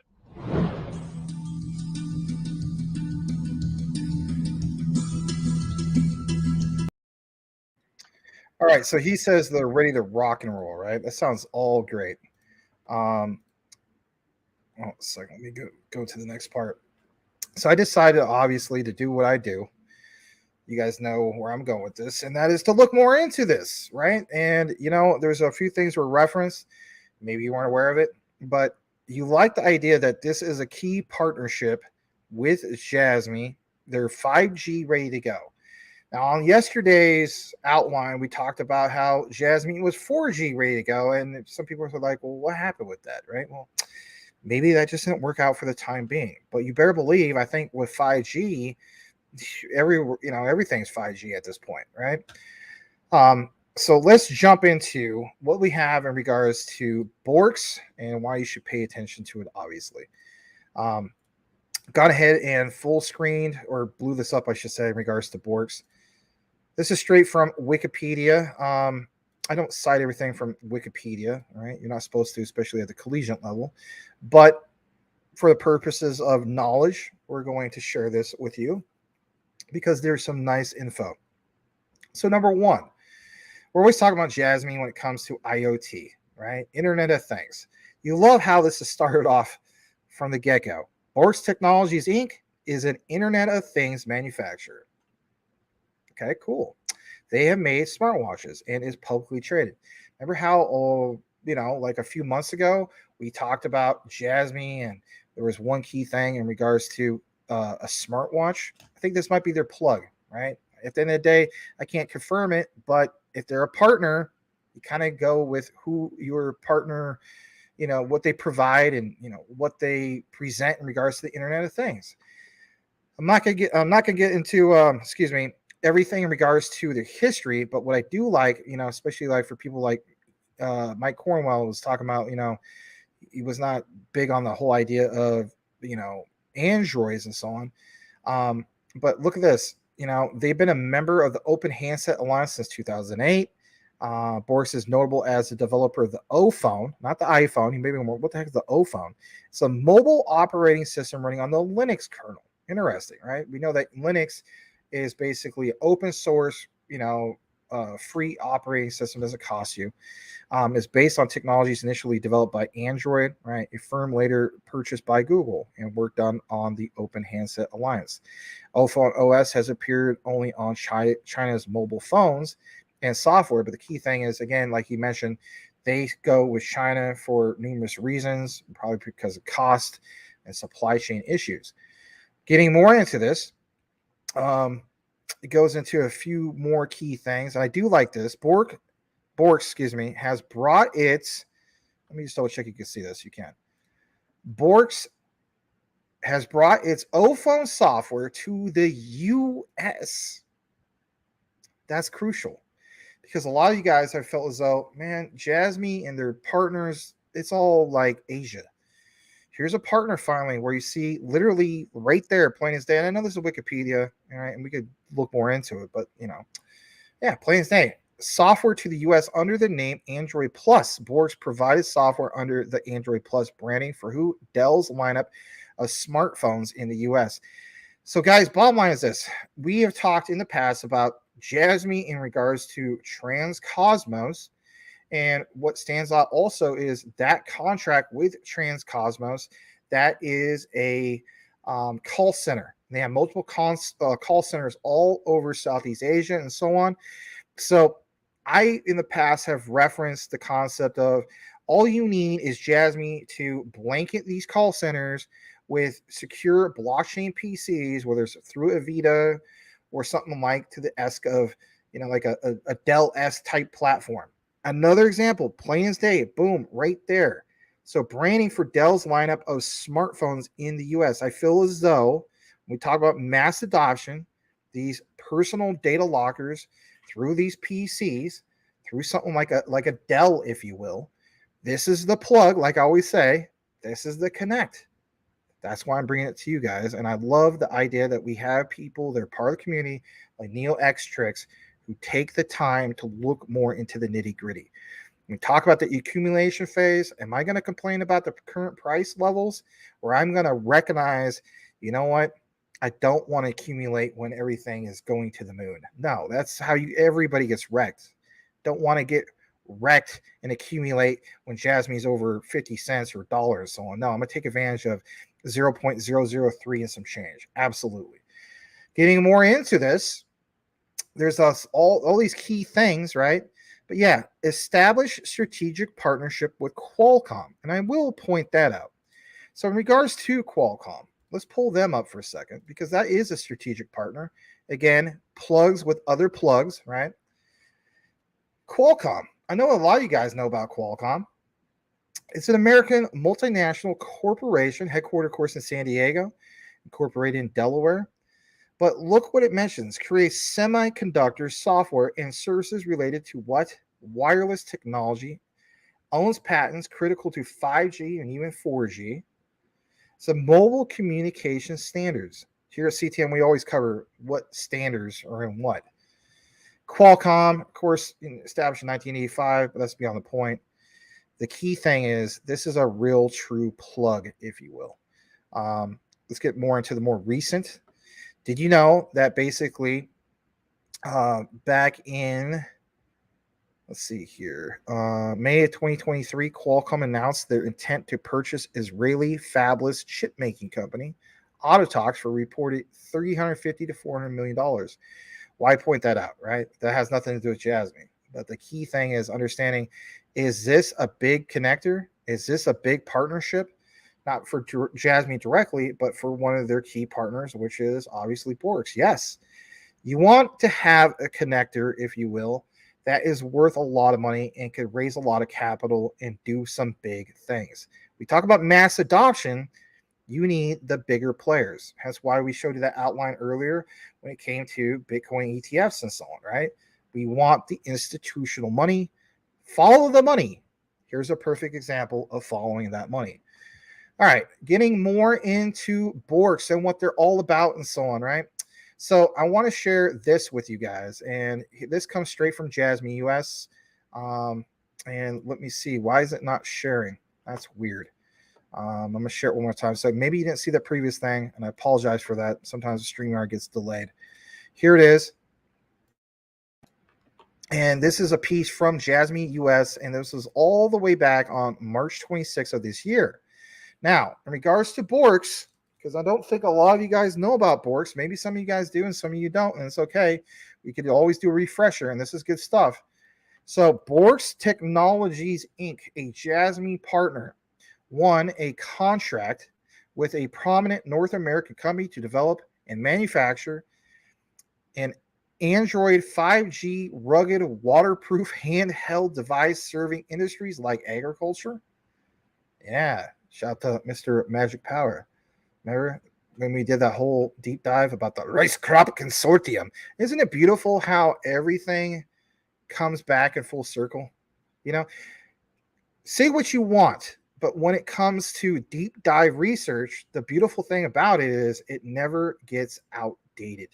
All right, so he says they're ready to rock and roll, right? That sounds all great. Oh, a second, let me go to the next part. So I decided, obviously, to do what I do. You guys know where I'm going with this, and that is to look more into this, right? And, there's a few things were referenced. Maybe you weren't aware of it, but you like the idea that this is a key partnership with Jasmy. They're 5G ready to go. Now, on yesterday's outline, we talked about how Jasmy was 4G ready to go, and some people were like, well, what happened with that, right? Well, maybe that just didn't work out for the time being. But you better believe, I think with 5G, everything's 5G at this point, right? So let's jump into what we have in regards to Borks and why you should pay attention to it, obviously. Got ahead and full screened, or blew this up, I should say, in regards to Borks. This is straight from Wikipedia. I don't cite everything from Wikipedia, right? You're not supposed to, especially at the collegiate level. But for the purposes of knowledge, we're going to share this with you because there's some nice info. So number one, we're always talking about Jasmy when it comes to IoT, right? Internet of Things. You love how this is started off from the get-go. Borks Technologies, Inc. is an Internet of Things manufacturer. Okay, cool. They have made smartwatches and is publicly traded. Remember how, like a few months ago, we talked about Jasmy, and there was one key thing in regards to a smartwatch. I think this might be their plug, right? At the end of the day, I can't confirm it, but if they're a partner, you kind of go with who your partner, what they provide and what they present in regards to the Internet of Things. I'm not gonna get into everything in regards to their history, but what I do like, especially like for people like Mike Cornwell was talking about, he was not big on the whole idea of Androids and so on. But look at this. They've been a member of the Open Handset Alliance since 2008. Borks is notable as the developer of the O phone, not the iPhone. You may be more, what the heck is the O phone? It's a mobile operating system running on the Linux kernel. Interesting, right? We know that Linux is basically open source, free operating system, doesn't cost you. It's based on technologies initially developed by Android, right? A firm later purchased by Google and worked on the Open Handset Alliance. iPhone OS has appeared only on China's mobile phones and software, but the key thing is, again, like you mentioned, they go with China for numerous reasons, probably because of cost and supply chain issues. Getting more into this, it goes into a few more key things. And I do like this. Borks, has brought its, let me just double check you can see this. You can. Borks has brought its O-phone software to the US. That's crucial because a lot of you guys have felt as though, man, Jasmy and their partners, it's all like Asia. Here's a partner finally where you see literally right there, plain as day. And I know this is Wikipedia, all right, and we could look more into it, but plain as day. Software to the US under the name Android Plus. Borks provided software under the Android Plus branding for Dell's lineup of smartphones in the US. So, guys, bottom line is this. We have talked in the past about Jasmy in regards to Transcosmos. And what stands out also is that contract with Transcosmos, that is a call center. They have multiple call centers all over Southeast Asia and so on. So I, in the past, have referenced the concept of all you need is Jasmy to blanket these call centers with secure blockchain PCs, whether it's through Avita or something like to the esque of, like a Dell S type platform. Another example, plain as day, boom, right there. So branding for Dell's lineup of smartphones in the US. I feel as though when we talk about mass adoption, these personal data lockers through these PCs, through something like a Dell, if you will, this is the plug, like I always say, this is the connect. That's why I'm bringing it to you guys. And I love the idea that we have people that are part of the community, like Neo X Tricks, who take the time to look more into the nitty gritty. We talk about the accumulation phase. Am I going to complain about the current price levels, or I'm going to recognize, you know what? I don't want to accumulate when everything is going to the moon. No, that's how everybody gets wrecked. Don't want to get wrecked and accumulate when Jasmy's over 50 cents or dollars, so on. No, I'm going to take advantage of 0.003 and some change. Absolutely. Getting more into this, there's all these key things, right? But yeah, establish strategic partnership with Qualcomm, and I will point that out. So in regards to Qualcomm, let's pull them up for a second because that is a strategic partner. Again, plugs with other plugs, right? Qualcomm. I know a lot of you guys know about Qualcomm. It's an American multinational corporation, headquartered, of course, in San Diego, incorporated in Delaware. But look what it mentions: creates semiconductor software and services related to what? Wireless technology, owns patents critical to 5G and even 4G. So mobile communication standards. Here at CTN, we always cover what standards are in what. Qualcomm, of course, established in 1985, but that's beyond the point. The key thing is this is a real true plug, if you will. Let's get more into the more recent. Did you know that basically back in, let's see here, May of 2023, Qualcomm announced their intent to purchase Israeli fabless chip-making company, Autotalks, for reported $350 to $400 million. Why point that out, right? That has nothing to do with Jasmine. But the key thing is understanding, is this a big connector? Is this a big partnership? Not for Jasmine directly, but for one of their key partners, which is obviously Borks. Yes, you want to have a connector, if you will, that is worth a lot of money and could raise a lot of capital and do some big things. We talk about mass adoption. You need the bigger players. That's why we showed you that outline earlier when it came to Bitcoin ETFs and so on, right? We want the institutional money. Follow the money. Here's a perfect example of following that money. All right, getting more into Borks and what they're all about and so on, right? So I want to share this with you guys, and this comes straight from Jasmine US. And let me see, why is it not sharing? That's weird. I'm going to share it one more time. So maybe you didn't see the previous thing, and I apologize for that. Sometimes the StreamYard gets delayed. Here it is. And this is a piece from Jasmine US, and this was all the way back on March 26th of this year. Now, in regards to Borks, because I don't think a lot of you guys know about Borks. Maybe some of you guys do and some of you don't, and it's okay. We could always do a refresher, and this is good stuff. So Borks Technologies, Inc., a Jasmine partner, won a contract with a prominent North American company to develop and manufacture an Android 5G rugged waterproof handheld device serving industries like agriculture. Yeah, shout out to Mr. Magic Power. Remember when we did that whole deep dive about the Rice Crop Consortium? Isn't it beautiful how everything comes back in full circle? You know, say what you want, but when it comes to deep dive research, the beautiful thing about it is it never gets outdated.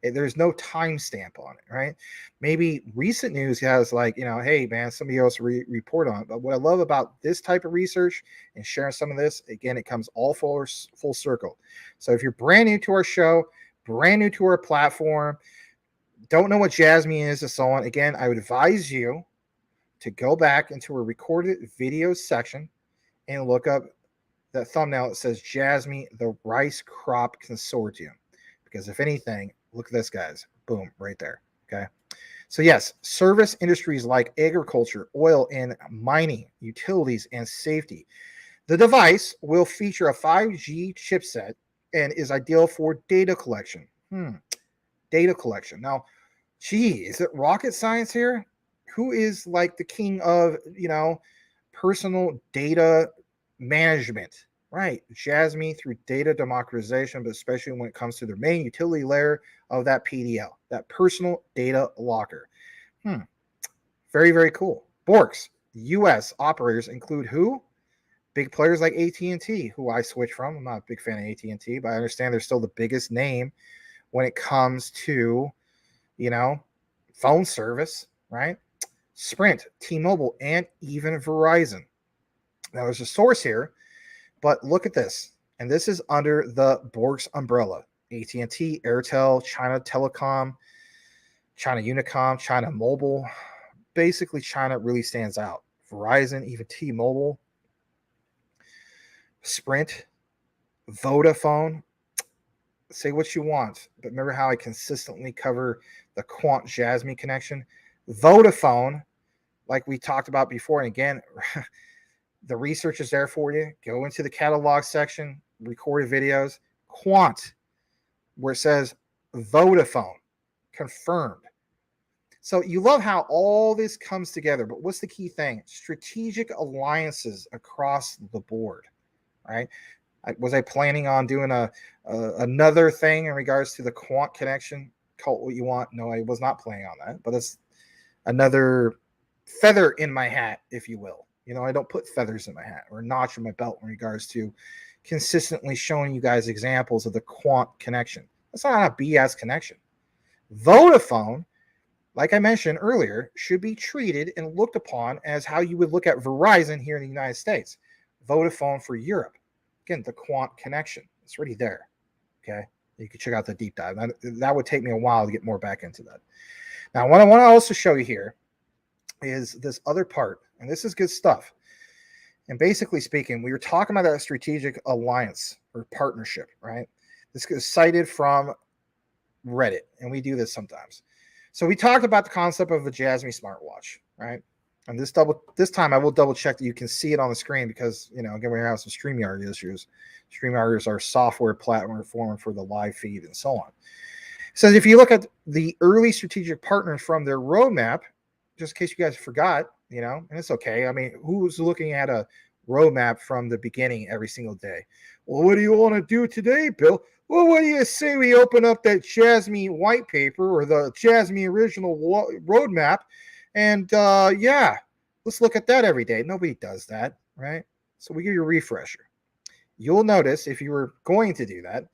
There's no timestamp on it, right? Maybe recent news has like, you know, hey man, somebody else report on it. But what I love about this type of research and sharing some of this, again, it comes all full circle. So if you're brand new to our show, brand new to our platform, don't know what Jasmine is and so on, again, I would advise you to go back into a recorded video section and look up that thumbnail that says Jasmine, the Rice Crop Consortium. Because if anything, look at this, guys. Boom, right there. Okay. So yes, service industries like agriculture, oil and mining, utilities, and safety. The device will feature a 5G chipset and is ideal for data collection. Data collection. Now, gee, is it rocket science here? Who is like the king of, you know, personal data management? Right, Jasmine through data democratization, but especially when it comes to their main utility layer of that PDL, that personal data locker. Very, very cool. Borks, U.S. operators include who? Big players like AT&T, who I switch from. I'm not a big fan of AT&T, but I understand they're still the biggest name when it comes to, you know, phone service, right? Sprint, T-Mobile, and even Verizon. Now, there's a source here. But look at this, and this is under the Borks umbrella. AT&T, Airtel, China Telecom, China Unicom, China Mobile, basically China really stands out. Verizon, even T-Mobile, Sprint, Vodafone. Say what you want, but remember how I consistently cover the Quant Jasmy connection? Vodafone, like we talked about before, and again, the research is there for you. Go into the catalog section, recorded videos, Quant, where it says Vodafone, confirmed. So you love how all this comes together, but what's the key thing? Strategic alliances across the board, right? Was I planning on doing another thing in regards to the Quant connection? Call it what you want. No, I was not planning on that, but it's another feather in my hat, if you will. You know, I don't put feathers in my hat or a notch in my belt in regards to consistently showing you guys examples of the Quant connection. That's not a BS connection. Vodafone, like I mentioned earlier, should be treated and looked upon as how you would look at Verizon here in the United States. Vodafone for Europe. Again, the Quant connection. It's already there. Okay. You can check out the deep dive. That would take me a while to get more back into that. Now, what I want to also show you here is this other part, and this is good stuff. And basically speaking, we were talking about that strategic alliance or partnership, right? This is cited from Reddit, and we do this sometimes. So we talked about the concept of a Jasmy smartwatch, right? And this time I will double check that you can see it on the screen because, you know, again, we have some StreamYard issues. StreamYard is our software platform for the live feed and so on. So if you look at the early strategic partners from their roadmap, just in case you guys forgot, you know, and it's okay. I mean, who's looking at a roadmap from the beginning every single day? Well, what do you want to do today, Bill? Well, what do you say we open up that Jasmy white paper or the Jasmy original roadmap? And yeah, let's look at that every day. Nobody does that, right? So we give you a refresher. You'll notice if you were going to do that,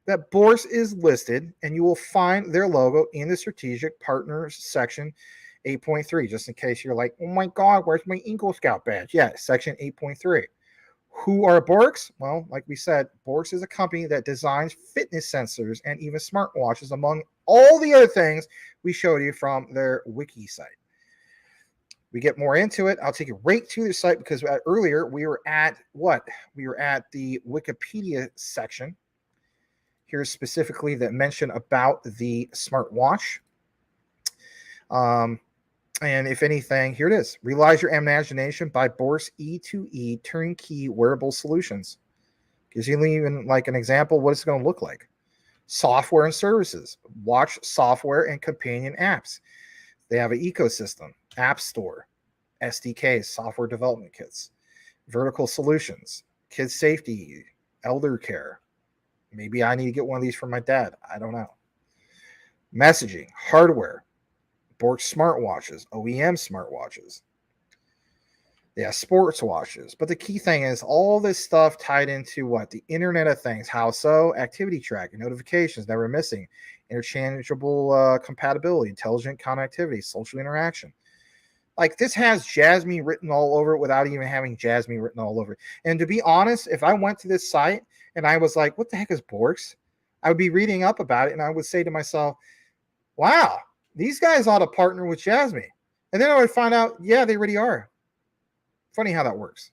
that Bourse is listed and you will find their logo in the strategic partners section 8.3, just in case you're like, oh my God, where's my Eagle Scout badge? Yeah, section 8.3. Who are Bourse? Well, like we said, Bourse is a company that designs fitness sensors and even smartwatches, among all the other things we showed you from their wiki site. We get more into it. I'll take you right to the site because earlier we were at what? We were at the Wikipedia section. Here's specifically that mention about the smartwatch. And if anything, here it is. Realize Your Imagination by Bourse E2E Turnkey Wearable Solutions. Gives you even like an example of what it's going to look like. Software and services. Watch software and companion apps. They have an ecosystem, app store, SDKs, software development kits, vertical solutions, kids safety, elder care. Maybe I need to get one of these for my dad. I don't know. Messaging, hardware, Bourse smartwatches, OEM smartwatches. They have sports watches. But the key thing is all this stuff tied into what? The Internet of Things. How so? Activity tracking, notifications, never missing, interchangeable compatibility, intelligent connectivity, social interaction. Like this has Jasmy written all over it without even having Jasmy written all over it. And to be honest, if I went to this site and I was like, what the heck is Bourse? I would be reading up about it and I would say to myself, wow, these guys ought to partner with Jasmy. And then I would find out, yeah, they already are. Funny how that works.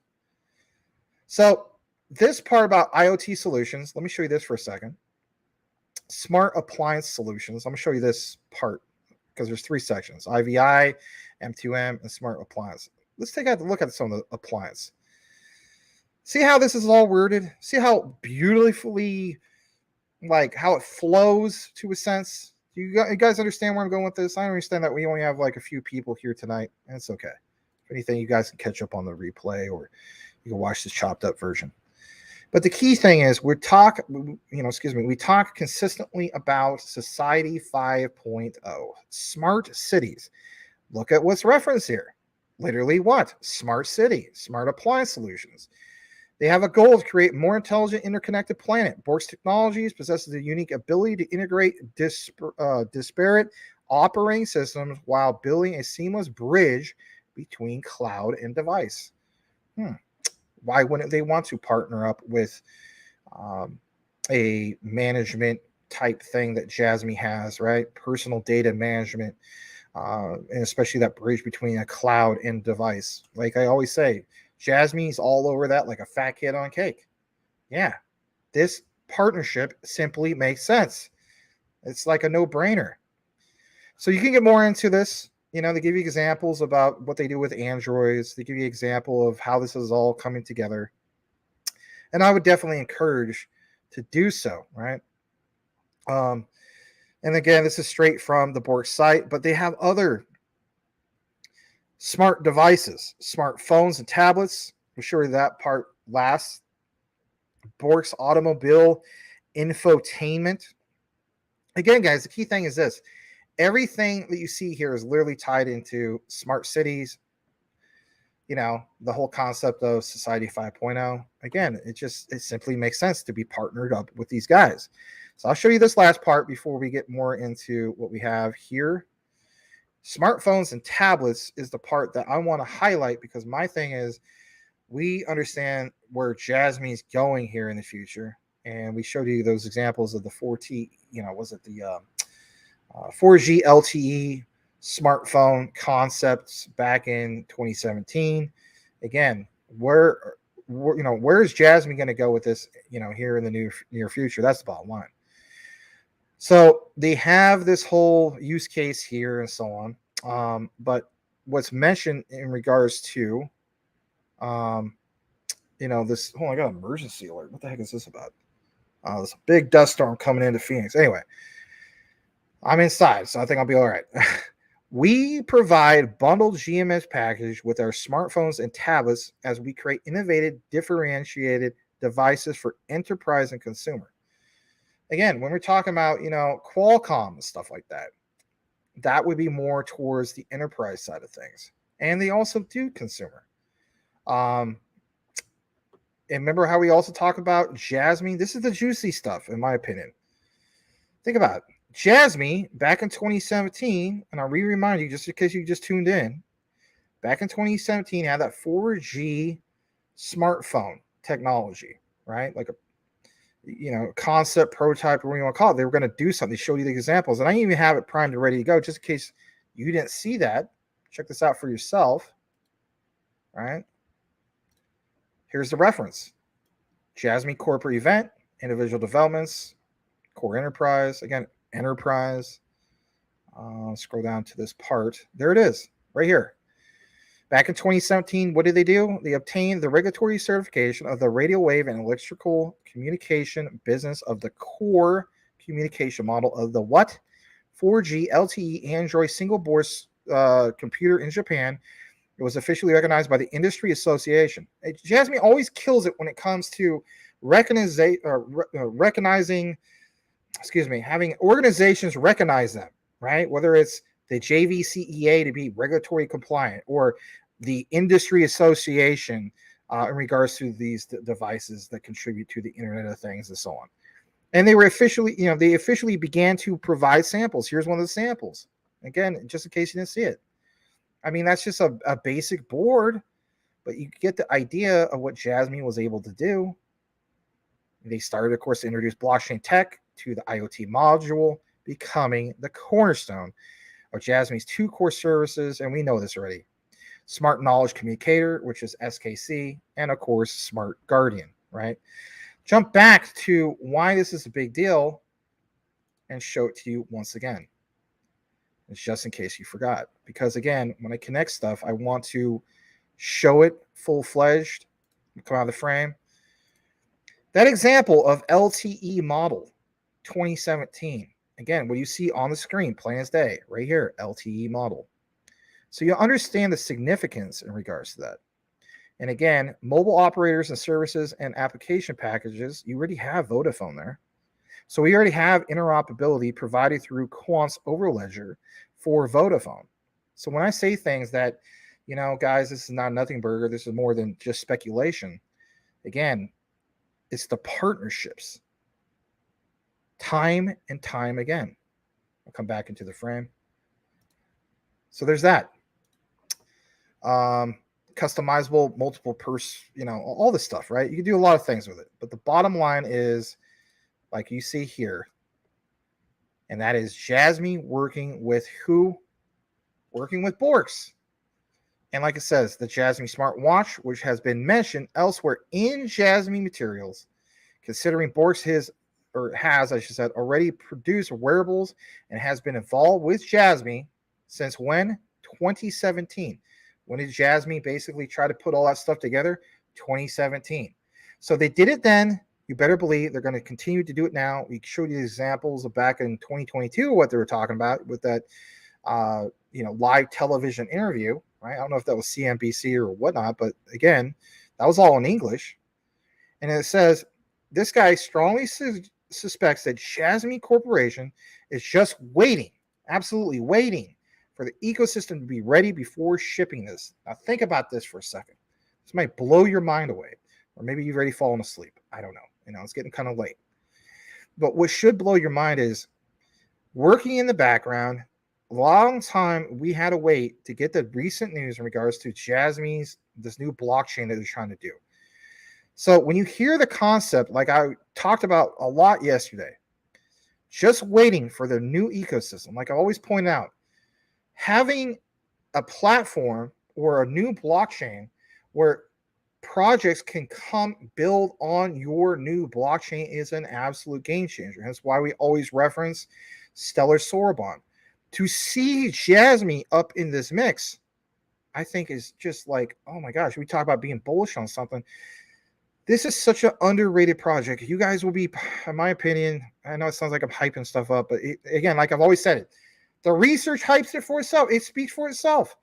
So this part about IoT solutions, let me show you this for a second. Smart appliance solutions. I'm going to show you this part because there's three sections: IVI, M2M, and smart appliance. Let's take a look at some of the appliance. See how this is all worded? See how beautifully, like how it flows to a sense? You guys understand where I'm going with this? I understand that we only have like a few people here tonight, and it's okay. If anything, you guys can catch up on the replay or you can watch the chopped up version. But the key thing is we talk consistently about Society 5.0, smart cities. Look at what's referenced here. Literally what? Smart city, smart appliance solutions. They have a goal to create a more intelligent, interconnected planet. Bourse Technologies possesses a unique ability to integrate disparate operating systems while building a seamless bridge between cloud and device. Why wouldn't they want to partner up with a management type thing that Jasmy has, right? Personal data management, and especially that bridge between a cloud and device. Like I always say, Jasmine's all over that like a fat kid on cake. Yeah, this partnership simply makes sense. It's like a no-brainer. So you can get more into this. You know, they give you examples about what they do with Androids. They give you an example of how this is all coming together. And I would definitely encourage to do so, right? And again, this is straight from the Borg site, but they have other smart devices, smartphones and tablets. I'm sure that part last. Borg's automobile infotainment. Again, guys, the key thing is this. Everything that you see here is literally tied into smart cities, you know, the whole concept of Society 5.0. Again, it simply makes sense to be partnered up with these guys. So I'll show you this last part before we get more into what we have here. Smartphones and tablets is the part that I want to highlight because my thing is we understand where Jasmine's going here in the future. And we showed you those examples of the 4T, you know, was it the 4G LTE smartphone concepts back in 2017. Again, where is Jasmine going to go with this, you know, here in the near future? That's the bottom line. So they have this whole use case here and so on. But what's mentioned in regards to, you know, this, I got an emergency alert. What the heck is this about? There's a big dust storm coming into Phoenix. Anyway, I'm inside, so I think I'll be all right. We provide bundled GMS package with our smartphones and tablets as we create innovative, differentiated devices for enterprise and consumer. Again, when we're talking about, you know, Qualcomm and stuff like that, that would be more towards the enterprise side of things. And they also do consumer. And remember how we also talk about Jasmine? This is the juicy stuff, in my opinion. Think about it. Jasmine, back in 2017, and I'll remind you just in case you just tuned in, back in 2017 had that 4G smartphone technology, right? Like a, you know, concept, prototype, or what you want to call it. They were going to do something. They showed you the examples, and I even have it primed and ready to go, just in case you didn't see that. Check this out for yourself, right? Here's the reference. Jasmine corporate event, individual developments, core enterprise. Again, enterprise. Scroll down to this part. There it is, right here. Back in 2017, what did they do? They obtained the regulatory certification of the radio wave and electrical communication business of the core communication model of the what? 4G LTE Android single board computer in Japan. It was officially recognized by the industry association. Jasmine always kills it when it comes to recognizing, having organizations recognize them, right? Whether it's the JVCEA to be regulatory compliant or the industry association in regards to these devices that contribute to the Internet of Things and so on. And they were officially, you know, they officially began to provide samples. Here's one of the samples. Again, just in case you didn't see it. I mean, that's just a basic board, but you get the idea of what Jasmine was able to do. They started, of course, to introduce blockchain tech to the IoT module, becoming the cornerstone of Jasmine's two core services, and we know this already. Smart Knowledge Communicator, which is SKC, and of course, Smart Guardian, right? Jump back to why this is a big deal and show it to you once again. It's just in case you forgot. Because again, when I connect stuff, I want to show it full-fledged, come out of the frame. That example of LTE model 2017. Again, what you see on the screen, plain as day, right here, LTE model. So you understand the significance in regards to that. And again, mobile operators and services and application packages, you already have Vodafone there. So we already have interoperability provided through Quant's Overledger for Vodafone. So when I say things that, you know, guys, this is not nothing burger, this is more than just speculation. Again, it's the partnerships. Time and time again. I'll come back into the frame. So there's that. Customizable, multiple you know, all this stuff, right? You can do a lot of things with it. But the bottom line is, like you see here, and that is Jasmine working with who? working with Borks. And like it says, the Jasmine smartwatch, which has been mentioned elsewhere in Jasmine materials, considering Borks has, I should say, already produced wearables and has been involved with Jasmine since when? 2017. When did Jasmine basically try to put all that stuff together? 2017. So they did it then. You better believe they're going to continue to do it now. We showed you examples of back in 2022 what they were talking about with that, live television interview. Right? I don't know if that was CNBC or whatnot, but again, that was all in English. And it says this guy strongly suspects that Jasmine Corporation is just waiting, absolutely waiting for the ecosystem to be ready before shipping this. Now think about this for a second. This might blow your mind away, or maybe you've already fallen asleep. I don't know. It's getting kind of late. But what should blow your mind is working in the background. Long time we had to wait to get the recent news in regards to Jasmine's this new blockchain that they're trying to do. So when you hear the concept, like I talked about a lot yesterday, just waiting for the new ecosystem, like I always point out, having a platform or a new blockchain where projects can come build on your new blockchain is an absolute game changer. That's why we always reference Stellar Sorbonne. To see Jasmine up in this mix, I think is just like, oh my gosh, we talk about being bullish on something. This is such an underrated project. You guys will be, in my opinion, I know it sounds like I'm hyping stuff up, but again, like I've always said it, the research hypes it for itself. It speaks for itself.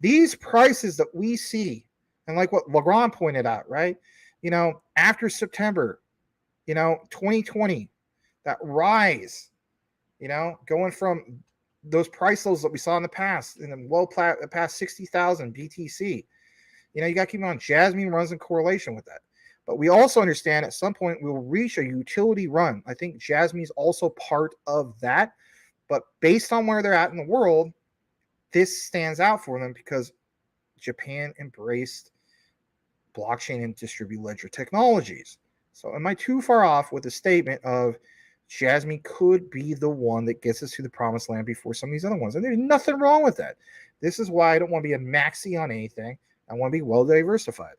These prices that we see, and like what Legrand pointed out, right? After September, 2020, that rise, going from those price levels that we saw in the past, in the past 60,000 BTC. You got to keep on. Jasmine runs in correlation with that. But we also understand at some point we will reach a utility run. I think Jasmine is also part of that. But based on where they're at in the world, this stands out for them because Japan embraced blockchain and distributed ledger technologies. So am I too far off with the statement of Jasmine could be the one that gets us to the promised land before some of these other ones? And there's nothing wrong with that. This is why I don't want to be a maxi on anything. I want to be well diversified.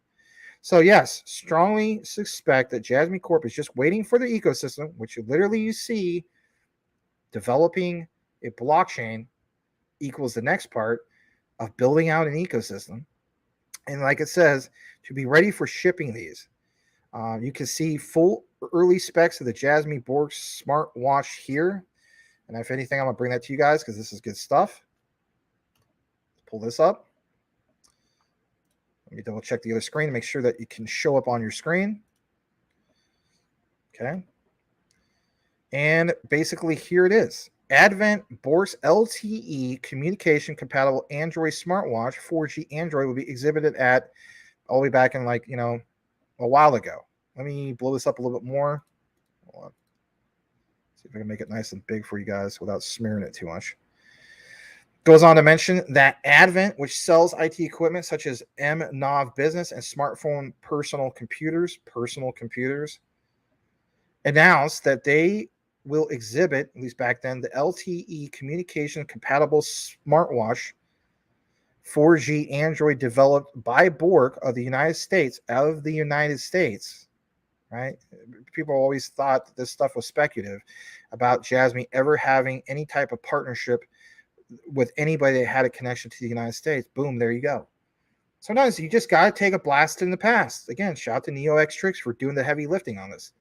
So yes, strongly suspect that Jasmine Corp is just waiting for the ecosystem, which you see developing a blockchain equals the next part of building out an ecosystem. And like it says, to be ready for shipping these. You can see full early specs of the Jasmine Borks smartwatch here. And if anything, I'm going to bring that to you guys because this is good stuff. Let's pull this up. Let me double check the other screen to make sure that it can show up on your screen. Okay. And basically here it is. Advent Borks LTE communication compatible Android smartwatch 4G Android will be exhibited at all the way back in a while ago. Let me blow this up a little bit more. Hold on. See if I can make it nice and big for you guys without smearing it too much. Goes on to mention that Advent, which sells IT equipment such as MNOV Business and smartphone personal computers, announced that they will exhibit, at least back then, the LTE communication compatible smartwatch 4G Android developed by Bork of the United States, out of the United States, right? People always thought that this stuff was speculative about Jasmine ever having any type of partnership with anybody that had a connection to the United States. Boom, there you go. Sometimes you just got to take a blast in the past. Again, shout out to NeoX for doing the heavy lifting on this.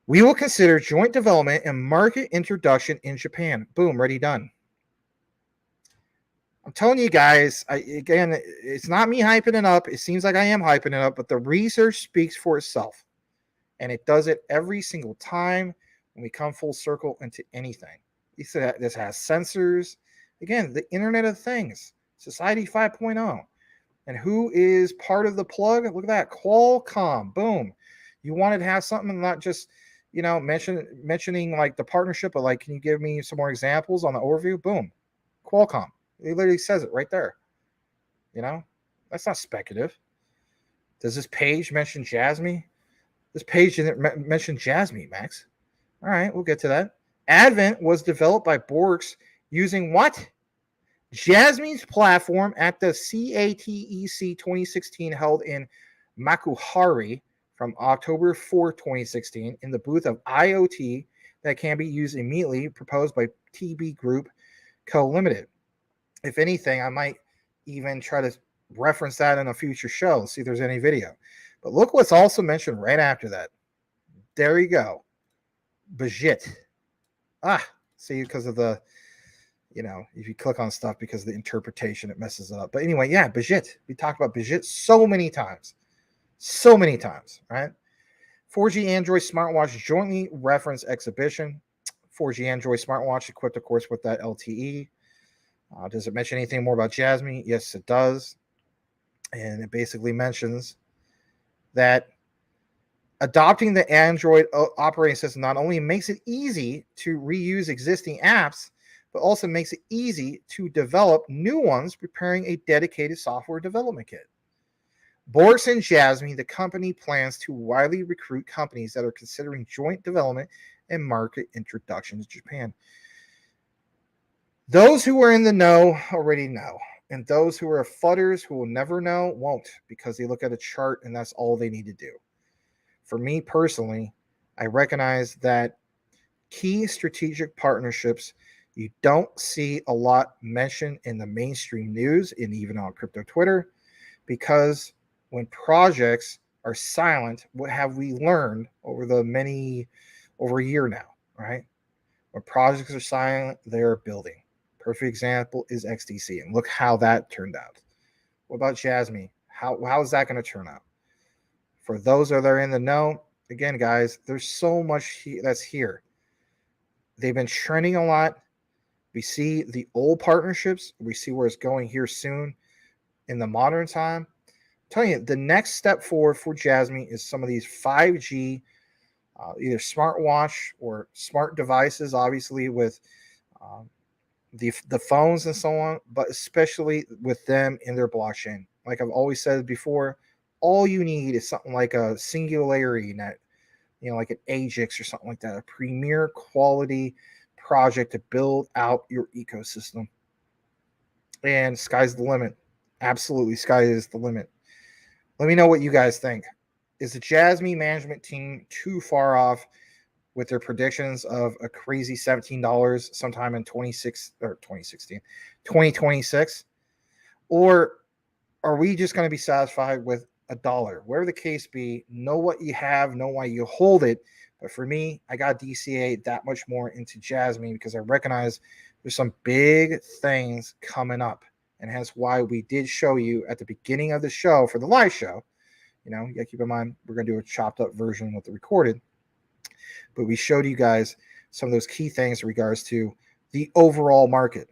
We will consider joint development and market introduction in Japan. Boom, ready, done. I'm telling you guys, again, it's not me hyping it up. It seems like I am hyping it up, but the research speaks for itself. And it does it every single time when we come full circle into anything. This has sensors. Again, the Internet of Things, Society 5.0. And who is part of the plug? Look at that, Qualcomm. Boom. You wanted to have something not just, mentioning like the partnership, but like, can you give me some more examples on the overview? Boom. Qualcomm. It literally says it right there. That's not speculative. Does this page mention Jasmine? This page didn't mention Jasmine, Max. All right, we'll get to that. Advent was developed by Borks using what? Jasmine's platform at the CATEC 2016 held in Makuhari from October 4, 2016 in the booth of IoT that can be used immediately, proposed by TB Group Co. Limited. If anything, I might even try to reference that in a future show, see if there's any video. But look what's also mentioned right after that. There you go. Bajit. See, because of the, if you click on stuff because of the interpretation, it messes it up. But anyway, yeah, Bajit. We talked about Bajit so many times, right? 4G Android smartwatch jointly reference exhibition. 4G Android smartwatch equipped, of course, with that LTE. Does it mention anything more about Jasmine? Yes, it does. And it basically mentions that adopting the Android operating system not only makes it easy to reuse existing apps, but also makes it easy to develop new ones, preparing a dedicated software development kit. Borks and Jasmine, the company, plans to widely recruit companies that are considering joint development and market introduction to Japan. Those who are in the know already know, and those who are fudders who will never know won't, because they look at a chart and that's all they need to do. For me personally, I recognize that key strategic partnerships you don't see a lot mentioned in the mainstream news and even on crypto Twitter, because when projects are silent, what have we learned over a year now, right? When projects are silent, they are building. Perfect example is XDC, and look how that turned out. What about Jasmine? How is that going to turn out? For those that are in the know, again, guys, there's so much that's here. They've been trending a lot. We see the old partnerships. We see where it's going here soon in the modern time. I'm telling you, the next step forward for Jasmine is some of these 5G, either smartwatch or smart devices, obviously with the phones and so on, but especially with them in their blockchain. Like I've always said before, all you need is something like a Singularity Net, like an Ajax or something like that, a premier quality project to build out your ecosystem. And sky's the limit. Absolutely, sky is the limit. Let me know what you guys think. Is the Jasmine management team too far off with their predictions of a crazy $17 sometime in 2026? Or are we just going to be satisfied with $1? Whatever the case be, know what you have, know why you hold it. But for me, I got DCA that much more into Jasmine because I recognize there's some big things coming up. And hence why we did show you at the beginning of the show for the live show. You gotta keep in mind, we're going to do a chopped up version with the recorded. But we showed you guys some of those key things in regards to the overall market.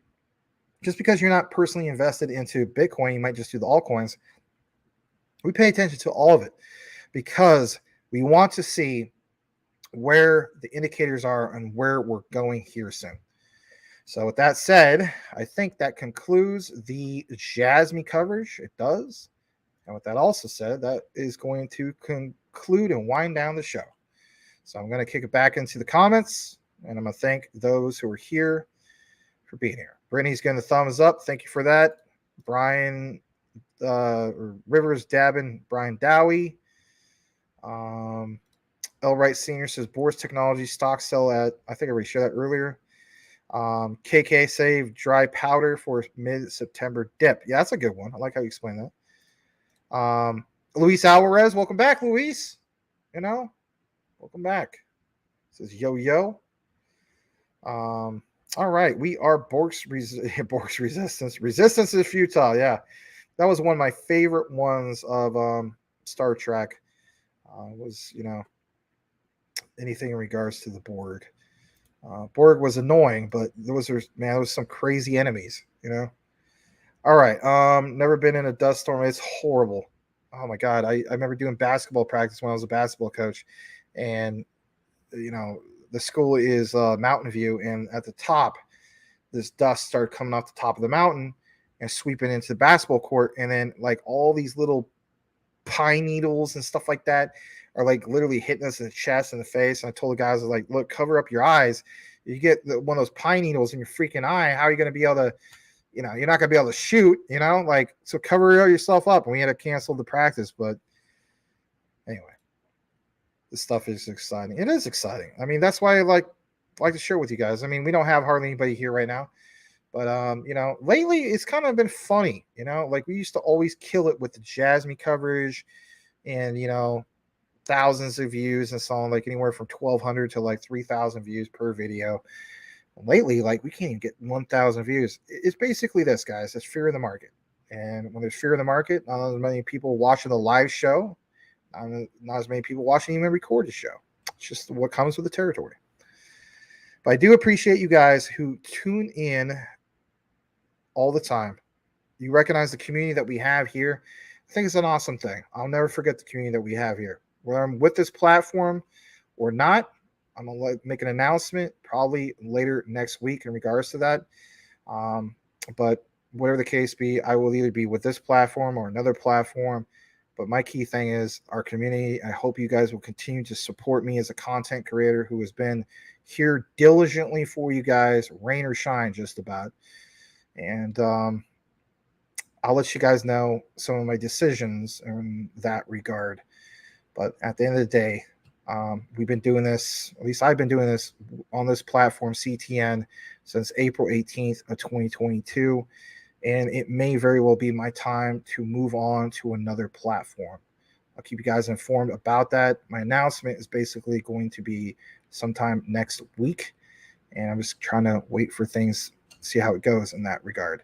Just because you're not personally invested into Bitcoin, you might just do the altcoins. We pay attention to all of it because we want to see where the indicators are and where we're going here soon. So with that said, I think that concludes the Jasmine coverage. It does. And with that also said, that is going to conclude and wind down the show. So I'm going to kick it back into the comments, and I'm going to thank those who are here for being here. Brittany's getting the thumbs up. Thank you for that. Brian Rivers, Dabin, Brian Dowie. L. Wright Sr. says Boris Technology stock sell at, I think I already shared that earlier. KK save dry powder for mid-September dip. Yeah, that's a good one. I like how you explain that. Luis Alvarez, welcome back, Luis. Welcome back. Says yo. All right, we are Bork's Resistance. Resistance is futile. Yeah, that was one of my favorite ones of Star Trek. Was anything in regards to the Borg. Borg was annoying, but there was some crazy enemies. All right. Never been in a dust storm. It's horrible. Oh my God. I remember doing basketball practice when I was a basketball coach, and the school is Mountain View, and at the top, this dust started coming off the top of the mountain and sweeping into the basketball court, and then like all these little pine needles and stuff like that are like literally hitting us in the chest and the face. And I told the guys, I was like, look, cover up your eyes. You get one of those pine needles in your freaking eye, how are you going to be able to you know, you're not gonna be able to shoot, you know, like, so cover yourself up. And we had to cancel the practice, but anyway, this stuff is exciting. It is exciting. I mean, that's why I like to share with you guys. I mean, we don't have hardly anybody here right now, but you know, lately it's kind of been funny, you know, like we used to always kill it with the Jasmine coverage and, you know, thousands of views and so on, like anywhere from 1,200 to like 3,000 views per video. Lately, like we can't even get 1,000 views. It's basically this, guys. It's fear of the market. And when there's fear of the market, not as many people watching the live show, not as many people watching even record the show. It's just what comes with the territory. But I do appreciate you guys who tune in all the time. You recognize the community that we have here. I think it's an awesome thing. I'll never forget the community that we have here. Whether I'm with this platform or not, I'm going to make an announcement probably later next week in regards to that. But whatever the case be, I will either be with this platform or another platform. But my key thing is our community. I hope you guys will continue to support me as a content creator who has been here diligently for you guys, rain or shine, just about. And I'll let you guys know some of my decisions in that regard. But at the end of the day, we've been doing this, at least I've been doing this on this platform, CTN, since April 18th of 2022. And it may very well be my time to move on to another platform. I'll keep you guys informed about that. My announcement is basically going to be sometime next week. And I'm just trying to wait for things, see how it goes in that regard.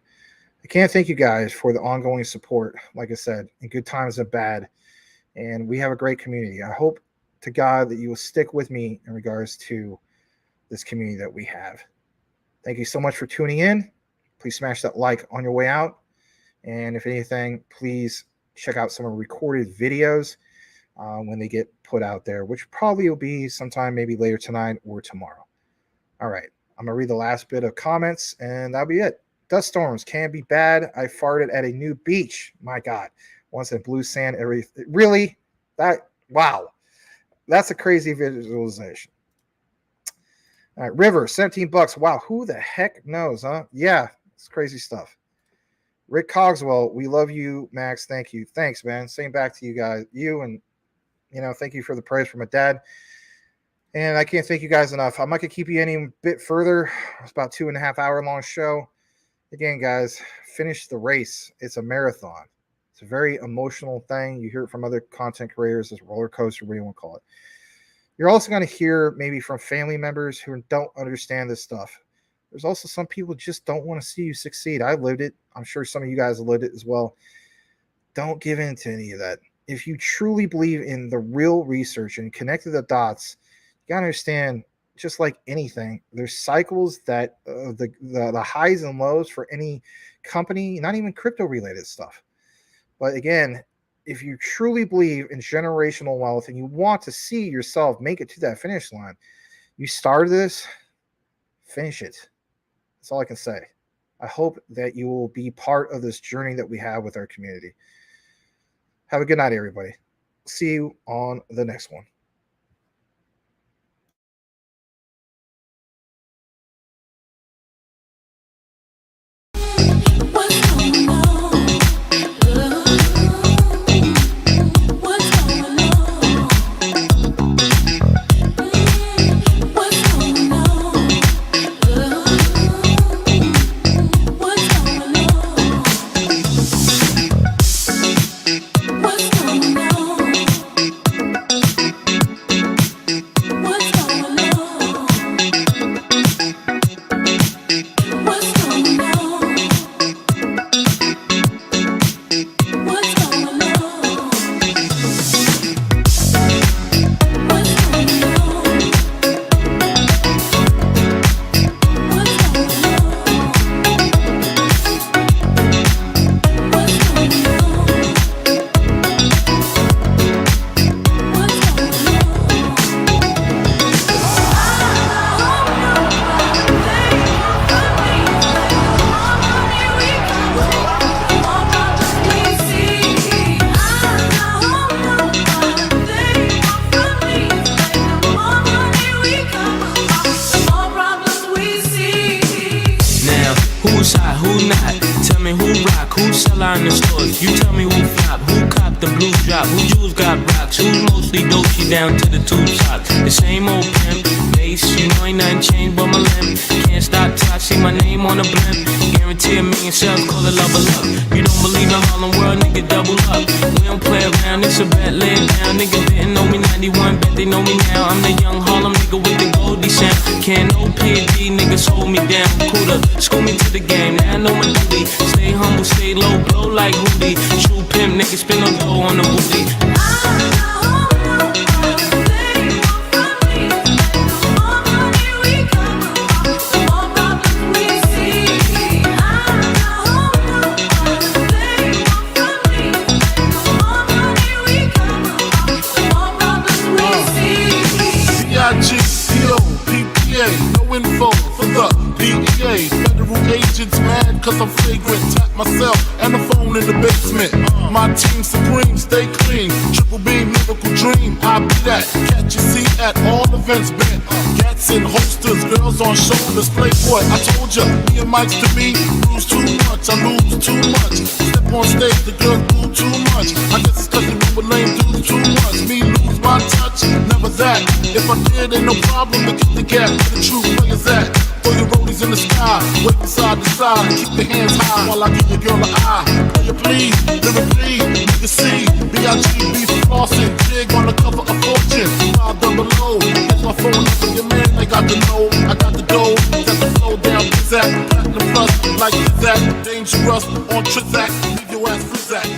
I can't thank you guys for the ongoing support, like I said, in good times and bad. And we have a great community. I hope to God that you will stick with me in regards to this community that we have. Thank you so much for tuning in. Please smash that like on your way out. And if anything, please check out some of the recorded videos when they get put out there, which probably will be sometime maybe later tonight or tomorrow. All right. I'm going to read the last bit of comments, and that'll be it. Dust storms can be bad. I farted at a new beach. My God. Once in blue sand, really? Wow. That's a crazy visualization. All right, River, $17. Wow, who the heck knows, huh? Yeah, it's crazy stuff. Rick Cogswell, we love you, Max. Thank you. Thanks, man. Same back to you guys. You and, you know, thank you for the praise from my dad. And I can't thank you guys enough. I'm not going to keep you any bit further. It's about 2.5 hour long show. Again, guys, finish the race. It's a marathon. It's a very emotional thing. You hear it from other content creators, this roller coaster, what do you want to call it. You're also going to hear maybe from family members who don't understand this stuff. There's also some people just don't want to see you succeed. I lived it. I'm sure some of you guys have lived it as well. Don't give in to any of that. If you truly believe in the real research and connected the dots, you got to understand, just like anything, there's cycles that the highs and lows for any company, not even crypto related stuff. But again, if you truly believe in generational wealth and you want to see yourself make it to that finish line, you started this, finish it. That's all I can say. I hope that you will be part of this journey that we have with our community. Have a good night, everybody. See you on the next one. color in the stores. You tell me who flop, who cop the blue drop, who jewels got rocks, who's mostly Doge down to the two socks. The same old pimp, base, you know ain't nothing changed but my limp. Can't stop till I see my name on the blimp. Guarantee a million sales, call it level up. You don't believe in Harlem World, nigga, double up. We don't play around, it's a bet, lay it down. Nigga didn't know me 91, bet they know me now. I'm the young Harlem nigga with the Goldie sound. Can't no PD, niggas hold me down. Cooler, school me to the game, now I know my duty. Stay humble, stay low, blow like Hootie. True pimp, niggas spin no dough on the booty. No info for the DEA. Federal agents mad cause I'm flagrant. Tap myself and the phone in the basement. My team supreme, stay clean. Triple beam, miracle dream. I be that. Catch a seat at all events bent. Gats in holsters, girls on shoulders. Playboy, I told ya, me and Mike's to me. Lose too much, I lose too much. Step on stage, the girls do too much. I guess it's cause the room with lame dudes too much. Me lose my touch, never that. If I did, ain't no problem to get the gap. The true players at. Throw your rollies in the sky, wait from side to side, keep your hands high while I give your girl an eye. Play it please, lyrically, nigga see, B.I.G. beef flossing, jig on the cover of Fortune, 5 down below. Here's my phone number, your man, they got the know, I got the dough, got the flow down, Zach, platinum plus, like that, dangerous on Trizak, leave your ass Frizak.